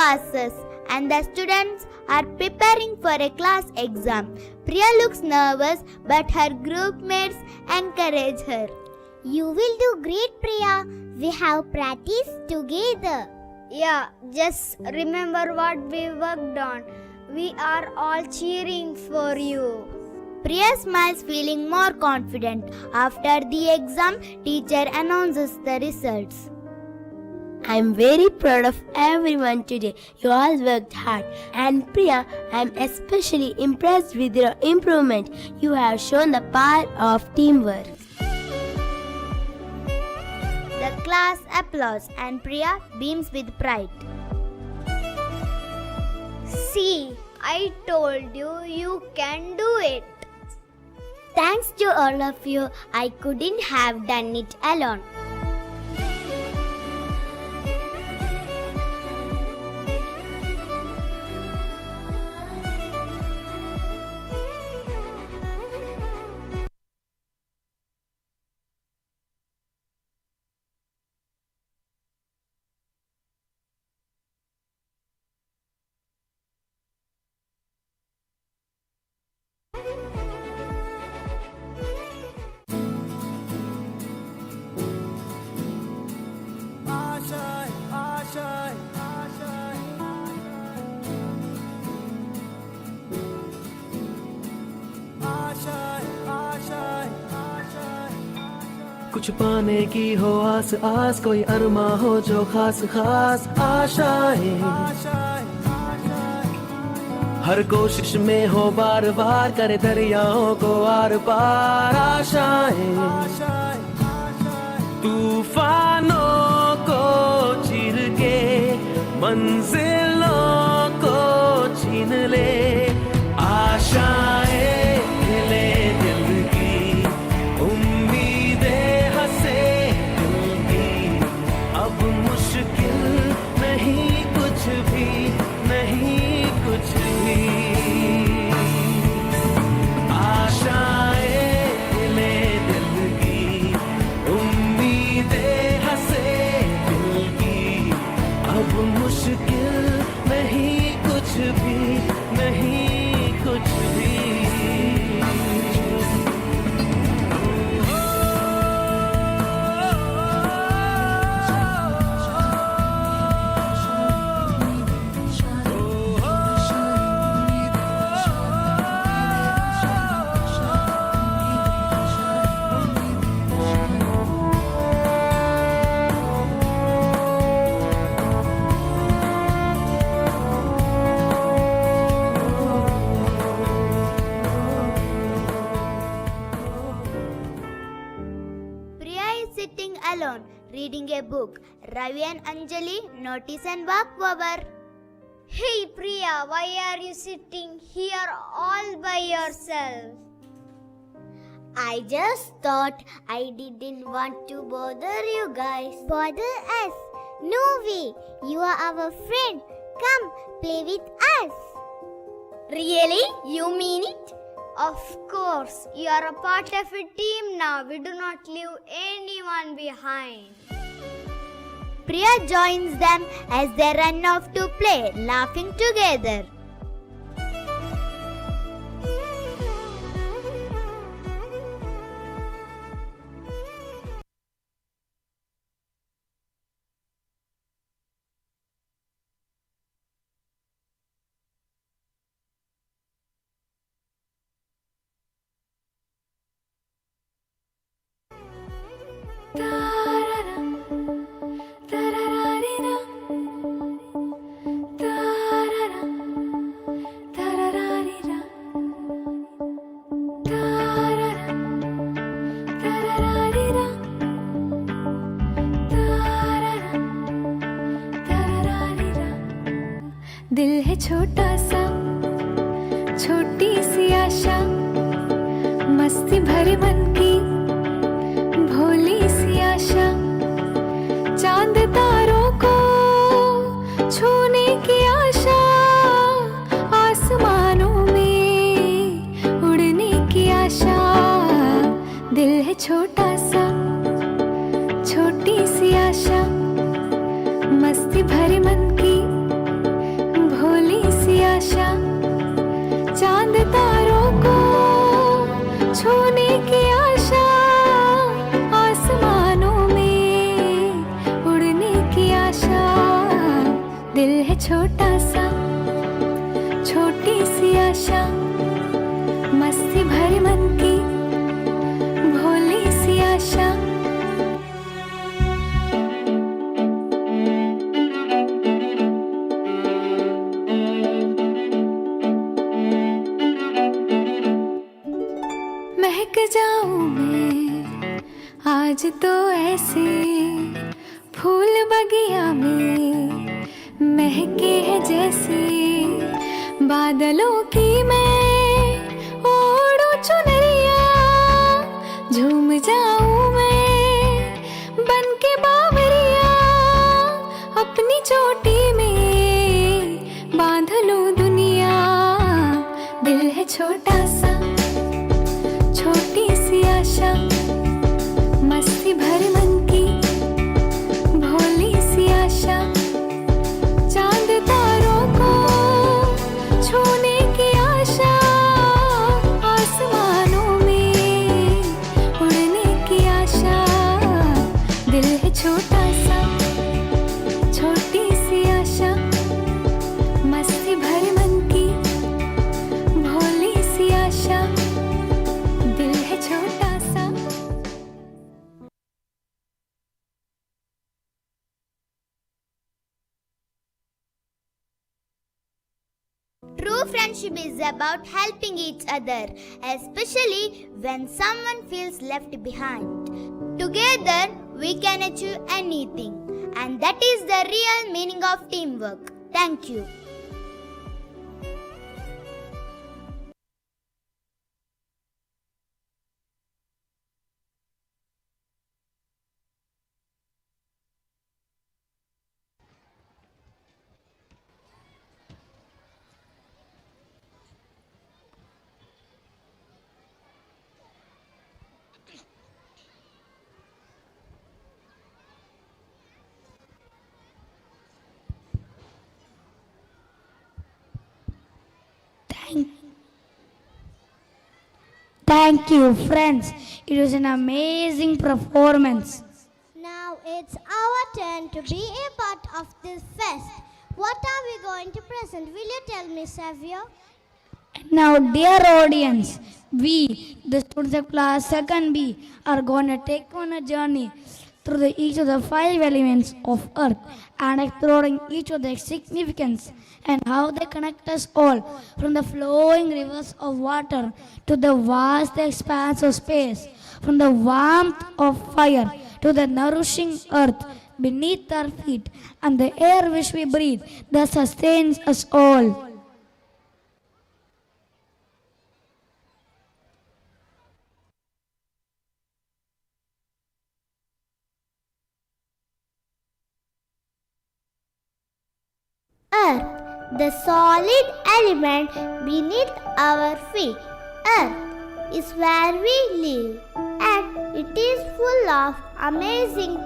passes and the students are preparing for a class exam. Priya looks nervous, but her group mates encourage her. You will do great, Priya. We have practiced together. Yeah, just remember what we worked on. We are all cheering for you. Priya smiles, feeling more confident. After the exam, teacher announces the results. I'm very proud of everyone today. You all worked hard. And Priya, I'm especially impressed with your improvement. You have shown the power of teamwork. The class applauds and Priya beams with pride. See, I told you, you can do it. Thanks to all of you, I couldn't have done it alone. कुछ पाने की हो आस आस, कोई अरमा हो जो खास खास आशाएं, हर कोशिश में हो बार बार, करे दरियाओं को आर पार आशाएं, तूफानों को चीर के मंजिलों को छीन ले, आशाएं खिले दिल की, उम्मीदें हंसे दिल की, अब मुश्किल नहीं कुछ भी, नहीं कुछ भी, आशाएं खिले दिल की, उम्मीदें हंसे दिल की, अब मुश्किल नहीं कुछ भी, नहीं कुछ भी। Priya is sitting alone, reading a book. Ravi and Anjali notice and walk over. Hey Priya, why are you sitting here all by yourself? I just thought I didn't want to bother you guys. Bother us? No way. You are our friend. Come, play with us. Really? You mean it? Of course. You are a part of a team now. We do not leave anyone behind. Priya joins them as they run off to play, laughing together. दिल है छोटा सा, छोटी सी आशा, मस्ती भरे मन की भोली सी आशा, चांद तारों को छूने की आशा, आसमानों में उड़ने की आशा। दिल है छोटा सा, छोटी सी आशा, मस्ती भरे मन की छोटा सा छोटी सी आशा मस्ती भरी मन की भोली सी आशा महक जाऊं मैं आज तो ऐसे फूल बगिया में महके है जैसे बादलों की मैं ओढ़ूं चुनरिया झूम जाऊं मैं बन के बावरिया अपनी चोटी में बांध लूं दुनिया दिल है छोटा सा छोटी सी आशा मस्ती भर मन की भोली सी आशा चांद तारों को छूने की आशा आसमानों में उड़ने की आशा दिल है छोटा सा छोटी सी आशा मस्ती भर मन की भोली सी आशा दिल है छोटा सा True friendship is about helping each other, especially when someone feels left behind. Together, we can achieve anything, and that is the real meaning of teamwork. Thank you. Thank you, friends. It was an amazing performance. Now it's our turn to be a part of this fest. What are we going to present? Will you tell me, Savio? Now, dear audience, we, the students of class 2B, are going to take on a journey through each of the 5 elements of earth and exploring each of their significance and how they connect us all, from the flowing rivers of water to the vast expanse of space, from the warmth of fire to the nourishing earth beneath our feet and the air which we breathe that sustains us all. Earth, the solid element beneath our feet. Earth is where we live, and it is full of amazing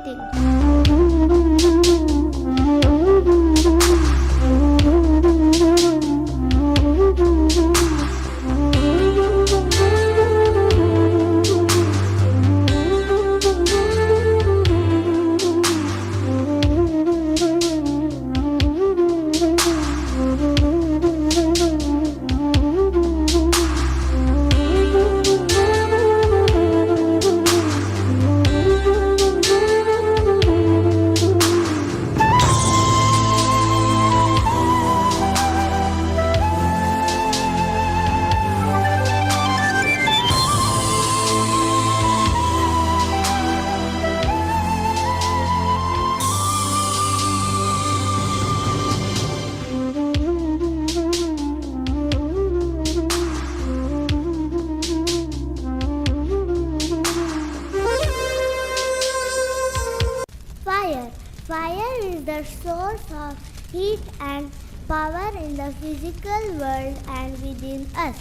Fire is the source of heat and power in the physical world and within us.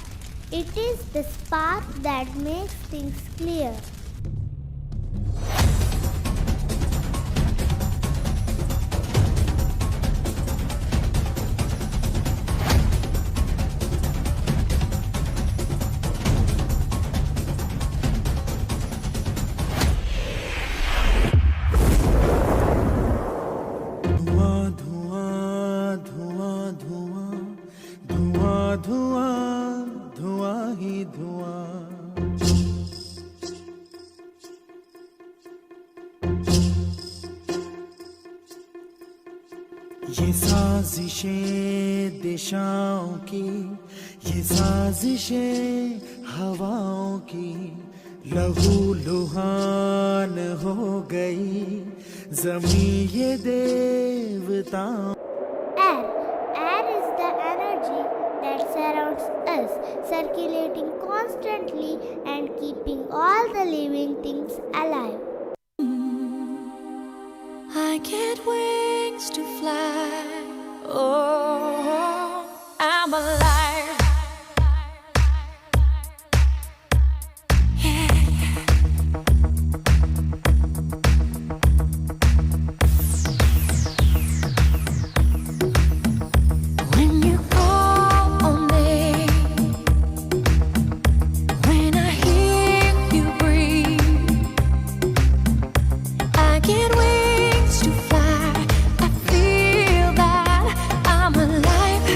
It is the spark that makes things clear. धुआं धुआं ये साजिशें दिशाओं की, ये साजिशें हवाओं की, लहू लुहान हो गई ज़मीं ये देवताओं। Air is the energy that surrounds us, circulating constantly and keeping all the living things alive. I get wings to fly. Oh, I'm alive. When you call on me, when I hear you breathe, I get wings to fly. I feel that I'm alive.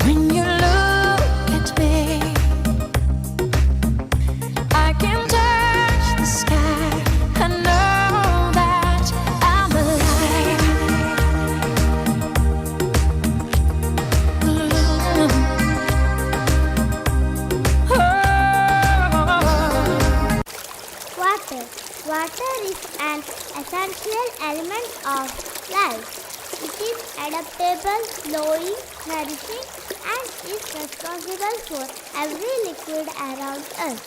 When you look at me, I can touch the sky. I know that I'm alive. Water. Water is an essential element of life. It is adaptable, flowing, nourishing, and is responsible for every liquid around us.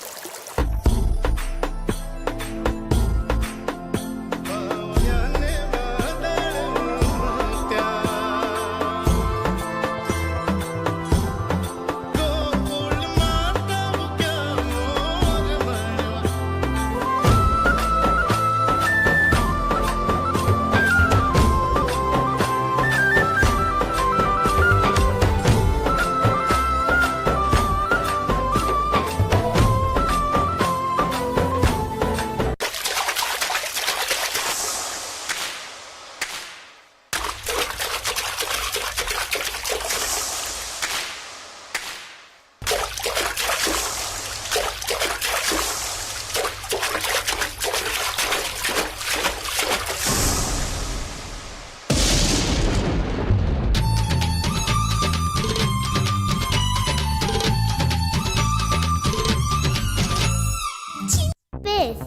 Space.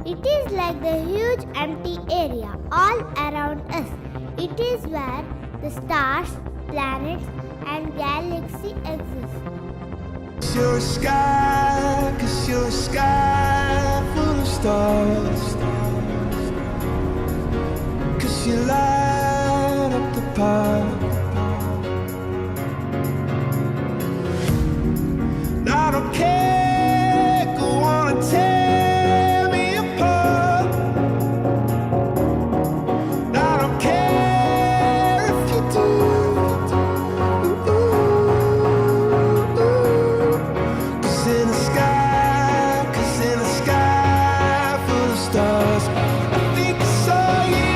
It is like the huge empty area all around us. It is where the stars, planets, and galaxies exist. Cause you're a sky, cause you're a sky full of stars. Cause you light up the park. I don't care, go on and tear me apart. I don't care if you do. Cause in the sky full of stars, I think I saw you.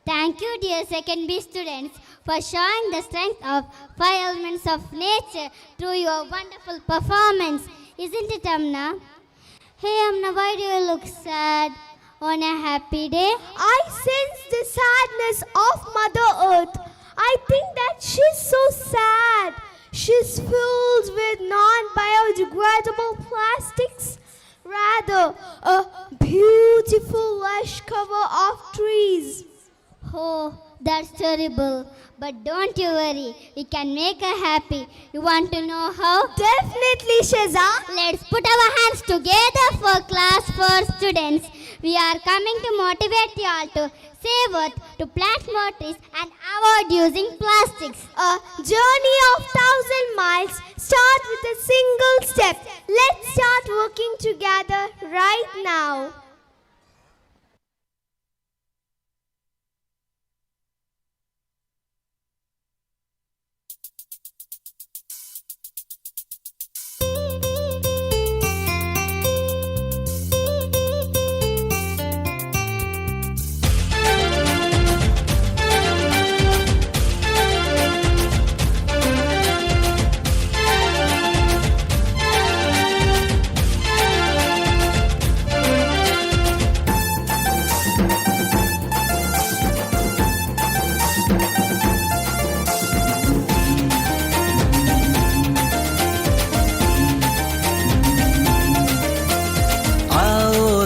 Thank you, dear second B students, for showing the strength of five elements of nature through your wonderful performance. Isn't it, Amna? Hey, Amna, why do you look sad on a happy day? I sense the sadness of Mother Earth. I think that she's so sad. She's filled with non-biodegradable plastics. Rather, a beautiful lush cover of trees. Oh, that's terrible. But don't you worry, we can make her happy. You want to know how? Definitely, Sheza. Let's put our hands together for class 4 students. We are coming to motivate you all to save earth, to plant more trees and avoid using plastics. A journey of 1,000 miles starts with a single step. Let's start working together right now.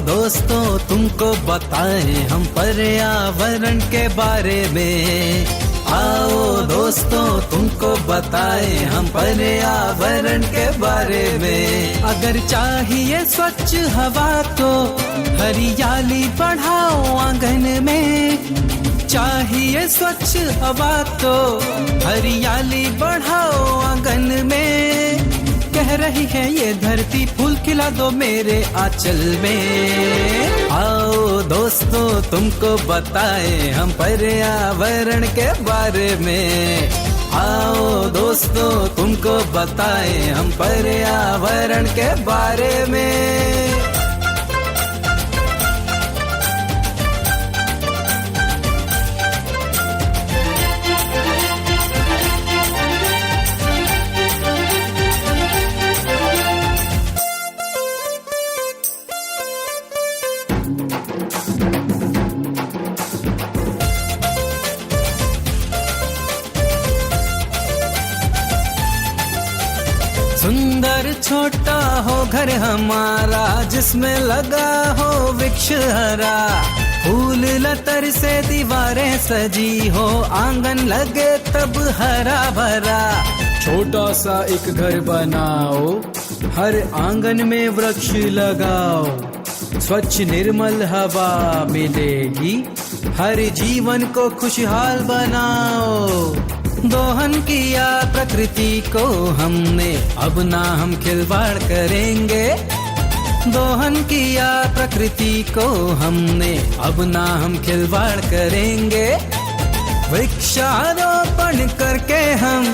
दोस्तों तुमको बताएं हम पर्यावरण के बारे में। आओ दोस्तों तुमको बताएं हम पर्यावरण के बारे में। अगर चाहिए स्वच्छ हवा तो हरियाली बढ़ाओ आंगन में। चाहिए स्वच्छ हवा तो हरियाली बढ़ाओ आंगन में। कह रही है ये धरती फूल खिला दो मेरे आंचल में। आओ दोस्तों तुमको बताएं हम पर्यावरण के बारे में। आओ दोस्तों तुमको बताएं हम पर्यावरण के बारे में। सुंदर छोटा हो घर हमारा जिसमें लगा हो वृक्ष हरा। फूल लतर से दीवारें सजी हो आंगन लगे तब हरा भरा। छोटा सा एक घर बनाओ हर आंगन में वृक्ष लगाओ। स्वच्छ निर्मल हवा मिलेगी हर जीवन को खुशहाल बनाओ। दोहन किया प्रकृति को हमने अब ना हम खिलवाड़ करेंगे। दोहन किया प्रकृति को हमने अब ना हम खिलवाड़ करेंगे। वृक्षारोपण करके हम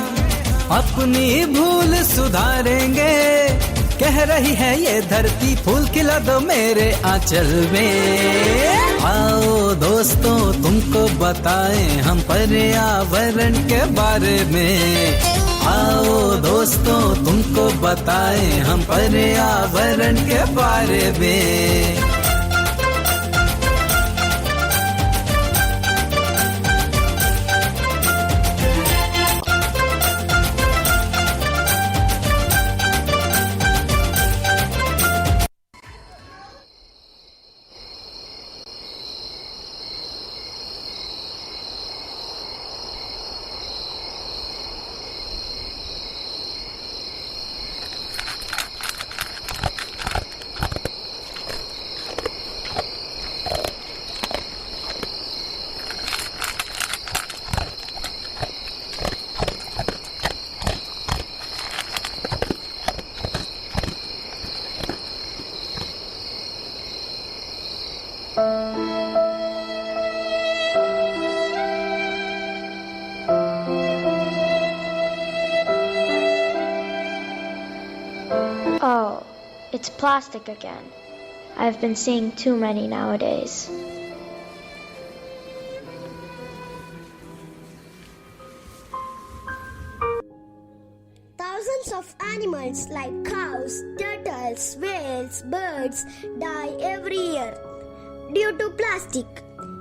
अपनी भूल सुधारेंगे। कह रही है ये धरती फूल खिला दो मेरे आंचल में। आओ दोस्तों तुमको बताएं हम पर्यावरण के बारे में। आओ दोस्तों तुमको बताएं हम पर्यावरण के बारे में। Oh, it's plastic again. I've been seeing too many nowadays. Thousands of animals like cows, turtles, whales, birds die every year due to plastic.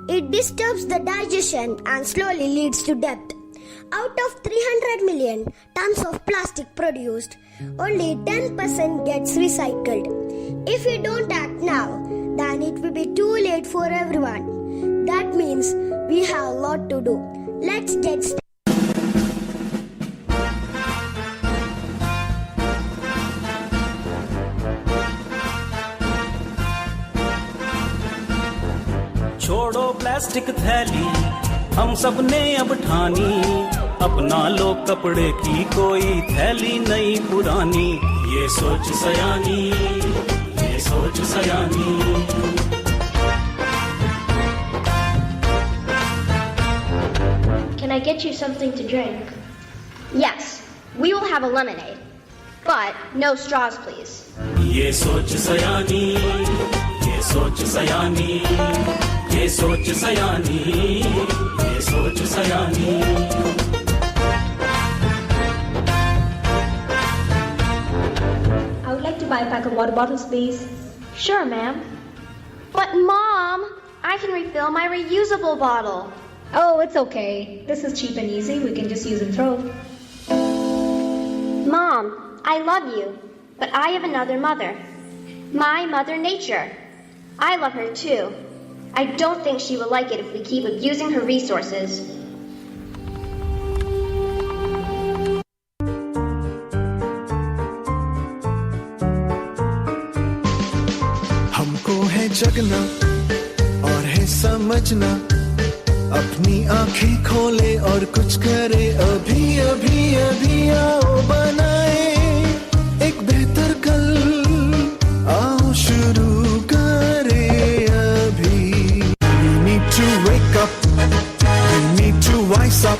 It disturbs the digestion and slowly leads to death. Out of 300 million tons of plastic produced, only 10% gets recycled. If we don't act now, then it will be too late for everyone. That means we have a lot to do. Let's get started. छोड़ो plastic थैली, हम सब ने अब ठानी, अपना लो कपड़े की कोई थैली नहीं पुरानी। ये सोच सयानी, ये सोच सयानी। Can I get you something to drink? Yes, we will have a lemonade, but no straws, please. ये सोच सयानी, ये सोच सयानी, ये सोच सयानी, ये सोच सयानी। I would like to buy a pack of water bottles, please. Sure, ma'am. But, Mom, I can refill my reusable bottle. Oh, it's okay. This is cheap and easy. We can just use and throw. Mom, I love you, but I have another mother. My Mother Nature. I love her too. I don't think she will like it if we keep abusing her resources. हमको है जगना और है समझना, अपनी आंखें खोले और कुछ करे अभी अभी अभी। आओ बनाए एक बेहतर कल, आओ शुरू करे अभी। We need to wake up, we need to wise up,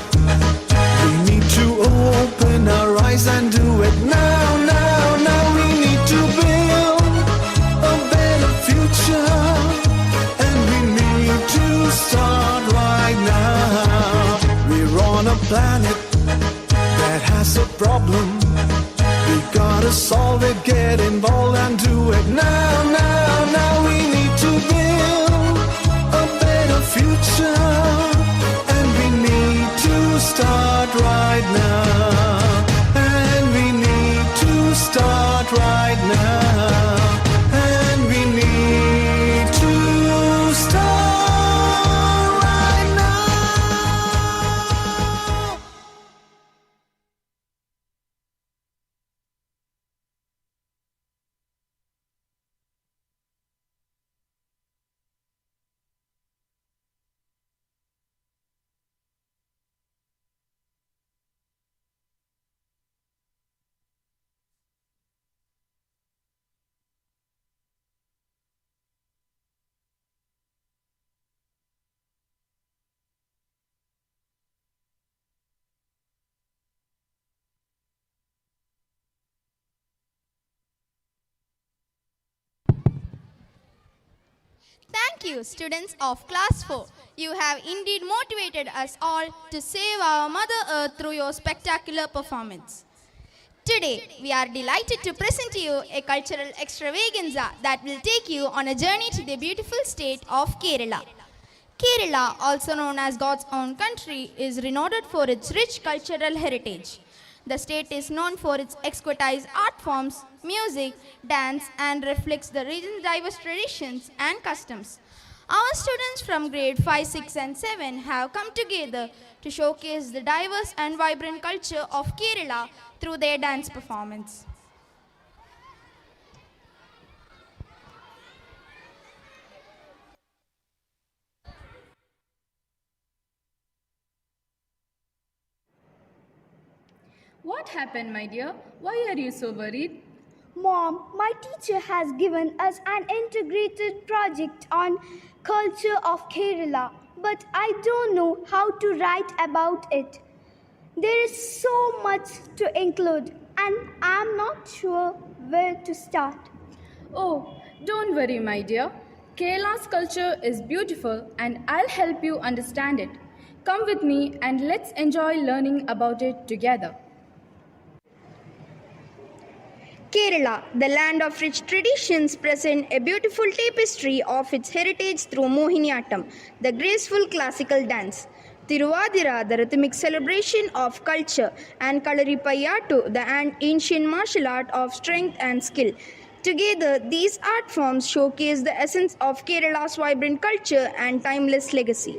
we need to open our eyes and do it now, now, now. We need to build a better future, and we need to start right now. We're on a planet that has a problem. We gotta solve it, get involved and do it now, now, now. We need to build a better future, and we need to start right now. And we need to start right now. And we need to start right now. Thank you, students of Class 4. You have indeed motivated us all to save our Mother Earth through your spectacular performance. Today, we are delighted to present to you a cultural extravaganza that will take you on a journey to the beautiful state of Kerala. Kerala, also known as God's own country, is renowned for its rich cultural heritage. The state is known for its exquisite art forms, music, dance, and reflects the region's diverse traditions and customs. Our students from grade 5, 6, and 7 have come together to showcase the diverse and vibrant culture of Kerala through their dance performance. What happened, my dear? Why are you so worried? Mom, my teacher has given us an integrated project on culture of Kerala, but I don't know how to write about it. There is so much to include, and I'm not sure where to start. Oh, don't worry, my dear. Kerala's culture is beautiful, and I'll help you understand it. Come with me and let's enjoy learning about it together. Kerala, the land of rich traditions, presents a beautiful tapestry of its heritage through Mohiniyattam, the graceful classical dance, Tiruvadira, the rhythmic celebration of culture, and Kalaripayattu, the ancient martial art of strength and skill. Together, these art forms showcase the essence of Kerala's vibrant culture and timeless legacy.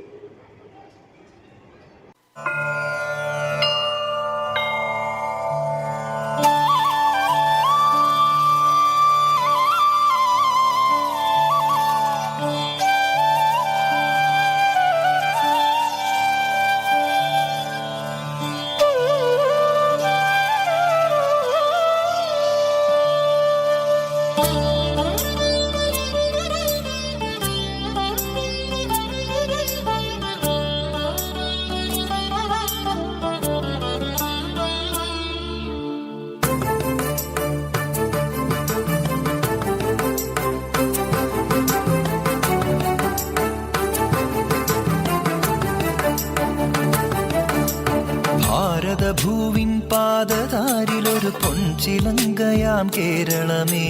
ഭാരതഭൂവിൻ പാദതാരിലൊരു പൊൻചിലങ്കയാം കേരളമേ,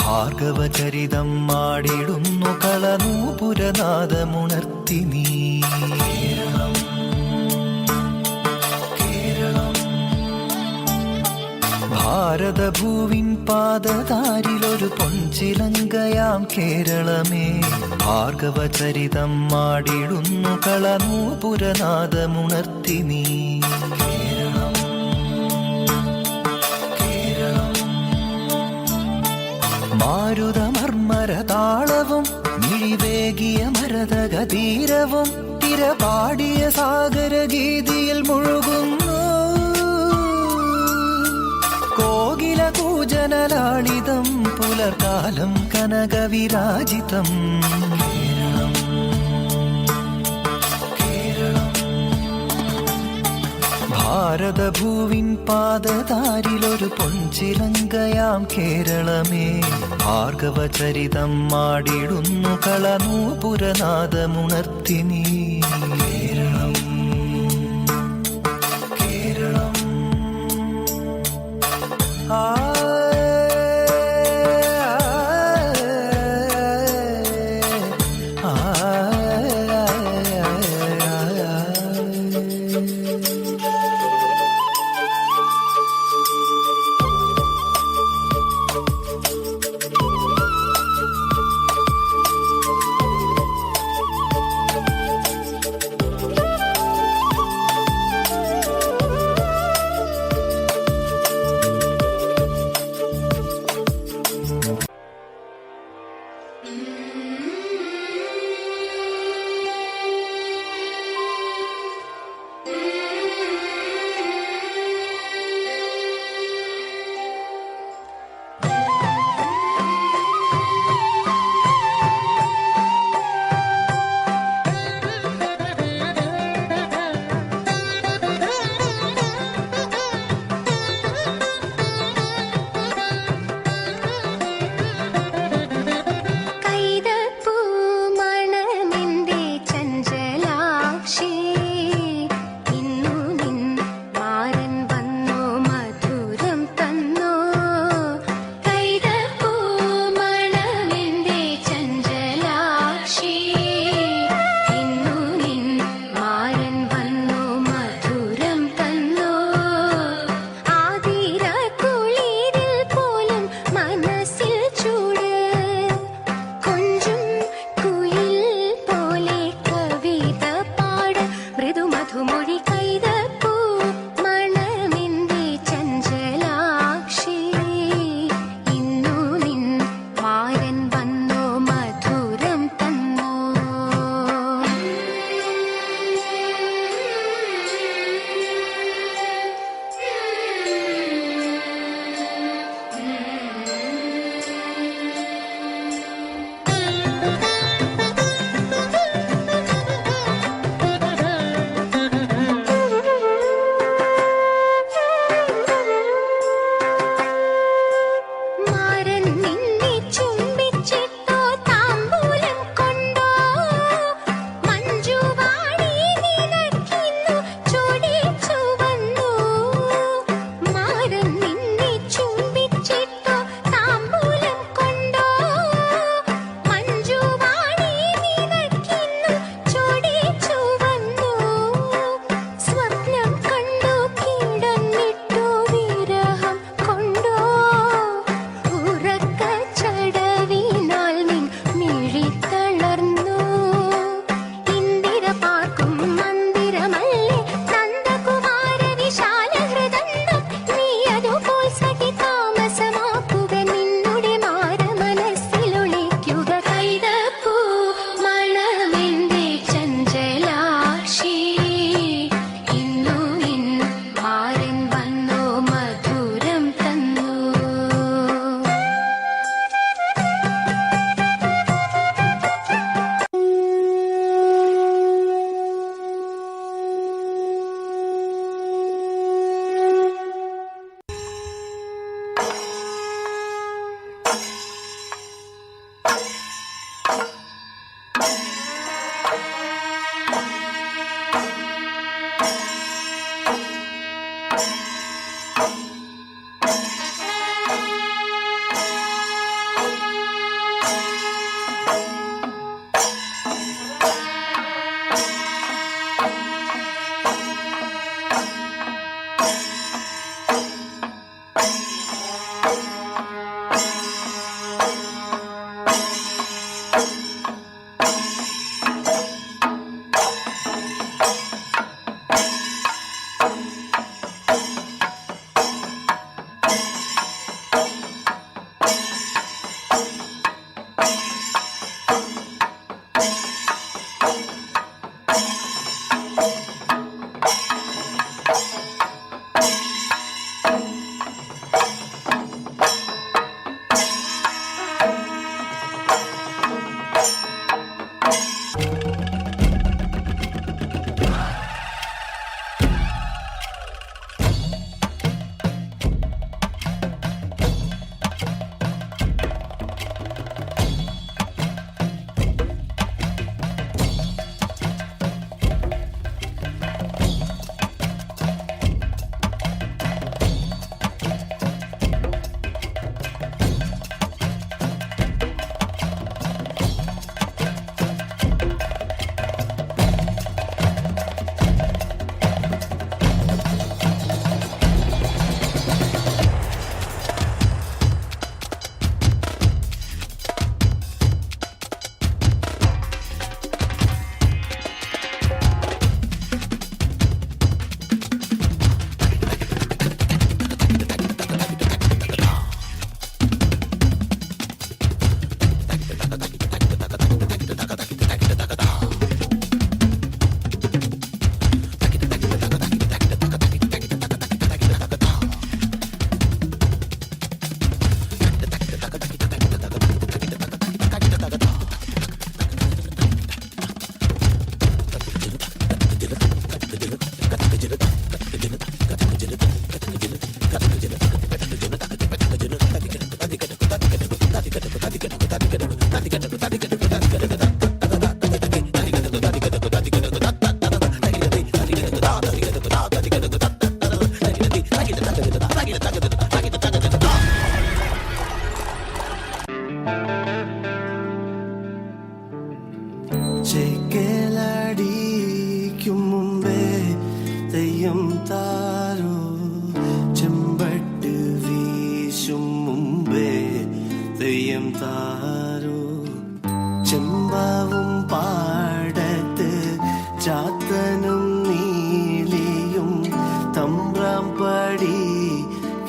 Bhargavacharitham മാടിടുന്നു കളനൂപുരനാദമുണർത്തി നീ. കേരളം കേരളം ഭാരതഭൂവിൻ പാദതാരിലൊരു പൊൻചിലങ്കയാം കേരളമേ, ഭാർഗവചരിതം മാടിടുന്നു കളനൂപുരനാദമുണർത്തി നീ. മാരുതമർമരതാളവും മിഴിവേകിയ മരതകതീരവും തിരപാടിയ സാഗരഗീതിയിൽ മുഴുകുന്നു. കോകില കൂജനലാളിതം പുലർകാലം കനകവിരാജിതം. ഭാരതഭൂവിൻ പാദതാരിലൊരു പൊൻചിലങ്കയാം കേരളമേ, ഭാർഗവചരിതം മാടിടുന്നു കളനൂപുരനാദമുണർത്തി നീ. കേരളം കേരളം ആ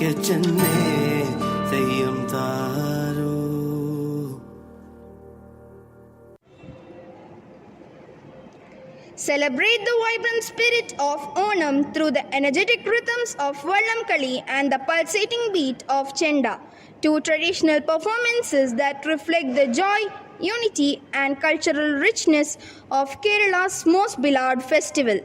के Channe Theyyam താരോ. Celebrate the vibrant spirit of Onam through the energetic rhythms of Vallam Kali and the pulsating beat of Chenda, two traditional performances that reflect the joy, unity and cultural richness of Kerala's most beloved festival.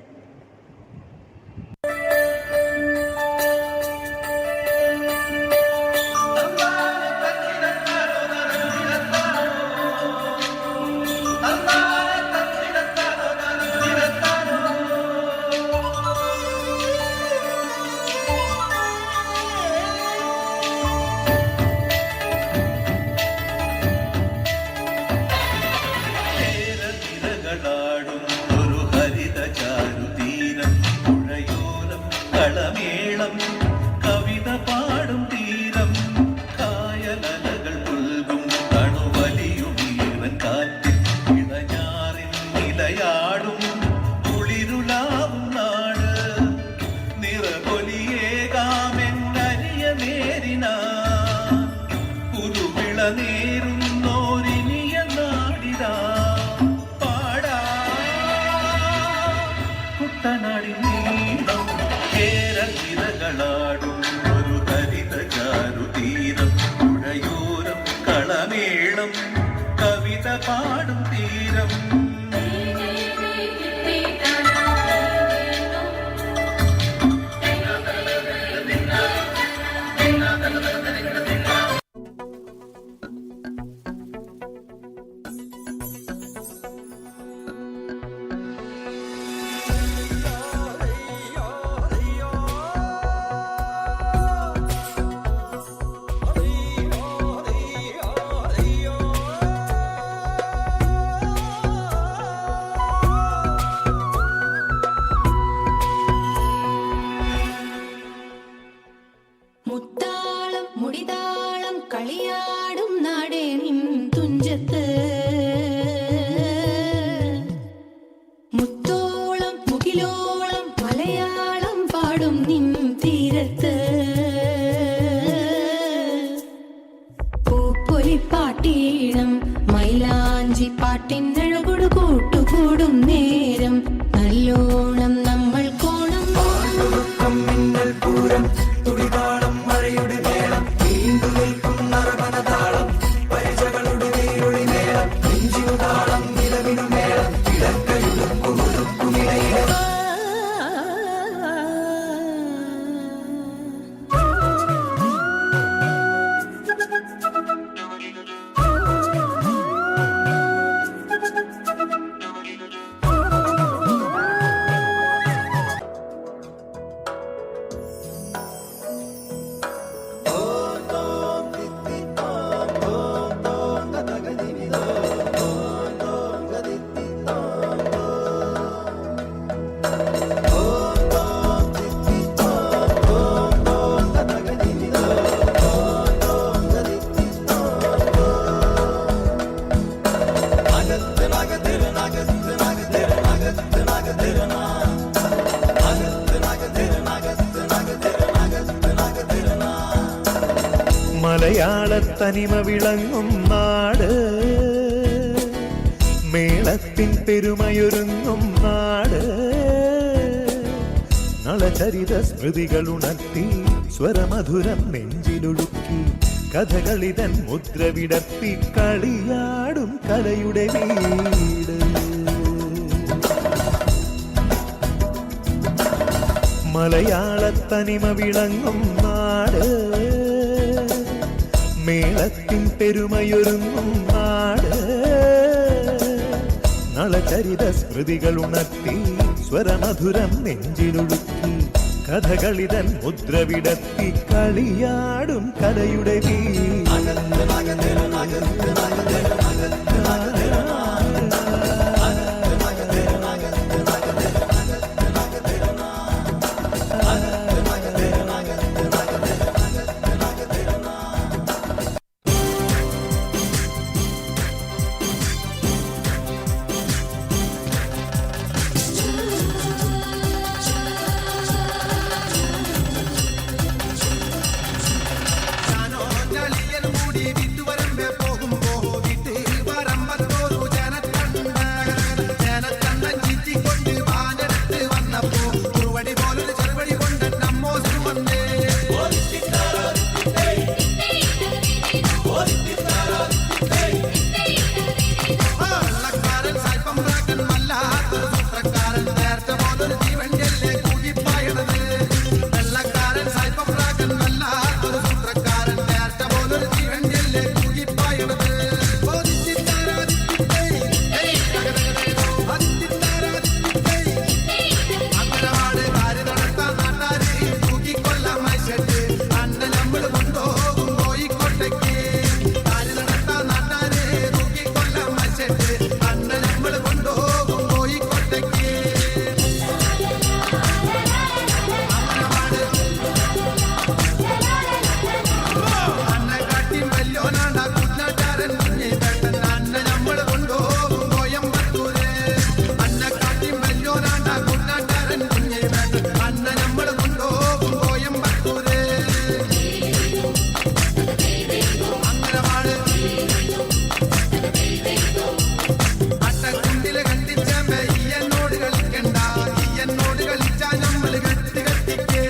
മലയാളത്തനിമ വിളങ്ങും നാട്, മേളത്തിൻ പെരുമയൊരുങ്ങും നാട്, നളചരിത സ്മൃതികൾ ഉണർത്തി സ്വരമധുരം നെഞ്ചിലൊഴുക്കി കഥകളിതൻ മുദ്ര വിടർത്തി കളിയാടും കലയുടെ വീട്. മലയാളത്തനിമ വിളങ്ങും നാട്, മേളത്തിൻ പെരുമയൊരുങ്ങും നാട്, നളചരിത സ്മൃതികൾ ഉണർത്തി സ്വരമധുരം നെഞ്ചിലൊഴുക്കി കഥകളിതൻ മുദ്ര വിടർത്തി കളിയാടും കലയുടെ വീട്. മശട്ട് അന്ന നമ്മൾ കൊണ്ടുപോകും കോഴിക്കോട്ടേക്ക് കാല് നടത്താൻ നാട്ടാരെ തൂക്കിക്കൊല്ലാം മശട്ട് അന്ന നമ്മൾ കൊണ്ടുപോകും കോഴിക്കോട്ടേക്ക് അന്ന കാട്ടി വല്യോനാണ്ട കുഞ്ഞാട്ടാരൻ കുഞ്ഞി വേട്ടൻ അന്ന നമ്മൾ കൊണ്ടുപോകും കോയമ്പത്തൂര് അന്ന കാട്ടി വല്യോനാണ്ട കുഞ്ഞാട്ടാരൻ കുഞ്ഞി വേട്ടൻ അന്ന നമ്മൾ കൊണ്ടുപോകും കോയമ്പത്തൂര് അങ്ങനമാണ് അട്ടക്കുണ്ടില് കണ്ടിച്ചമ്മ ഈ എന്നോട് കളിക്കണ്ട ഈ എന്നോട് കളിച്ചാ നമ്മൾ കെട്ടി കെട്ടിക്ക്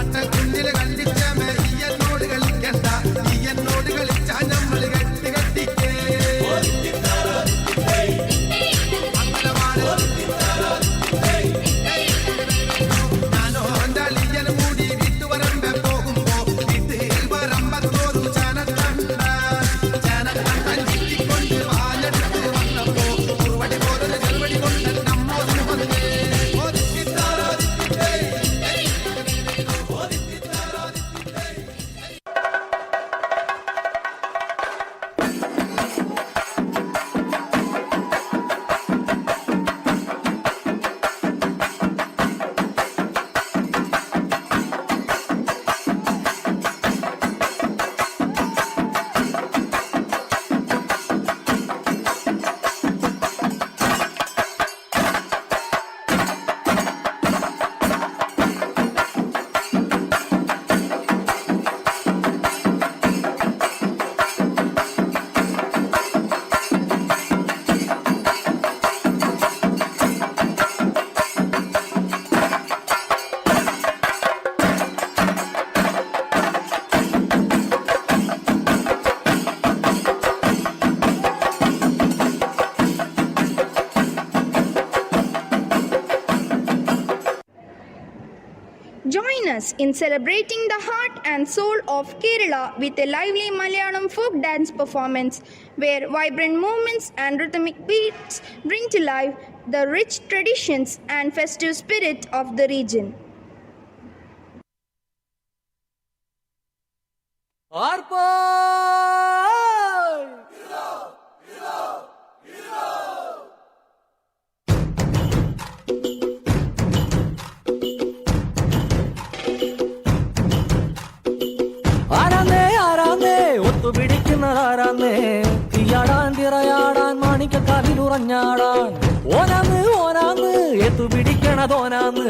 അട്ടക്കുണ്ടില് കണ്ടിച്ചമ്മ ഈ എന്നോട് കളിക്കണ്ട ഈ എന്നോട് കളിച്ചാ നമ്മൾ കെട്ടി കെട്ടിക്ക് ഞാനോ അലിയൽ മൂടി വീട്ടുവരമ്പ പോകുമ്പോ വീട്ടിൽ വരമ്പത്തോരു ചാനക്കണ്ടൻ ചുറ്റിക്കൊണ്ട് വാലെടുത്ത് വന്നപ്പോ കുറുവടി പോലൊരു ചെറുവടി കൊണ്ട് നമ്മോതിന് വന്നേ Join us in celebrating the heart and soul of Kerala with a lively Malayalam folk dance performance where vibrant movements and rhythmic beats bring to life the rich traditions and festive spirit of the region. ആരാന്നേ ആരാന്നേ ഒത്തുപിടിക്കുന്നതാരാന്നേ തീയാടാൻ തിറയാടാൻ മാണിക്കക്കാതിലുറഞ്ഞാടാൻ ഓനാന്ന് ഓനാന്ന് എത്തുപിടിക്കണതോനാന്ന്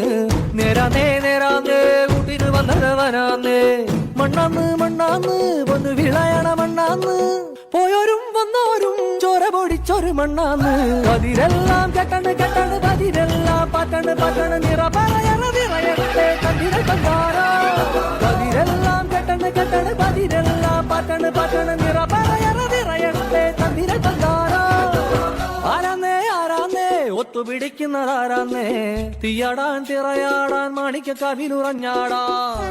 നേരാന്നേ നേരാന്നേ കൂട്ടിന് വന്നതവനാന്നേ മണ്ണാന്ന് മണ്ണാന്ന് വന്ന് വിളയണ മണ്ണാന്ന് പോയോരും വന്നോരും ചോര പൊടിച്ചൊരു മണ്ണാന്ന് പതിരെല്ലാം കെട്ടണ് കെട്ടണ് പതിരെല്ലാം പറ്റണ് പറ്റണ് നിറ പറയണ നിറയട്ടെ കണ്ടിര കണ്ടാരാ പതിരെല്ലാം കെട്ടണ് കെട്ടണ് പതിരെല്ലാം പറ്റണ് പറ്റണ് നിറ പറയണ നിറയട്ടെ കണ്ടിര കണ്ടാരാ ആരാന്നേ ആരാന്നേ ഒത്തുപിടിക്കുന്നതാരാന്നേ തീയാടാൻ തിറയാടാൻ മാണിക്കക്കാവിലുറഞ്ഞാടാൻ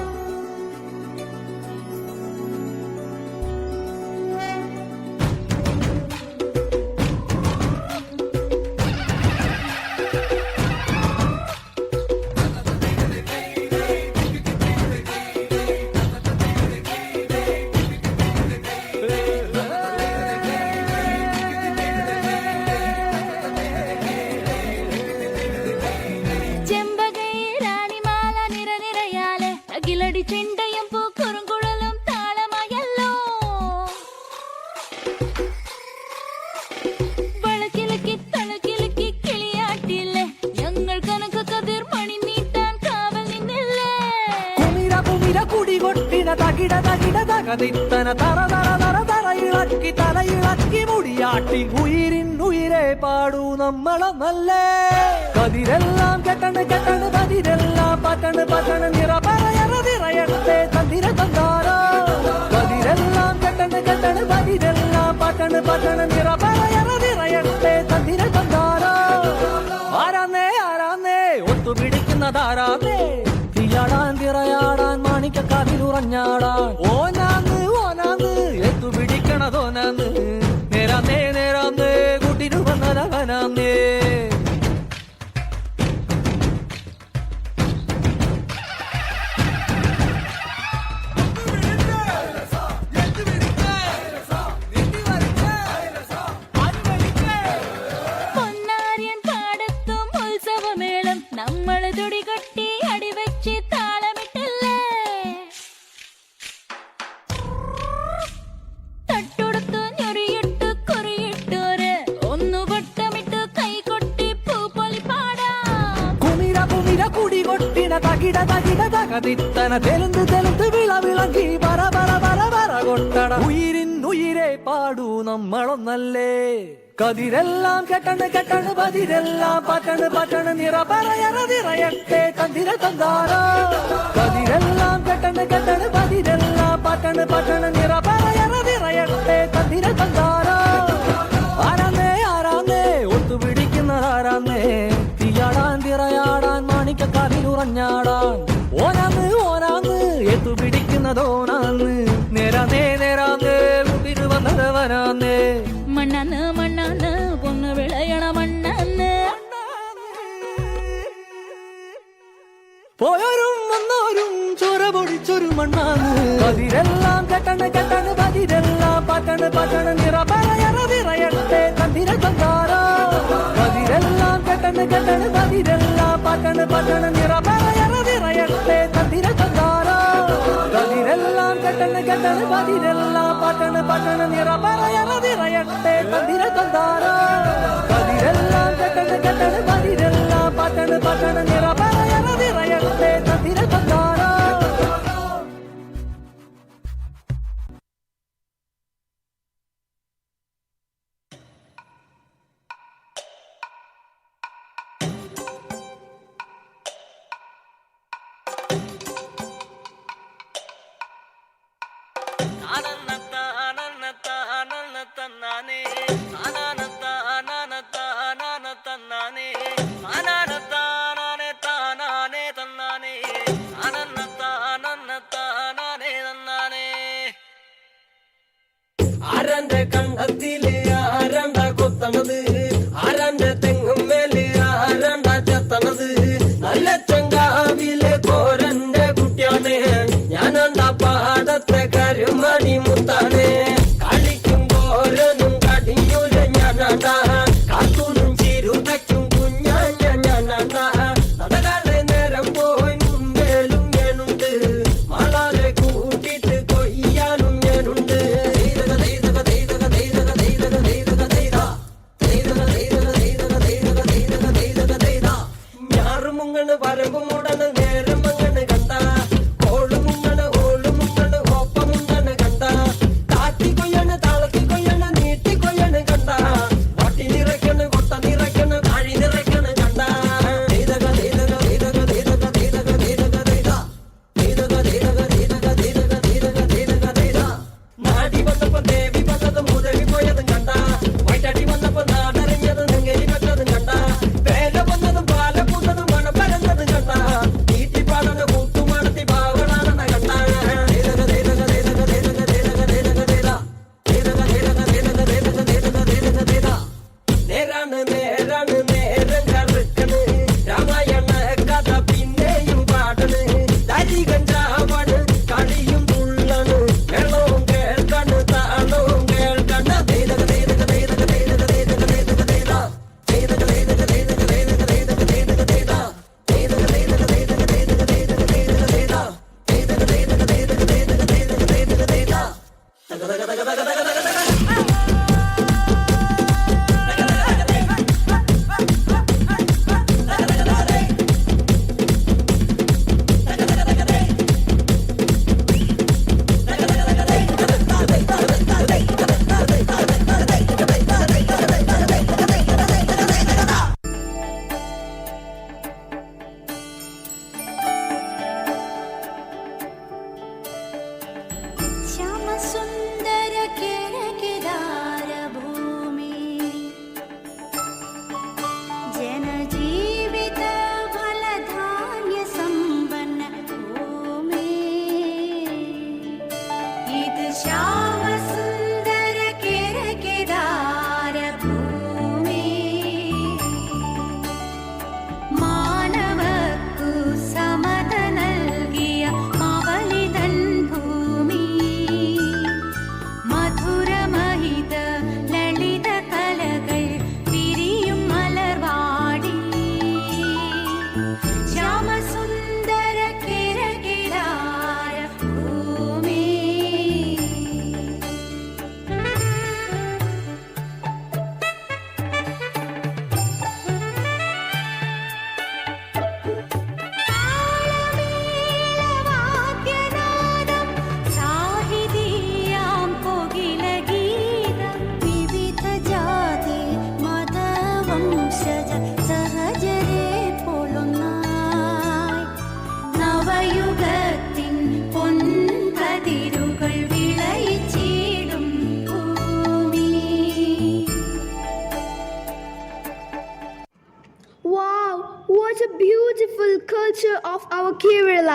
തകിട തകിട തകതിത്തന തറ തറ തറ തറയിളക്കി തലയിളക്കി മുടിയാട്ടി ഉയിരിൻ ഉയിരെ പാടൂ നമ്മളൊന്നല്ലേ കതിരെല്ലാം കെട്ടണ് കെട്ടണ് പതിരെല്ലാം പറ്റണ് പറ്റണ് നിറ പറയണ നിറയട്ടെ തന്തിര തന്താരോ കതിരെല്ലാം കെട്ടണ് കെട്ടണ് പതിരെല്ലാം പറ്റണ് പറ്റണ് നിറ പറയണ നിറയട്ടെ തന്തിര തന്താരോ ആരാന്നേ ആരാന്നേ ഒത്തുപിടിക്കുന്നതാരാന്നേ തീയാടാൻ തിറയാടാൻ മാണിക്കക്കാതിലുറഞ്ഞാടാൻ ഓനാന്ന് ഓനാന്ന് എത്തുപിടിക്കണതോനാന്ന് നേരാന്നേ നേരാന്നേ കൂട്ടിനു വന്നതവനാന്നേ തകിട തെലുന്ത് തെലുന്ത് വിളവിളക്കി പറ പറ പറ പറ കൊട്ടട ഉയിരിൻ ഉയിരെ പാടൂ നമ്മളൊന്നല്ലേ കതിരെല്ലാം കെട്ടണ് കെട്ടണ് പതിരെല്ലാം പറ്റണ് പറ്റണ് നിറ പറയറതിറയട്ടെ തന്തിര തന്താര കതിരെല്ലാം കെട്ടണ് കെട്ടണ് പതിരെല്ലാം പറ്റണ് പറ്റണ് നിറ പറയറതിറയട്ടെ തന്തിര തന്താര ആരാന്നേ ആരാന്നേ ഒത്തുപിടിക്കുന്നതാരാന്നേ തീയാടാൻ തിറയാടാൻ മാണിക്കക്കാതിലുറഞ്ഞാടാൻ ഓനാന്ന് ഓനാന്ന് എത്തുപിടിക്കുന്നതോനാന്ന് നേരാന്നേ നേരാന്നേ മുതിര് വന്നതവനാന്നേ മണ്ണാന്ന് മണ്ണാന്ന് പൊന്ന് വിളയണ മണ്ണാന്ന് പോയോരും വന്നോരും ചോര പൊടിച്ചൊരു മണ്ണാന്ന് കതിരെല്ലാം കെട്ടണ് കെട്ടണ് പതിരെല്ലാം പറ്റണ് പറ്റണ് നിറ പറയറതിറയട്ടെ തന്തിര തന്താര കതിരെല്ലാം കെട്ടണ് കെട്ടണ് പതിരെല്ലാം പറ്റണ് പറ്റണ് നിറ പറയറതിറയട്ടെ തന്തിര തന്താര കതിരെല്ലാം കെട്ടണ് കെട്ടണ് പതിരെല്ലാം പറ്റണ് പറ്റണ് നിറ പറയറതിറയട്ടെ തന്തിര തന്താര കതിരെല്ലാം കെട്ടണ് കെട്ടണ് പതിരെല്ലാം പറ്റണ് പറ്റണ് നിറ പറയറതിറയട്ടെ തന്തിര തന്താര ആരന്റെ കണ്ടത്തില് ആരണ്ട കൊത്തണത് ആരന്റെ തെങ്ങും മേല് ആരണ്ട ചെത്തണത് നല്ല ചങ്കാവിലെ കോരന്റെ കുട്ടിയാണ് ഞാനെന്താ പാടത്തെ കരുമണി മുത്താണ് കളിക്കും കോരനും കടിയൂല ഞാനാണ്ടാ കാത്തൂനും ചിരുതയ്ക്കും കുഞ്ഞാഞ്ഞ ഞാനാണ്ടാ നടകാലെ നേരം പോയി മുമ്പേലും ഞാനുണ്ട് മാളാലെ കൂട്ടിട്ട് കൊയ്യാനും ഞാനുണ്ട്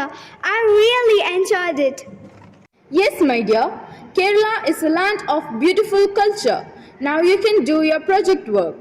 Kerala. I really enjoyed it. Yes, my dear. Kerala is a land of beautiful culture. Now you can do your project work.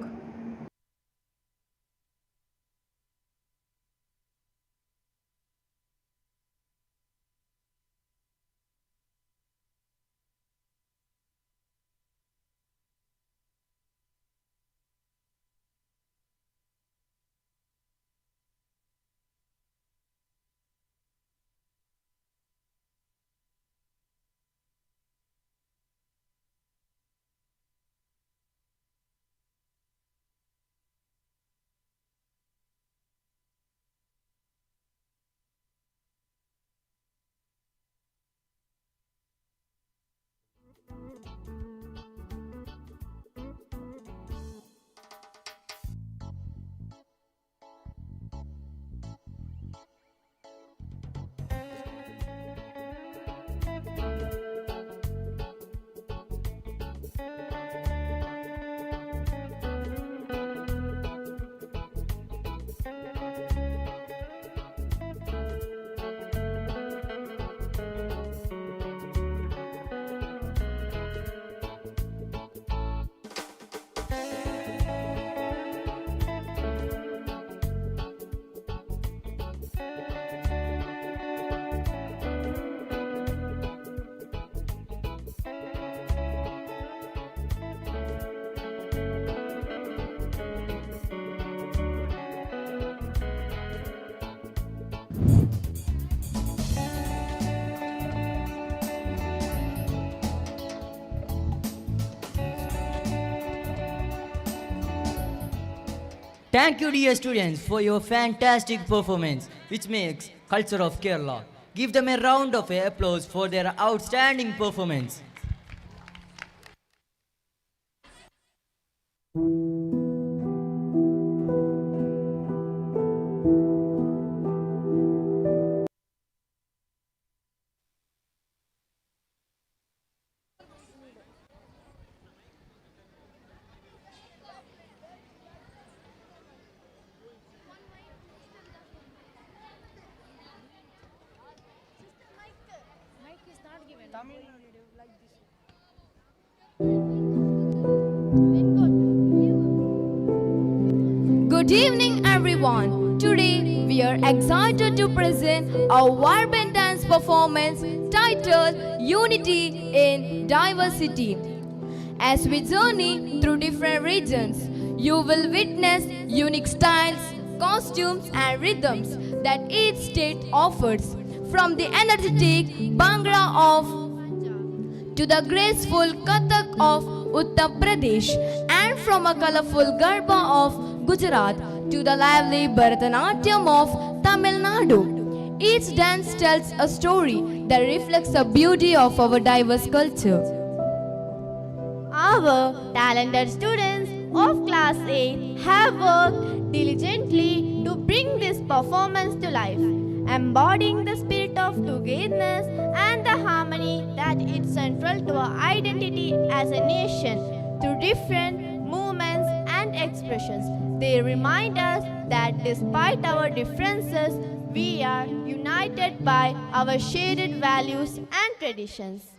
Thank you, dear students, for your fantastic performance, which makes culture of Kerala. Give them a round of applause for their outstanding performance. Good evening, everyone. Today we are excited to present our vibrant dance performance titled Unity in Diversity. As we journey through different regions, you will witness unique styles, costumes, and rhythms that each state offers, from the energetic Bhangra of to the graceful Kathak of Uttar Pradesh, and from a colorful Garba of Gujarat to the lively Bharatanatyam of Tamil Nadu. Each dance tells a story that reflects the beauty of our diverse culture. Our talented students of Class 8 have worked diligently to bring this performance to life, embodying the spirit of togetherness and the harmony that is central to our identity as a nation. Through different movements and expressions, they remind us that despite our differences, we are united by our shared values and traditions.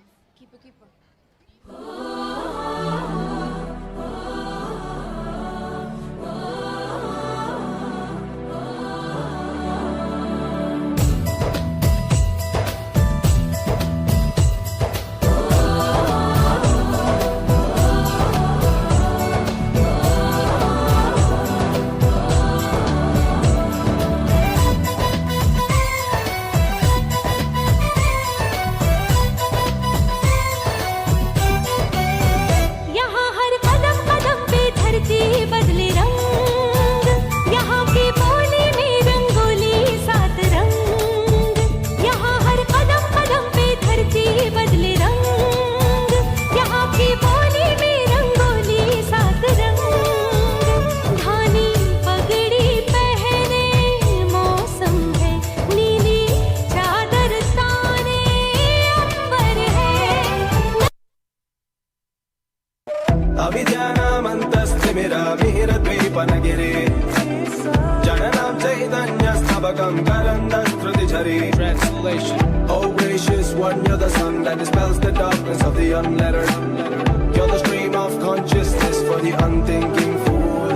अभिजानामन्तस्थिमिरमिहिरद्वीपनगिरे जननां चैतन्यस्थापयन् Babakam Karandan Trudijari. Translation. Oh gracious one, you're the sun that dispels the darkness of the unlettered. You're the stream of consciousness for the unthinking fool.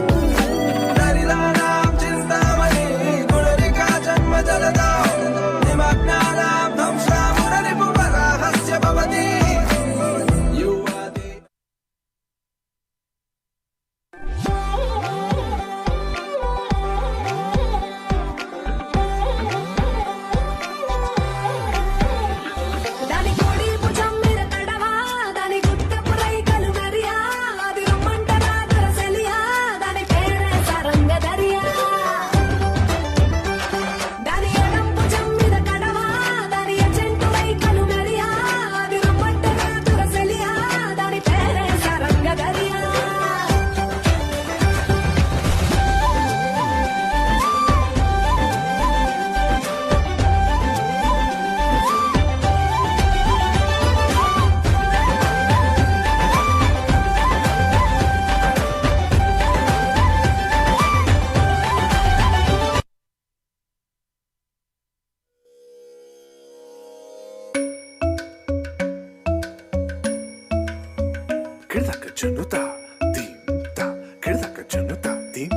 Darilanam Chintamani, Gurarika Janma Jaladam, Nimagnanam Dhamshamurani Puparahasya Bhavati. Din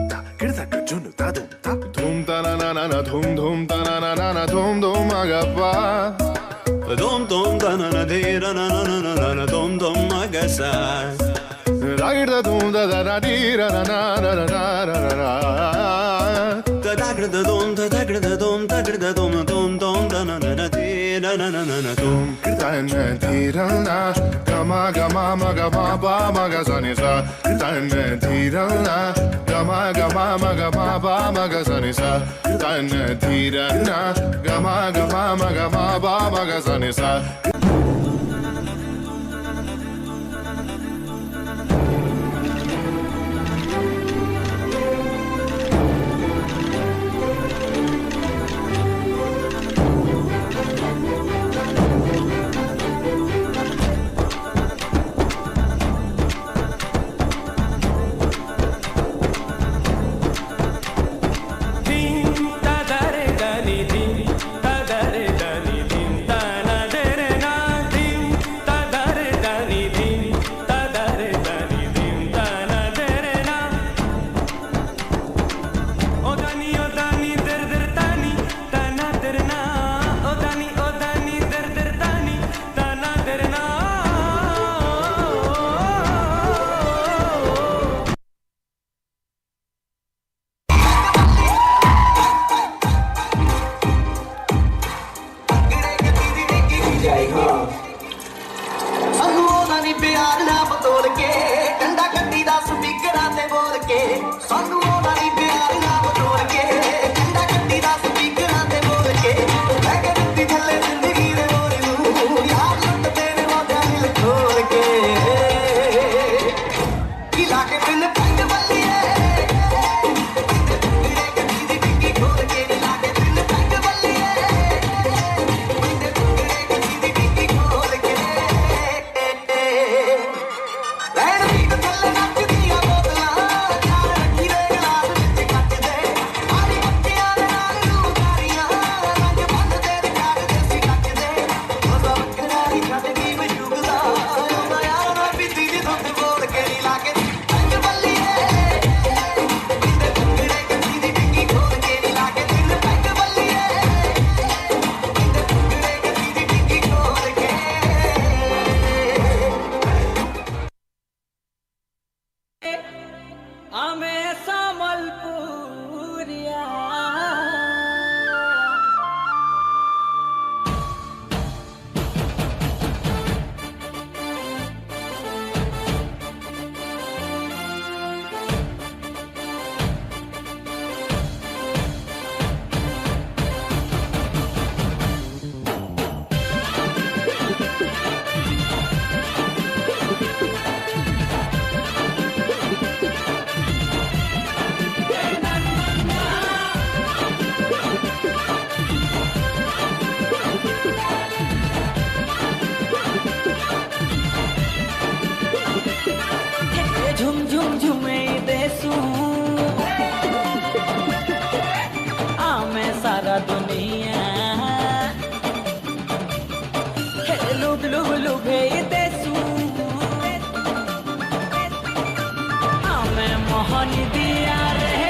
लुग लुग लुगे देसू मैं मोहन दिया रहे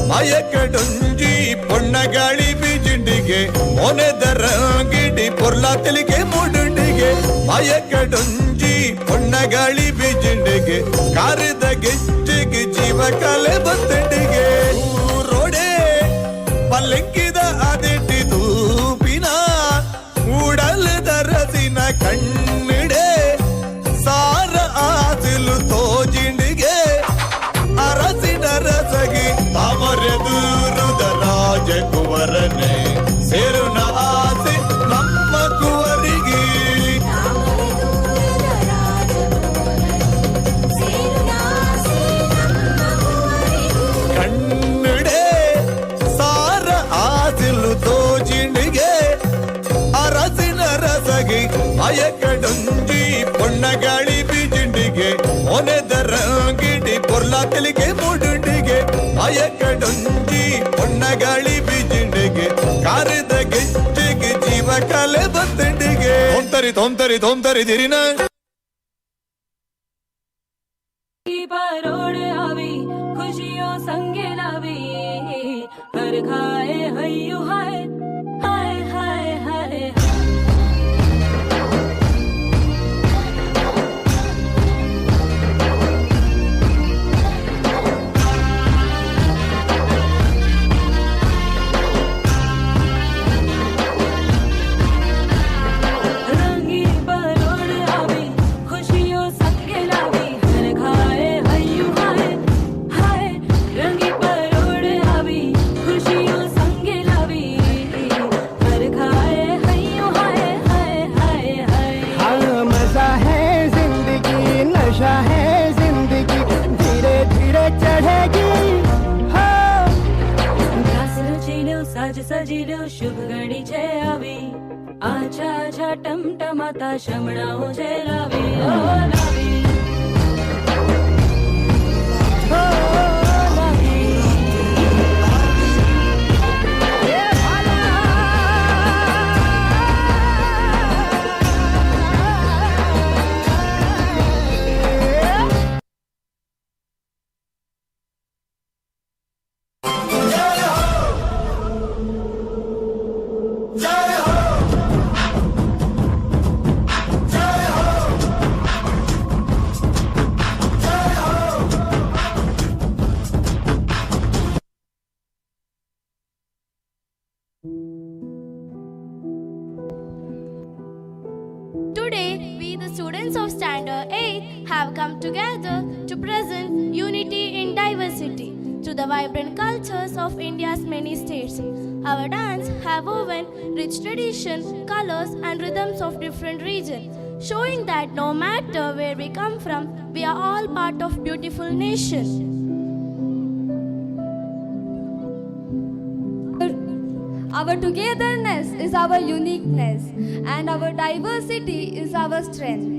ಮಾಯಕಡೊಂಜಿ ಪೊಣ್ಣಗಾಳಿ ಬೀಜಿಂಡಿಗೆ ಮೊನೆದರಂಗಿಡಿ ಪೊರ್ಲಾತಲಿಗೆ ಮೂಡುಂಡಿಗೆ ಮಾಯಕಡೊಂಜಿ ಪೊಣ್ಣಗಾಳಿ ಬೀಜಿಂಡಿಗೆ ಕಾರಿದ ಗೆಜ್ಜೆಗೆ ಜೀವ ಕಲೆ ಬತ್ತಂಡಿಗೆ ರೋಡೆ ಪಲ್ಲಕ್ಕಿದ ಅದಿಟ್ಟಿ ತೂಪಿನ ಉಡಲದ ರಸಿನ ಕಣ್ಣಿಡೆ ಸಾರ ಆಸಿಲು ತೋಜಿಂಡಿಗೆ ಅರಸಿನ ರಸಗಿ ತಾಮರೆದೂರುದ ರಾಜಕುವರನೆ ಸೇರುನ ಆಸೆ ನಮ್ಮ ಕುವರಿಗೆ ಕಣ್ಣಿಡೆ ಸಾರ ಆಸಿಲು ತೋಜಿಂಡಿಗೆ ಅರಸಿನ ರಸಗಿ ಮಯಕಡೊಂಜಿ ಪೊಣ್ಣಗಾಳಿ ಬೀಜಿಂಡಿಗೆ ಮೊನೆದರಂಗಿಡಿ ಪೊರ್ಲಾತಲಿಗೆ ಮೂಡುಂಡಿಗೆ ಮಯಕಡೊಂಜಿ ಪೊಣ್ಣಗಾಳಿ ಬೀಜಿಂಡಿಗೆ ಕಾರಿದ ಗೆಜ್ಜೆಗೆ ಜೀವ ಕಲೆ ಬತ್ತಂಡಿಗೆ ತೊಂತರಿ ತೊಂತರಿ ದಿರಿನ परोड़ आवी खुशियों संगे लावी हर खाए हयू हाय हाय हाय हाय रंगी परोड़ आवी खुशियों संगे लावी हर खाए हयू हाय हाय रंगी परोड़ आवी खुशियों संगे लावी हर खाए हयू हाय हाय हाय हाय हाँ मजा है जिंदगी नशा है जिंदगी धीरे धीरे चढ़ेगी हाँ घास रचिलो साज सजिलो शुभ घड़ी छे आवी आछा आछा टमटमाता शमणाओ छे लावी ओ लावी ओ लावी Today, we, the students of Standard 8, have come together to present Unity in Diversity to the vibrant cultures of India's many states. Our dance have woven rich tradition, colors and rhythms of different regions, showing that no matter where we come from, we are all part of beautiful nation. Our togetherness is our uniqueness, and our diversity is our strength.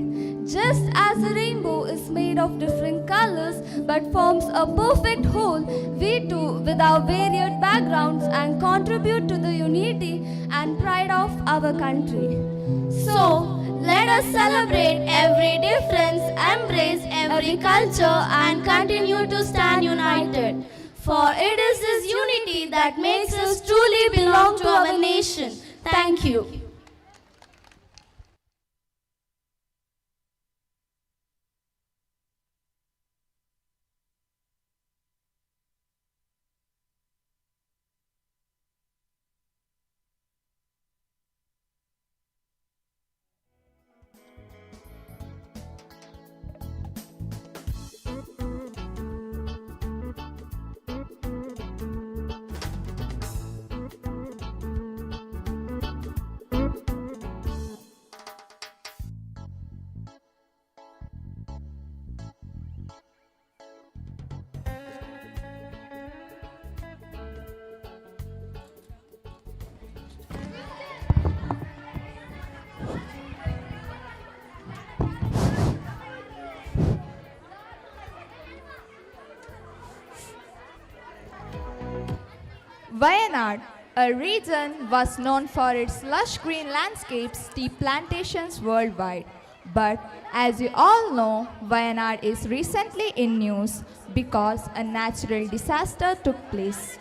Just as a rainbow is made of different colors but forms a perfect whole, we too, with our varied backgrounds, and contribute to the unity and pride of our country. So, let us celebrate every difference, embrace every culture, and continue to stand united. For it is this unity that makes us truly belong to our nation. Thank you. Wayanad, a region, was known for its lush green landscapes, tea plantations worldwide. But as you all know, Wayanad is recently in news because a natural disaster took place.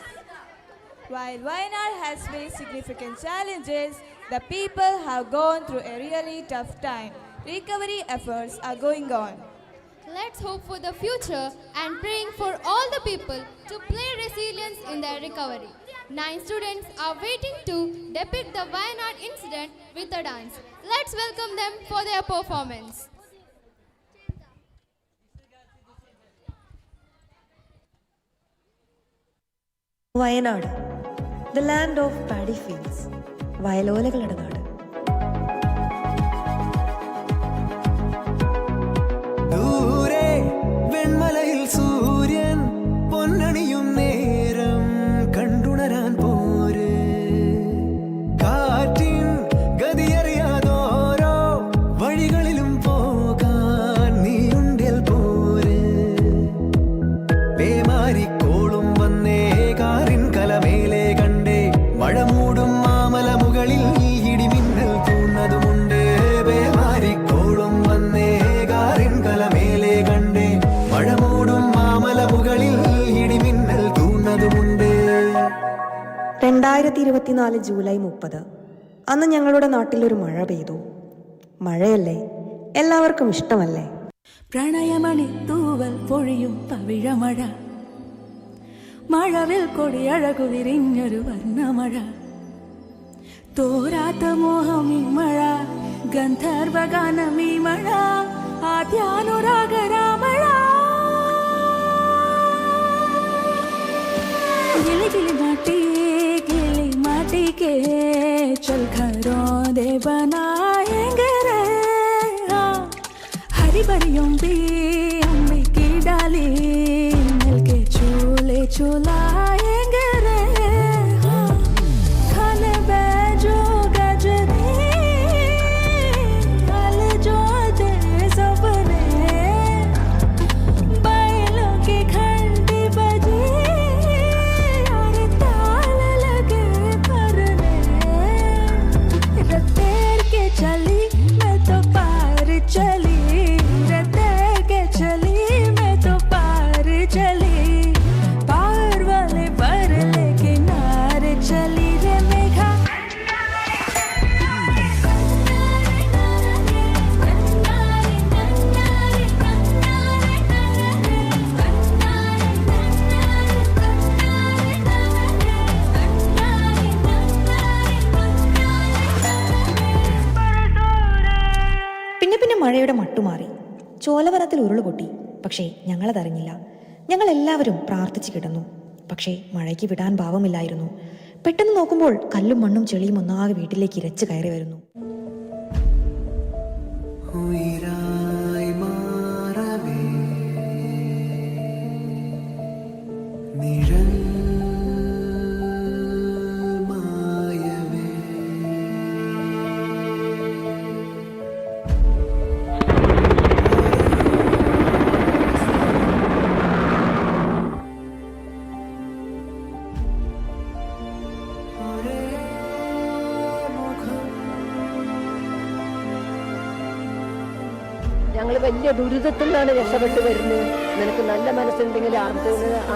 While Wayanad has faced significant challenges, the people have gone through a really tough time. Recovery efforts are going on. Let's hope for the future and praying for all the people to play resilience in their recovery. 9 students are waiting to depict the Wayanad incident with a dance. Let's welcome them for their performance. Wayanad, the land of paddy fields, വയലോലകളുടെ നാട്. ദൂരെ വെൺമലയിൽ സൂര്യൻ പൊന്നണിയും നേരം കണ്ടുണരാൻ പോര്. കാറ്റിൻ ഗതിയറിയാതോരോ വഴികളിലും പോകാൻ നീയുണ്ടിൽ പോര്. പേമാരിക്കോളും വന്നേ കാറിൻ കലമേലെ കണ്ടേ മഴമൂടും മാമല മുകളിൽ ഇടിമിന്നൽ തൂന്നതുമുണ്ട്. പേമാരിക്കോളും വന്നേ കാറിൻ കലമേലെ കണ്ടേ മഴമൂടും മാമല മുകളിൽ ഇടിമിന്നൽ തൂന്നതുമുണ്ട്. 2024 ജൂലൈ 30 അന്ന് ഞങ്ങളുടെ നാട്ടിലൊരു മഴ പെയ്തു. മഴയല്ലേ, എല്ലാവർക്കും ഇഷ്ടമല്ലേ? പ്രണയമണി തൂവൽ പൊഴിയും പവിഴമഴ, മഴവിൽ കൊടിയഴകു വിരിഞ്ഞൊരു വർണ്ണമഴ. തോരാത്ത മോഹം ഈ മഴ, ഗന്ധർവഗാനം ഈ മഴ, ആദ്യാനുരാഗരാമഴ. गिली गिली माटी, गिली माटी के चल घरों दे बनाएंगे रे. हरी भरी अम्बी की डाली मिलके झूले झूलाएंगे रे. खाने बैजो गजरे हल जो दे सबने, बैलों की घंटी बजी और ताल लगे भरने. रतेर के चली मैं तो पार चली, रतेर के चली मैं तो पार चली, पार वाले पर लेके नार चली रे मेघा. പിന്നെ മഴയുടെ മട്ടുമാറി, ചോലവനത്തിൽ ഉരുളുപൊട്ടി. പക്ഷേ ഞങ്ങളതറിഞ്ഞില്ല. ഞങ്ങൾ എല്ലാവരും പ്രാർത്ഥിച്ചു കിടന്നു. പക്ഷേ മഴയ്ക്ക് വിടാൻ ഭാവമില്ലായിരുന്നു. പെട്ടെന്ന് നോക്കുമ്പോൾ കല്ലും മണ്ണും ചെളിയും ഒന്നാകെ വീട്ടിലേക്ക് ഇരച്ചു കയറി വരുന്നു. ഞങ്ങൾ വലിയ ദുരിതത്തിൽ നിന്നാണ് രക്ഷപ്പെട്ടു വരുന്നത്. നിനക്ക് നല്ല മനസ്സുണ്ടെങ്കിൽ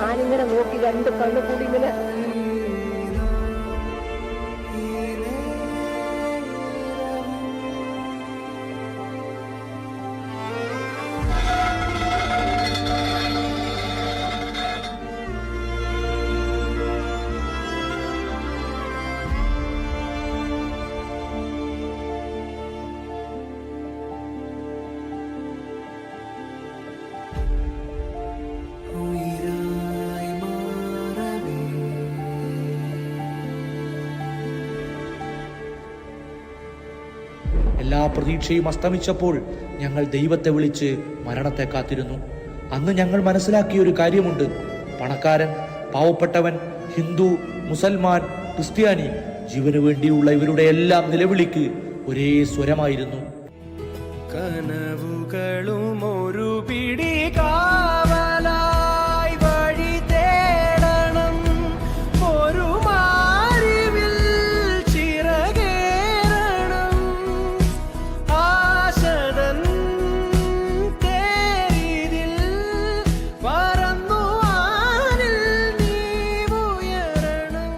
ആനിങ്ങനെ നോക്കി രണ്ട് കണ്ണു കൂടി ഇങ്ങനെ എല്ലാ പ്രതീക്ഷയും അസ്തമിച്ചപ്പോൾ ഞങ്ങൾ ദൈവത്തെ വിളിച്ച് മരണത്തെ കാത്തിരുന്നു. അന്ന് ഞങ്ങൾ മനസ്സിലാക്കിയ ഒരു കാര്യമുണ്ട്. പണക്കാരൻ, പാവപ്പെട്ടവൻ, ഹിന്ദു, മുസൽമാൻ, ക്രിസ്ത്യാനി, ജീവന് വേണ്ടിയുള്ള ഇവരുടെ എല്ലാം നിലവിളിക്ക് ഒരേ സ്വരമായിരുന്നു. കനവുകളും ഒരു പിടി കാവലായി വഴി തേടണം, ഒരു മാറിവിൽ ചിറകേറണം, ആശതൻ തേരിതിൽ പറന്നു ആനിൽ നീ ഉയരണം.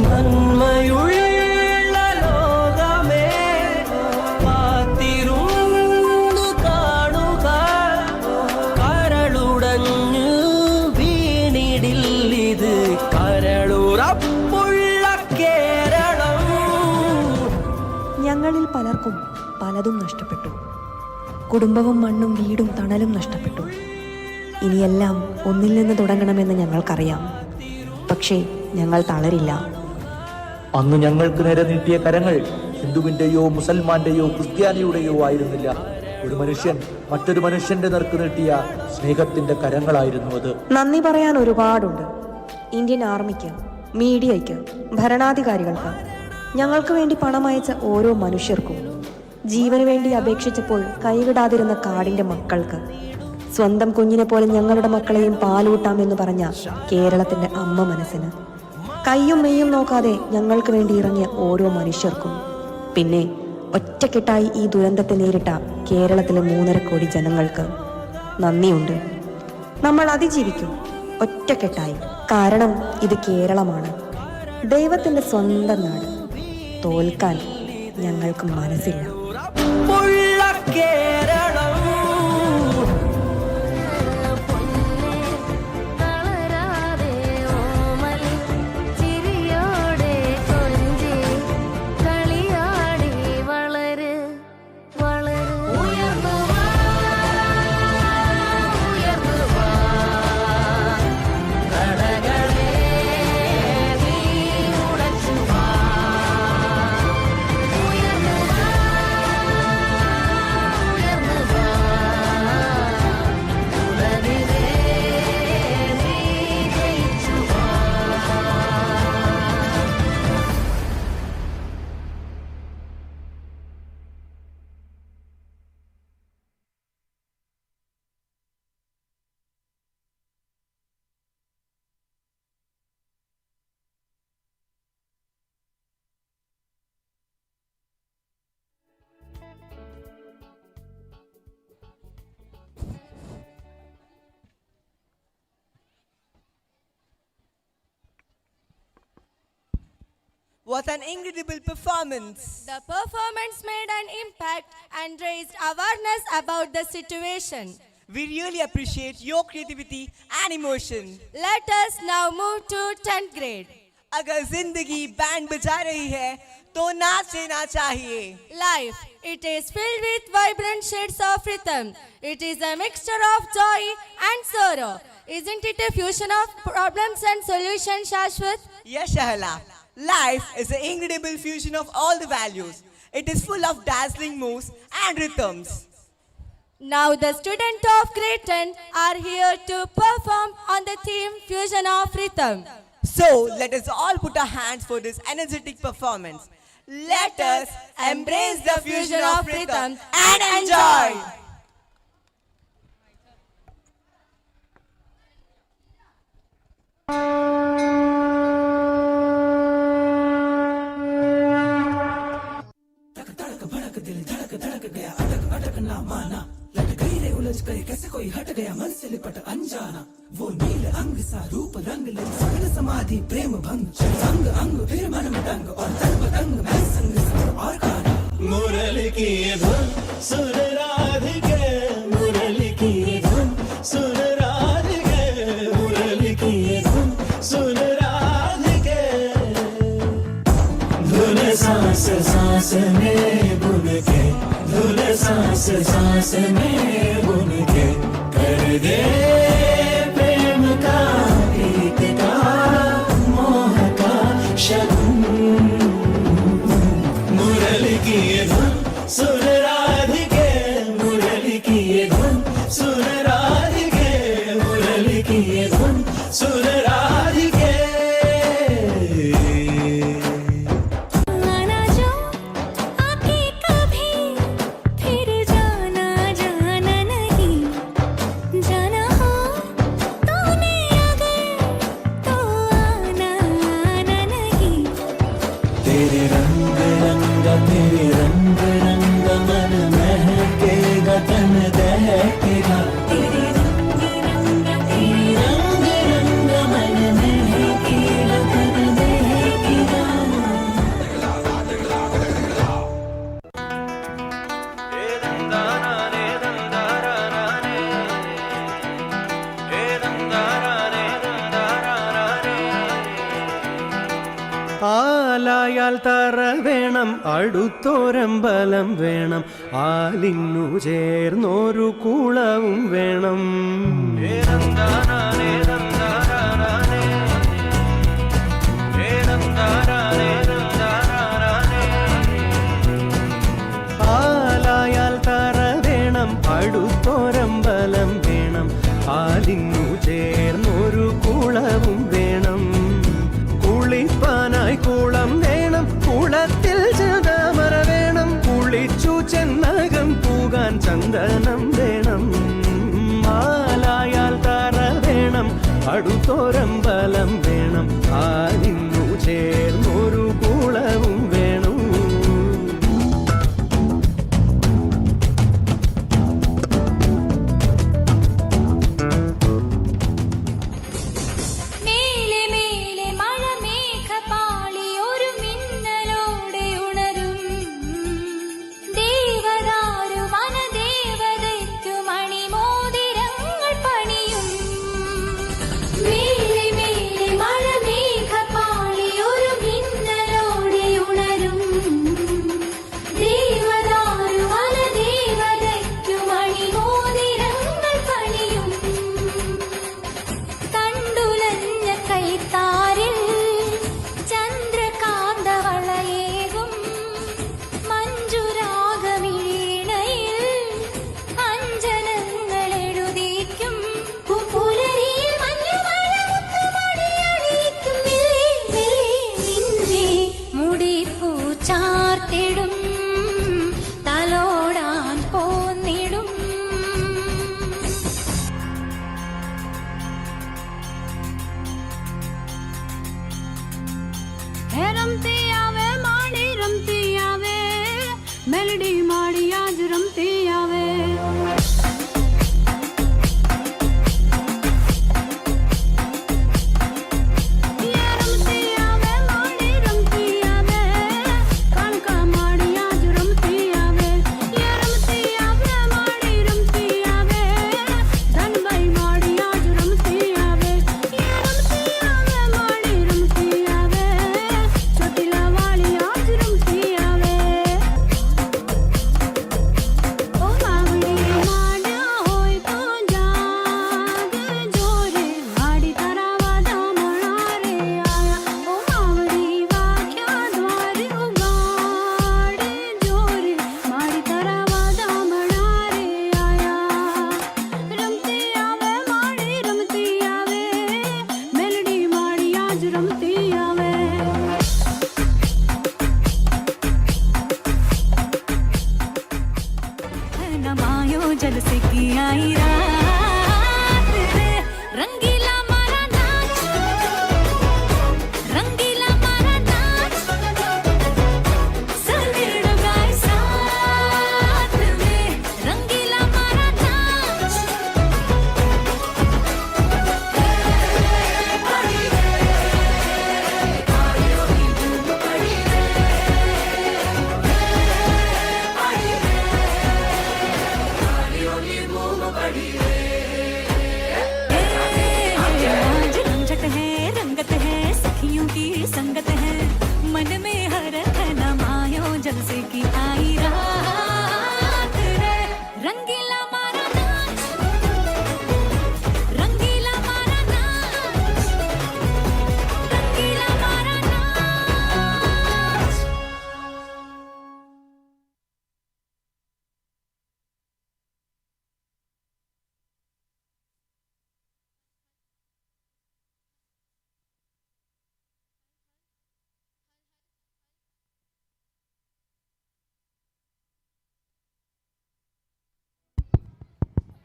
നന്മയുള്ള ലോകമേ കാത്തിരുന്നു കാണുക, കരളുടഞ്ഞു വീണിടില്ലിത് കരളുറപ്പുള്ള കേരളം. ഞങ്ങളിൽ പലർക്കും പലതും നഷ്ടപ്പെട്ടു. കുടുംബവും മണ്ണും വീടും തണലും നഷ്ടപ്പെട്ടു. ഇനിയെല്ലാം ഒന്നിൽ നിന്ന് തുടങ്ങണമെന്ന് ഞങ്ങൾക്കറിയാം. പക്ഷേ ഞങ്ങൾ തളരില്ല. അന്ന് ഞങ്ങൾക്ക് നേരെ നീട്ടിയ കരങ്ങൾ ഹിന്ദുവിന്റെയോ മുസൽമാന്റെയോ ക്രിസ്ത്യാനിയുടെയോ ആയിരുന്നില്ല. ഒരു മനുഷ്യൻ മറ്റൊരു മനുഷ്യന്റെ നേർക്ക് നീട്ടിയ സ്നേഹത്തിന്റെ കരങ്ങളായിരുന്നു അത്. നന്ദി പറയാൻ ഒരുപാടുണ്ട്. ഇന്ത്യൻ ആർമിക്ക്, മീഡിയയ്ക്ക്, ഭരണാധികാരികൾക്ക്, ഞങ്ങൾക്ക് വേണ്ടി പണം അയച്ച ഓരോ മനുഷ്യർക്കും, ജീവന് വേണ്ടി അപേക്ഷിച്ചപ്പോൾ കൈവിടാതിരുന്ന കാടിന്റെ മക്കൾക്ക്, സ്വന്തം കുഞ്ഞിനെ പോലെ ഞങ്ങളുടെ മക്കളെയും പാലൂട്ടാമെന്ന് പറഞ്ഞ കേരളത്തിന്റെ അമ്മ മനസ്സിന്, കയ്യും മെയ്യും നോക്കാതെ ഞങ്ങൾക്ക് വേണ്ടി ഇറങ്ങിയ ഓരോ മനുഷ്യർക്കും, പിന്നെ ഒറ്റക്കെട്ടായി ഈ ദുരന്തത്തെ നേരിട്ട കേരളത്തിലെ 3.5 കോടി ജനങ്ങൾക്ക് നന്ദിയുണ്ട്. നമ്മൾ അതിജീവിക്കും ഒറ്റക്കെട്ടായി. കാരണം ഇത് കേരളമാണ്, ദൈവത്തിന്റെ സ്വന്തം നാട്. തോൽക്കാൻ ഞങ്ങൾക്ക് മനസ്സില്ല. What an incredible performance! The performance made an impact and raised awareness about the situation. We really appreciate your creativity and emotion. Let us now move to 10th grade. अगर जिंदगी बैंड बजा रही है तो नाच लेना चाहिए. Life, it is filled with vibrant shades of rhythm. It is a mixture of joy and sorrow. Isn't it a fusion of problems and solutions, Shashwat? Yes, Shahla. Life is an incredible fusion of all the values. It is full of dazzling moves and rhythms. Now the students of grade 10 are here to perform on the theme Fusion of Rhythm. So, let us all put our hands for this energetic performance. Let us embrace the fusion of rhythm and enjoy. उलझ गए कैसे कोई हट गया मन से लिपट अनजाना वो नील अंग सा रूप रंग ले सगल समाधि प्रेम भंग अंग अंग फिर मन में दंग और तन पतंग मैं संग संग और गाना मुरली की धुन सुन राधिके मुरली की धुन सुन राधिके मुरली की धुन सुन राधिके धुन सांस सांस में बुन के धुन सांस सांस में बुन के कर दे प्रेम का गीत का मोह का शगुन मुरली की धुन सुन राधिके मुरली की धुन सुन राधिके मुरली की धुन सुन राधिके ആലായാൽ തറ വേണം അടുത്തോരമ്പലം വേണം ആലിന്നു ചേർന്നൊരു കുളവും വേണം ആലായാൽ തറ വേണം അടുത്തോരമ്പലം വേണം ആലിന്നു ചേർന്നൊരു കുളവും വേണം കുളിപ്പാനായി കുളം വേണം കുളത്തിൽ ചന്ദമര വേണം കുളിച്ചു ചെന്നകം പൂകാൻ ചന്ദനം വേണം മാലായാൽ തറ വേണം അടുത്തോരമ്പലം വേണം ആലിന്നു ചേർന്നൊരു കുളവും വേണം Thank you.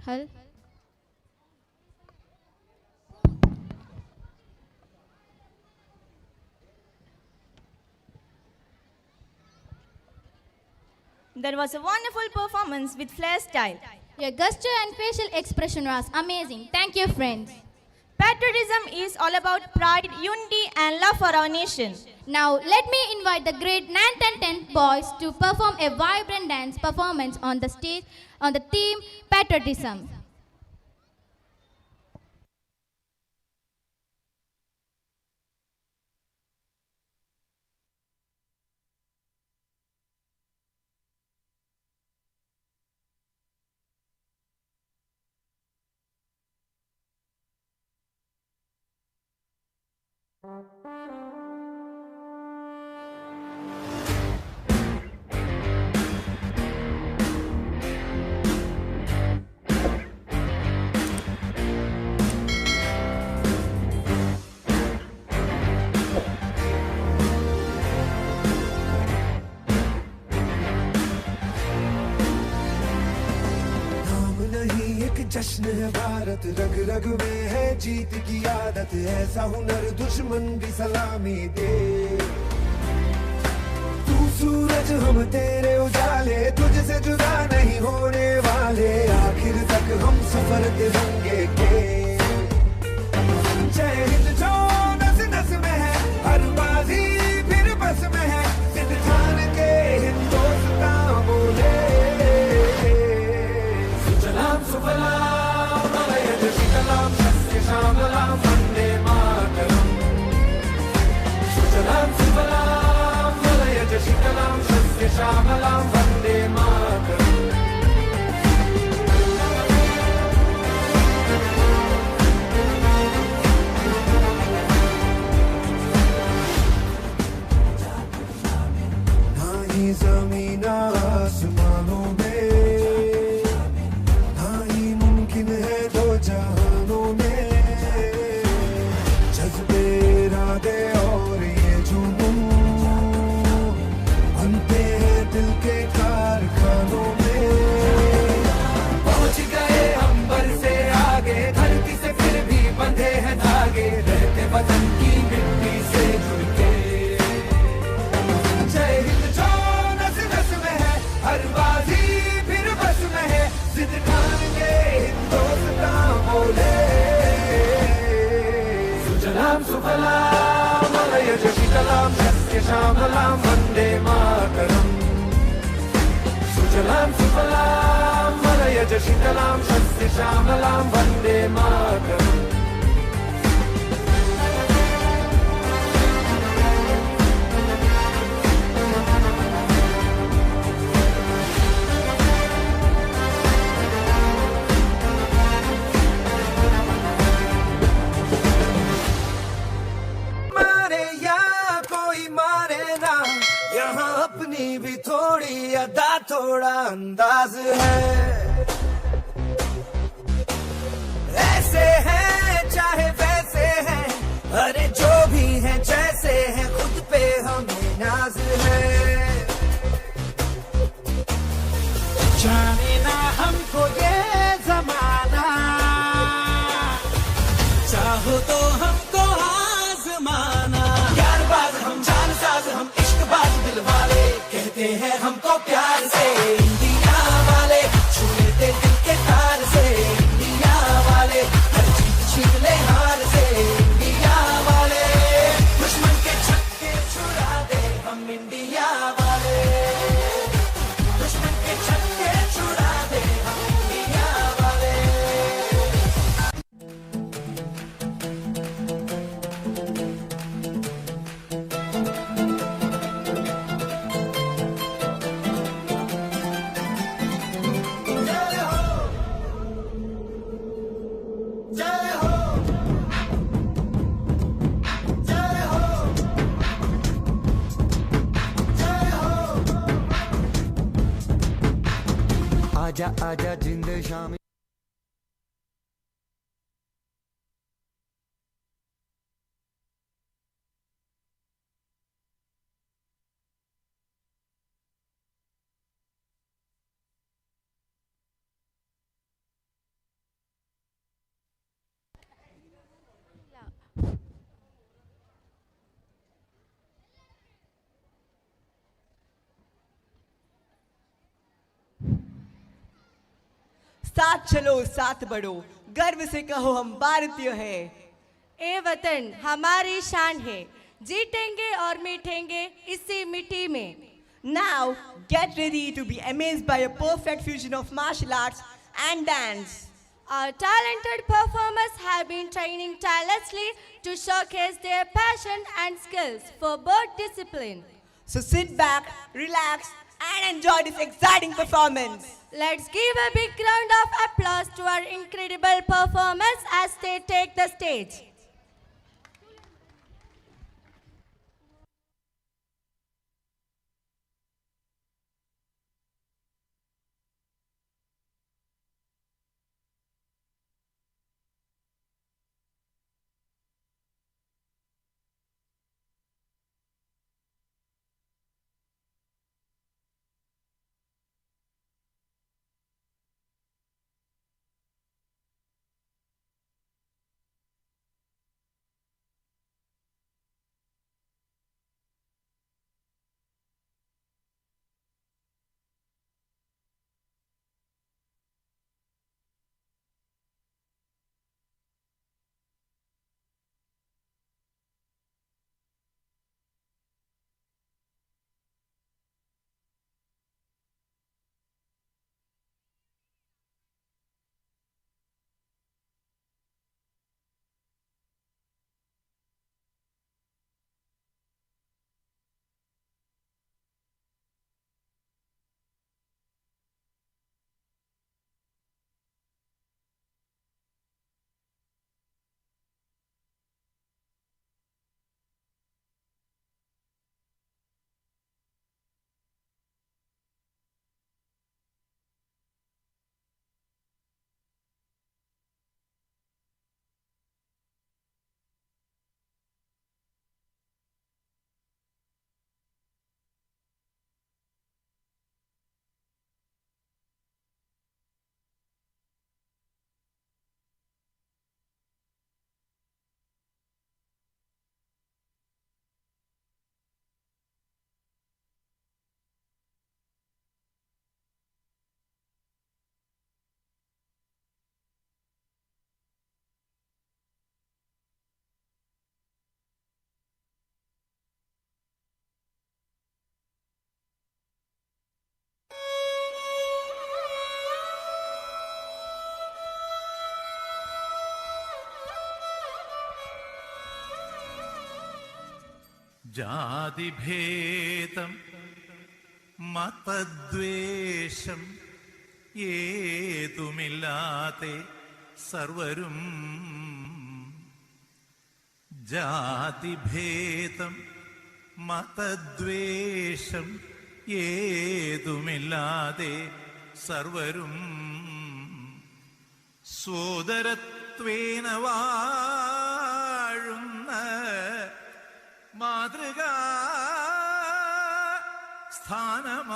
हल That was a wonderful performance with flair style. Your gesture and facial expression was amazing. Thank you, friends. Patriotism is all about pride, unity, and love for our nation. Now, let me invite the grade 9th and 10th boys to perform a vibrant dance performance on the stage on the theme Patriotism. नाम नहीं एक जश्न है भारत, रग रग में है जीत की आदत, ऐसा हुनर दुश्मन भी सलामी दे। तू सूरज हम तेरे उजाले, तुझसे जुदा नहीं होने वाले, आखिर तक हम सफर तिरंगे के। जय हिंद जो नस नस में है, हर बाजी फिर बस में है, सिंध ठान के हिंदुस्तान बोले। सुजलाम सुफलाम मलयज शीतलाम सस्य श्यामलाम वंदे मातरम। सुजलाम सुफलाम मलयज शीतलाम सस्य श्यामलाम वंदे मातरम। ना ही जमीन आसमानों में, ना ही मुमकिन है दो जहानों में, जज्बे इरादे और ये जुनून बनते हैं दिल के कारखानों में। पहुंच गए अंबर से आगे, धरती से फिर भी बंधे हैं धागे, रहते वतन की मिट्टी से जुड़ के। जय हिंद जो नस नस में है, हर बाजी फिर बस में है, जिद ठान के हिंदुस्तान बोले। सुजलाम सुफलाम मलयज शीतलाम सस्य श्यामलाम वंदे मातरम। सुजलाम सुफलाम मलयज शीतलाम सस्य श्यामलाम वंदे मातरम। मारे या कोई मारे ना, यहाँ अपनी भी थोड़ी अदा थोड़ा अंदाज है। ऐसे हैं चाहे वैसे हैं, अरे जो भी हैं जैसे हैं, खुद पे हमें नाज है। जाने ना हमको ये जमाना, चाहो तो हमको आजमाना। प्यार बाज हम जान साज हम इश्क बाज दिल वाले, कहते हैं हमको प्यार से इंडिया वाले, छू लेते दिल के तार से इंडिया वाले, हर जीत छीन ले हार से इंडिया वाले, दुश्मन के छक्के छुड़ा दे हम इंडिया वाले, दुश्मन के छक्के छुड़ा दे हम इंडिया वाले। आजा आजा जिंद शाम साथ चलो साथ बढ़ो, गर्व से कहो हम भारतीय हैं। ए वतन हमारी शान है, जीतेंगे और मीठेंगे इसी मिट्टी में। Now get ready to be amazed by a perfect fusion of martial arts and dance. Our talented performers have been training tirelessly to showcase their passion and skills for both discipline. So sit back, relax, and enjoy this exciting performance. Let's give a big round of applause to our incredible performers as they take the stage. ജാതിഭേദം മതദ്വേഷം ഏതുമില്ലാതെ സർവരും ജാതിഭേദം മതദ്വേഷം ഏതുമില്ലാതെ സർവരും സോദരത്വേന വാഴുന്ന മാതൃകാ സ്ഥാനമാണിത്.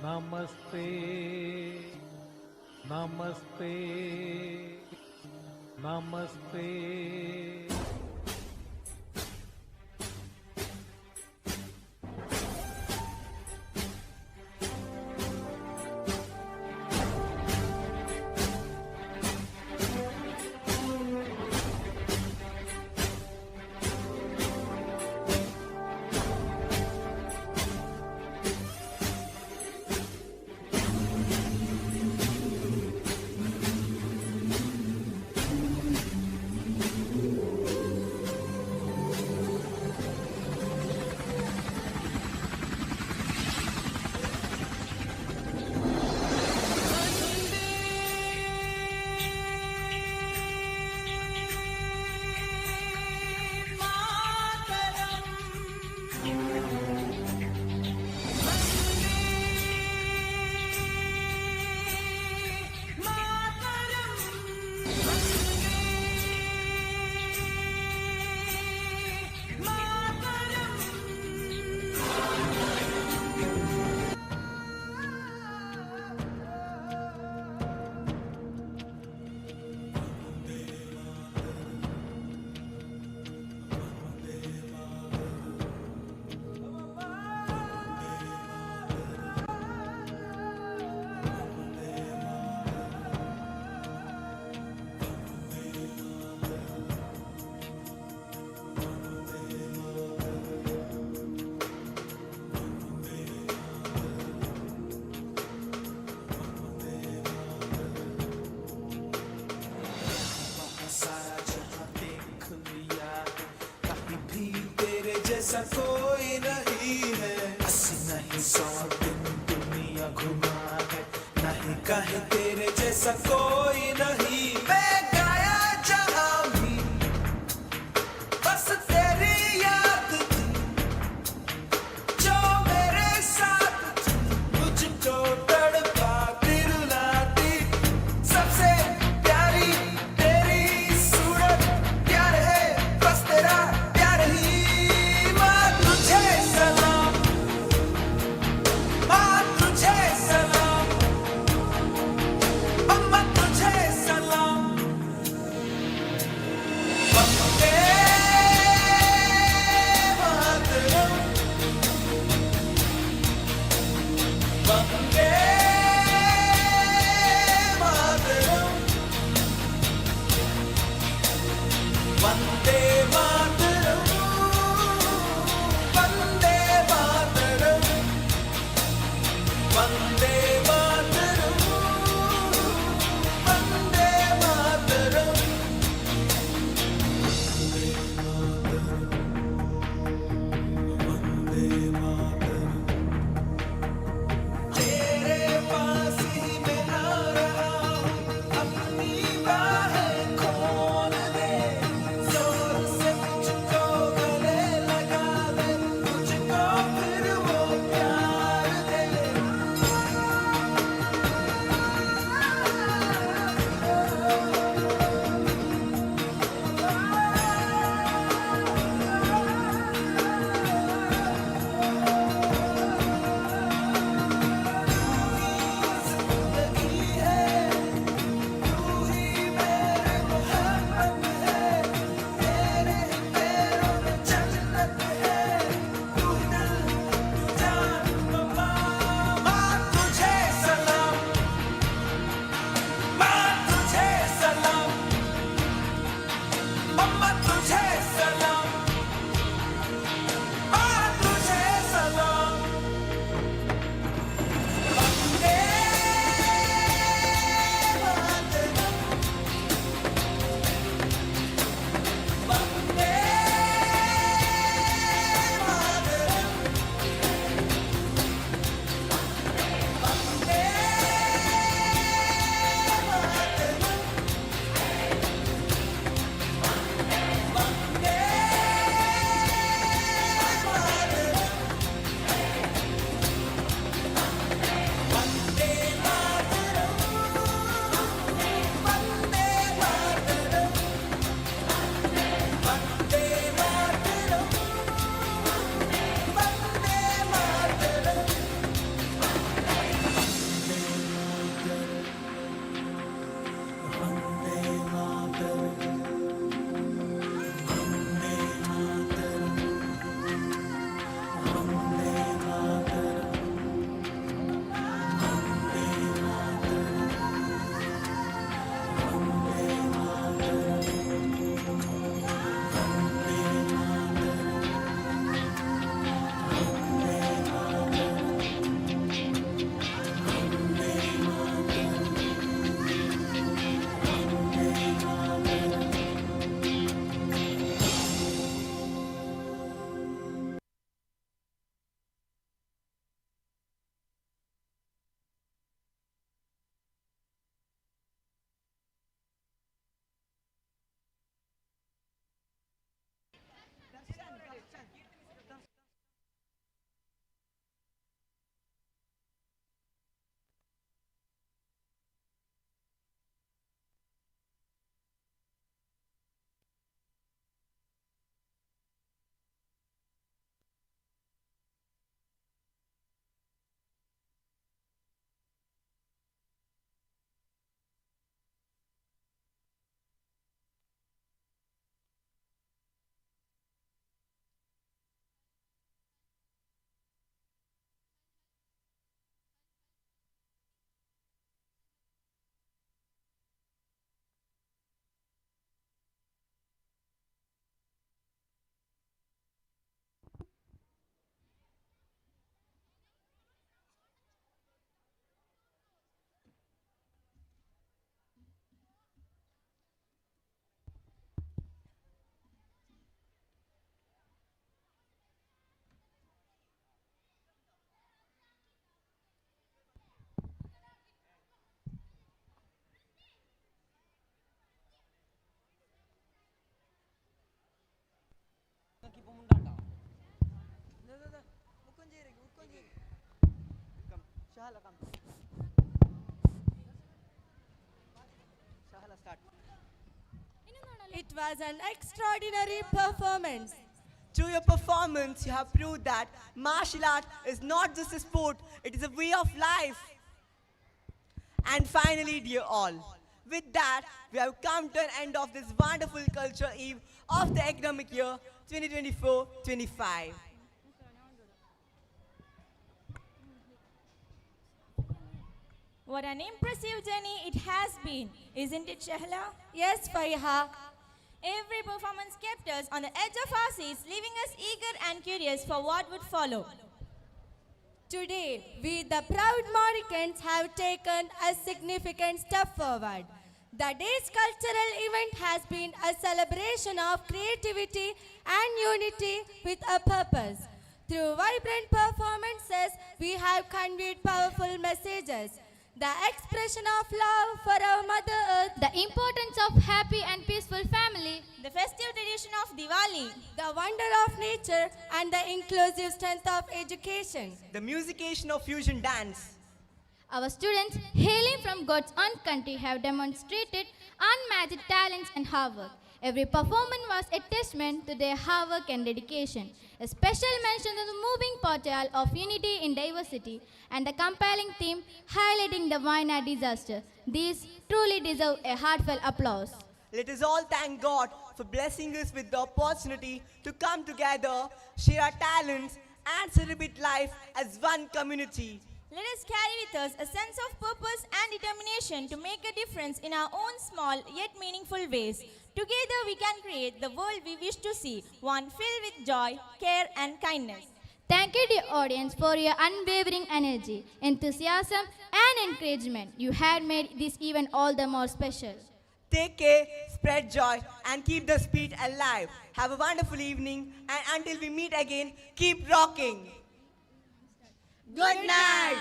നമസ്തേ നമസ്തേ നമസ്തേ. जैसा कोई नहीं है, 80 नहीं 100 दिन दुनिया घुमा है, नहीं कहे तेरे जैसा कोई नहीं। मैं गाया जहां भी बस तेरी याद थी, जो मेरे साथ थी, मुझको तड़पाती रुलाती, सबसे प्यारी तेरी सूरत, प्यार है बस तेरा प्यार ही। माँ तुझे सलाम, माँ तुझे सलाम, अम्मा तुझे सलाम। वंदे मातरम, वंदे मातरम, वंदे मातरम, वंदे मातरम, वंदे मातरम, वंदे मातरम। तेरे पास ही मैं आ रहा हूँ, अपनी बाहें खोल दे, जोर से मुझको गले लगा दे, मुझको फिर वो प्यार दे। It was an extraordinary performance. Through your performance, you have proved that martial art is not just a sport, it is a way of life. And finally, dear all, with that, we have come to an end of this wonderful culture eve of the academic year 2024-25. What an impressive journey it has been, isn't it, Shahla? Yes, Faiha. Every performance kept us on the edge of our seats, leaving us eager and curious for what would follow. Today, we the proud Moricans have taken a significant step forward. The day's cultural event has been a celebration of creativity and unity with a purpose. Through vibrant performances, we have conveyed powerful messages. The expression of love for our Mother Earth, The importance of happy and peaceful family, The festive tradition of Diwali, the wonder of nature, and the inclusive strength of education. The musication of fusion dance. our students hailing from God's own country have demonstrated unmatched talents and hard work. Every performance was a testament to their hard work and dedication. A special mention to the moving portrayal of unity in diversity and the compelling theme highlighting the Wayanad disaster. These truly deserve a heartfelt applause. Let us all thank God for blessing us with the opportunity to come together, share our talents, and celebrate life as one community. let us carry with us a sense of purpose and determination to make a difference in our own small yet meaningful ways. Together we can create the world we wish to see, one filled with joy, care, and kindness. Thank you, dear audience, for your unwavering energy, enthusiasm, and encouragement. You had made this event all the more special. Take care, spread joy, and keep the spirit alive. Have a wonderful evening, and until we meet again, keep rocking. Good night.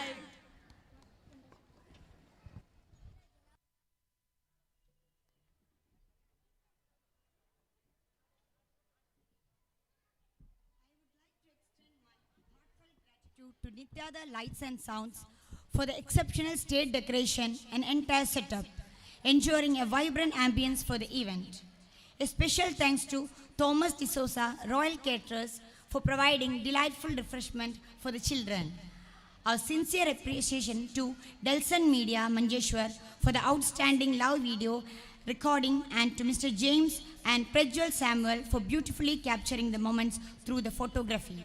To Nitya the Lights and Sounds for the exceptional stage decoration and entire setup, ensuring a vibrant ambience for the event. A special thanks to Thomas D'Souza, Royal Caterers, for providing delightful refreshment for the children. Our sincere appreciation to Delson Media Manjeshwar for the outstanding love video recording, and to Mr. James and Prejwal Samuel for beautifully capturing the moments through the photography.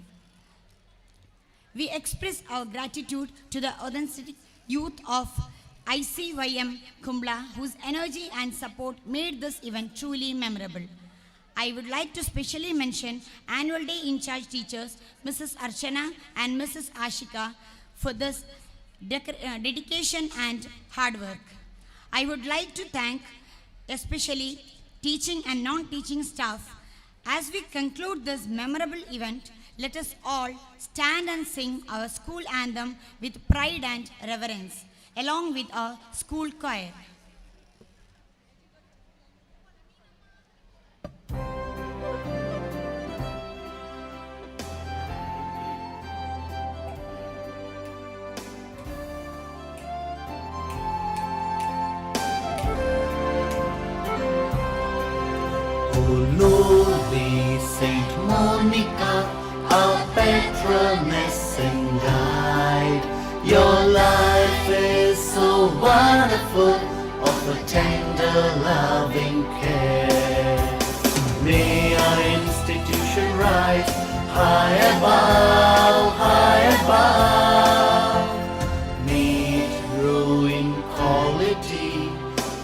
We express our gratitude to the authentic youth of ICYM Kumbla, whose energy and support made this event truly memorable. I would like to specially mention Annual Day in-charge teachers, Mrs. Archana and Mrs. Ashika, for this dedication and hard work. I would like to thank especially teaching and non-teaching staff. As we conclude this memorable event, let us all stand and sing our school anthem with pride and reverence, along with our school choir. Lowly Saint Monica, our patroness and guide, your life is so wonderful, of a tender loving care. May our institution rise high above. May it grow in quality,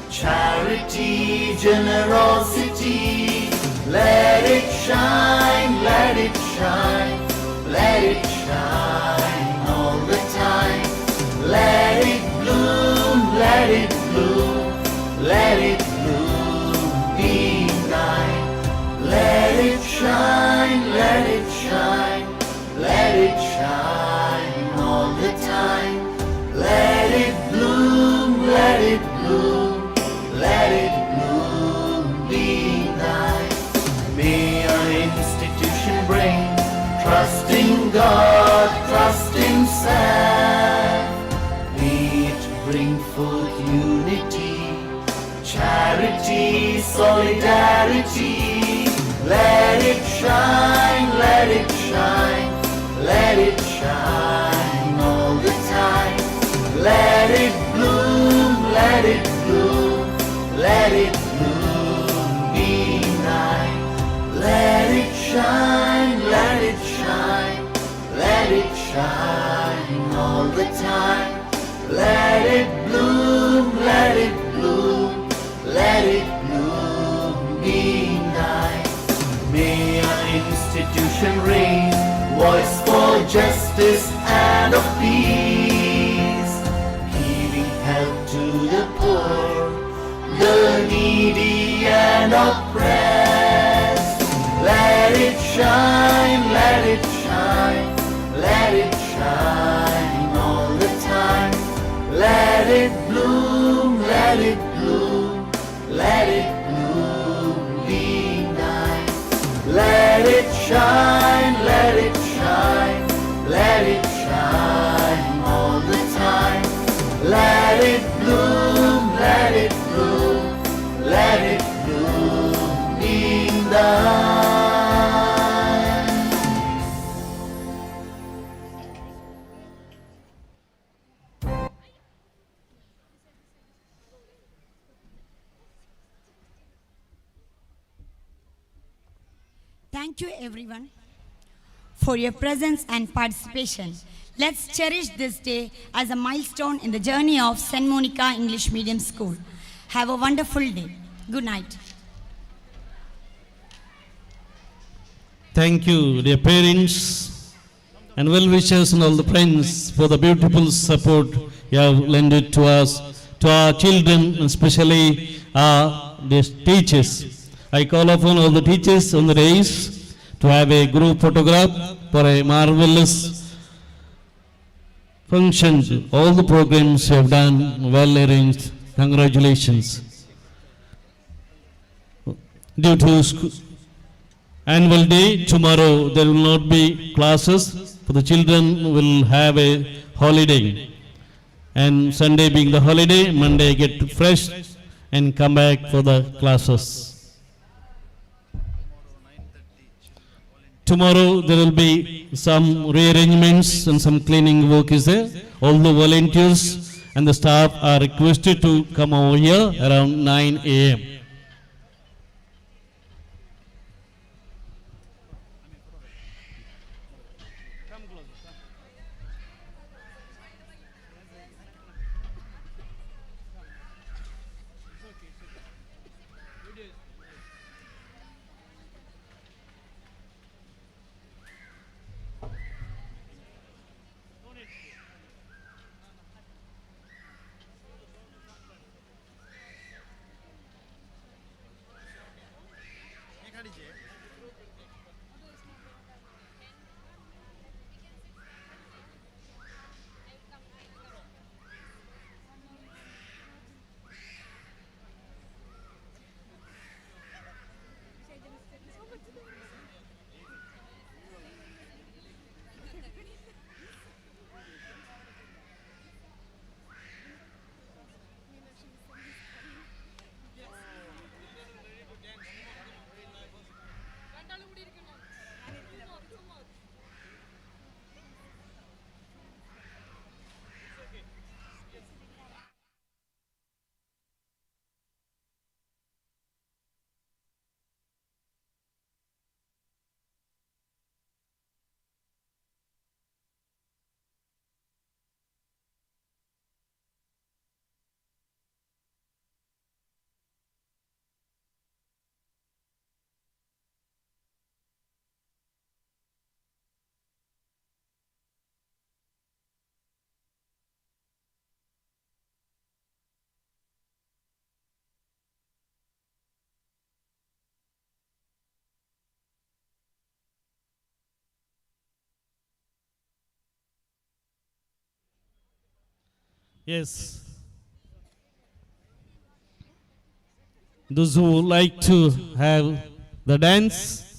charity, generosity. Let it shine, let it shine, let it shine all the time. Let it bloom, let it bloom, let it bloom, be nine. Let it shine, let it shine, let it shine all the time. Let it bloom, let it bloom, let it bloom, be nine. May our institution Trust in God, trust in self. It bring forth unity, charity, solidarity. Let it shine, let it shine, let it shine all the time. Let it bloom, let it bloom, let it bloom, be night. Let it shine, let it shine, let it shine all the time. Let it bloom, let it bloom, let it bloom, be night. May our institution raise voice for justice and of peace, giving help to the poor, the needy and oppressed. Let it shine, let it shine, let it shine all the time. Let it bloom, let it bloom, let it bloom, be night. Let it shine, let it shine, let it shine all the time. Let it bloom, let it bloom, let it bloom, be night. Thank you everyone for your presence and participation. Let's cherish this day as a milestone in the journey of St. Monica English Medium School. Have a wonderful day. Good night. Thank you, dear parents and well-wishers and all the friends, for the beautiful support you have lent to us, to our children, and especially our teachers. I call upon all the teachers on the days to have a group photograph for a marvelous function. All the programs you have done, well arranged. Congratulations. Due to annual day, tomorrow there will not be classes, for the children will have a holiday. And Sunday being the holiday, Monday get fresh and come back for the classes. Tomorrow there will be some rearrangements and some cleaning work is there. All the volunteers and the staff are requested to come over here around 9 a.m. Yes. Those who like to have the dance,